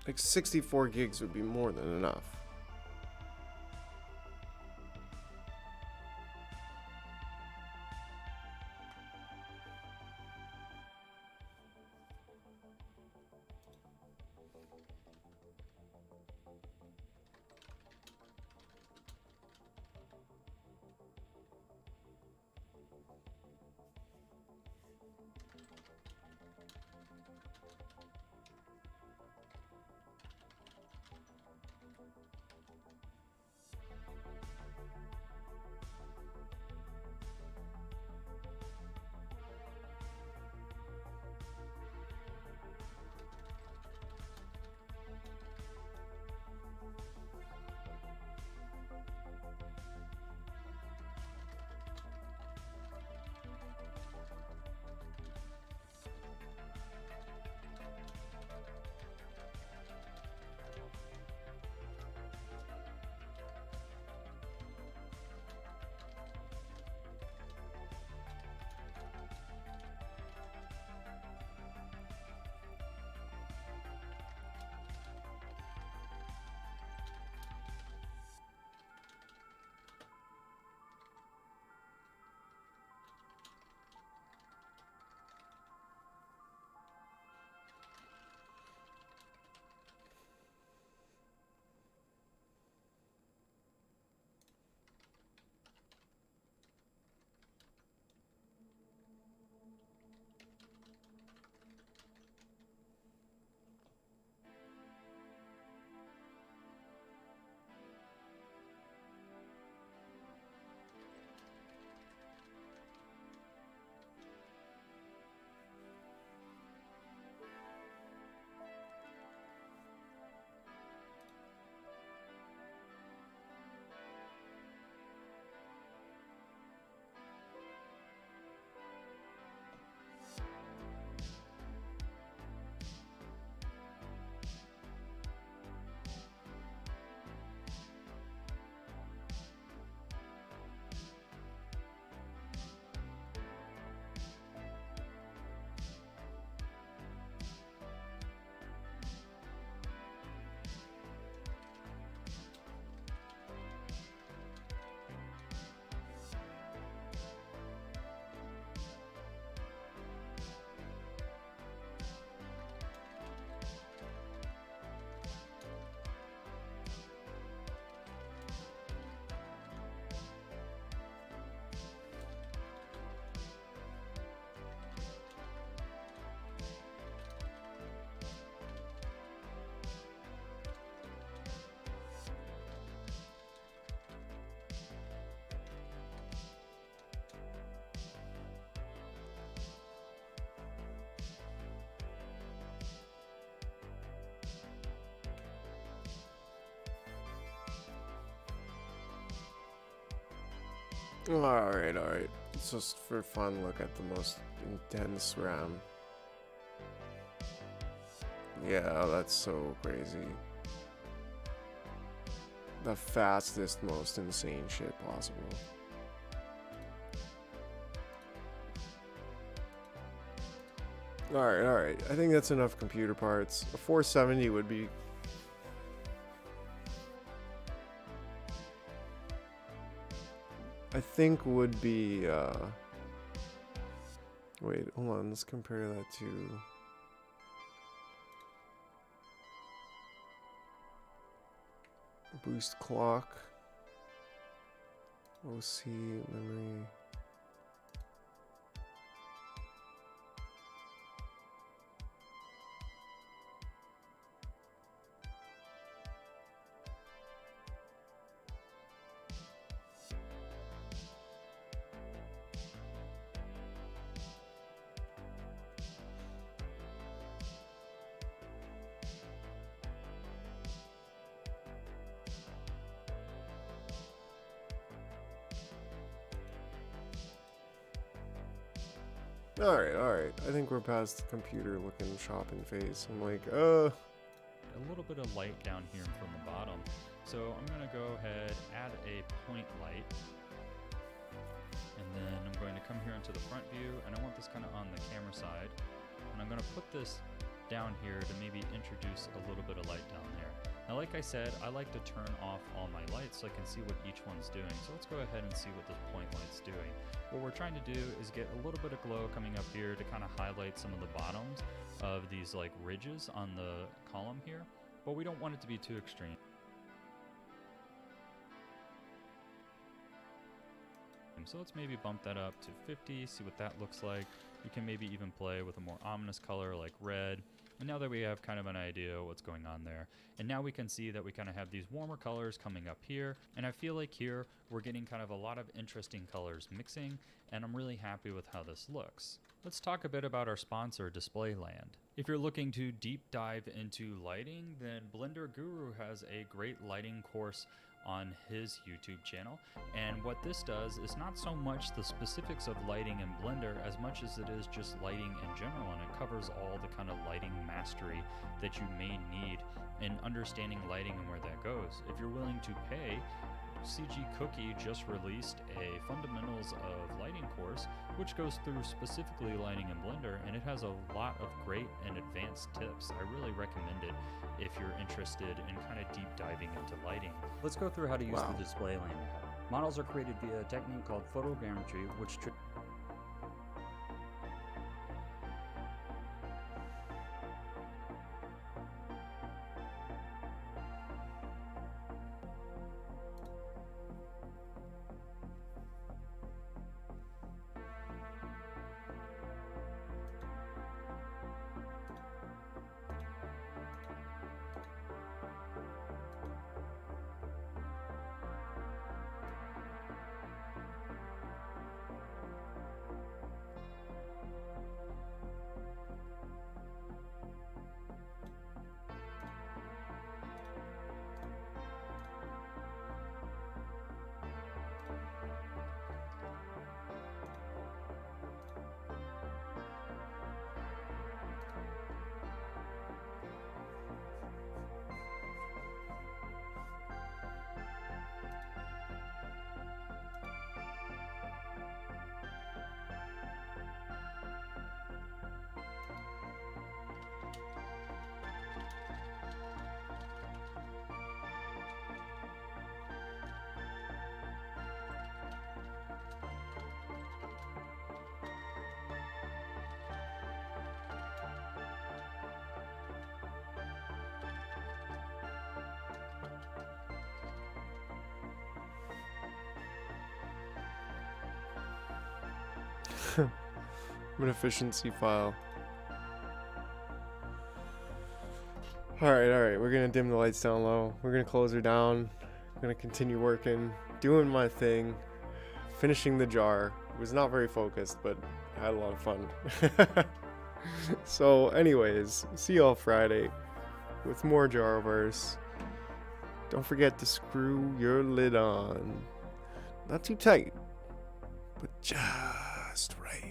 like 64 gigs would be more than enough. Alright. Let's just for fun look at the most intense RAM. Yeah, that's so crazy. The fastest, most insane shit possible. Alright. I think that's enough computer parts. A 470 would be... I think would be, wait, hold on, let's compare that to... Boost clock. OC, memory... Alright. I think we're past the computer looking shopping phase. I'm like, A little bit of light down here from the bottom. So I'm gonna go ahead, add a point light. And then I'm going to come here into the front view, and I want this kind of on the camera side. And I'm gonna put this down here to maybe introduce a little bit of light down there. Now, like I said, I like to turn off all my lights so I can see what each one's doing. So let's go ahead and see what this point light's doing. What we're trying to do is get a little bit of glow coming up here to kind of highlight some of the bottoms of these like ridges on the column here, but we don't want it to be too extreme. So let's maybe bump that up to 50, see what that looks like. You can maybe even play with a more ominous color like red. And now that we have kind of an idea what's going on there, and now we can see that we kind of have these warmer colors coming up here, and I feel like here we're getting kind of a lot of interesting colors mixing, and I'm really happy with how this looks. Let's talk a bit about our sponsor, Displayland. If you're looking to deep dive into lighting, then Blender Guru has a great lighting course on his YouTube channel, and what this does is not so much the specifics of lighting in Blender as much as it is just lighting in general, and it covers all the kind of lighting mastery that you may need in understanding lighting and where that goes. If you're willing to pay, CG Cookie just released a Fundamentals of Lighting course, which goes through specifically lighting in Blender, and it has a lot of great and advanced tips. I really recommend it if you're interested in kind of deep diving into lighting. Let's go through how to use Wow. the display lamp. Models are created via a technique called photogrammetry, which I'm an efficiency file. Alright, we're gonna dim the lights down low. We're gonna close her down. I'm gonna continue working, doing my thing, finishing the jar. It was not very focused, but I had a lot of fun. So, anyways, see y'all Friday with more Jarverse. Don't forget to screw your lid on. Not too tight, but just right.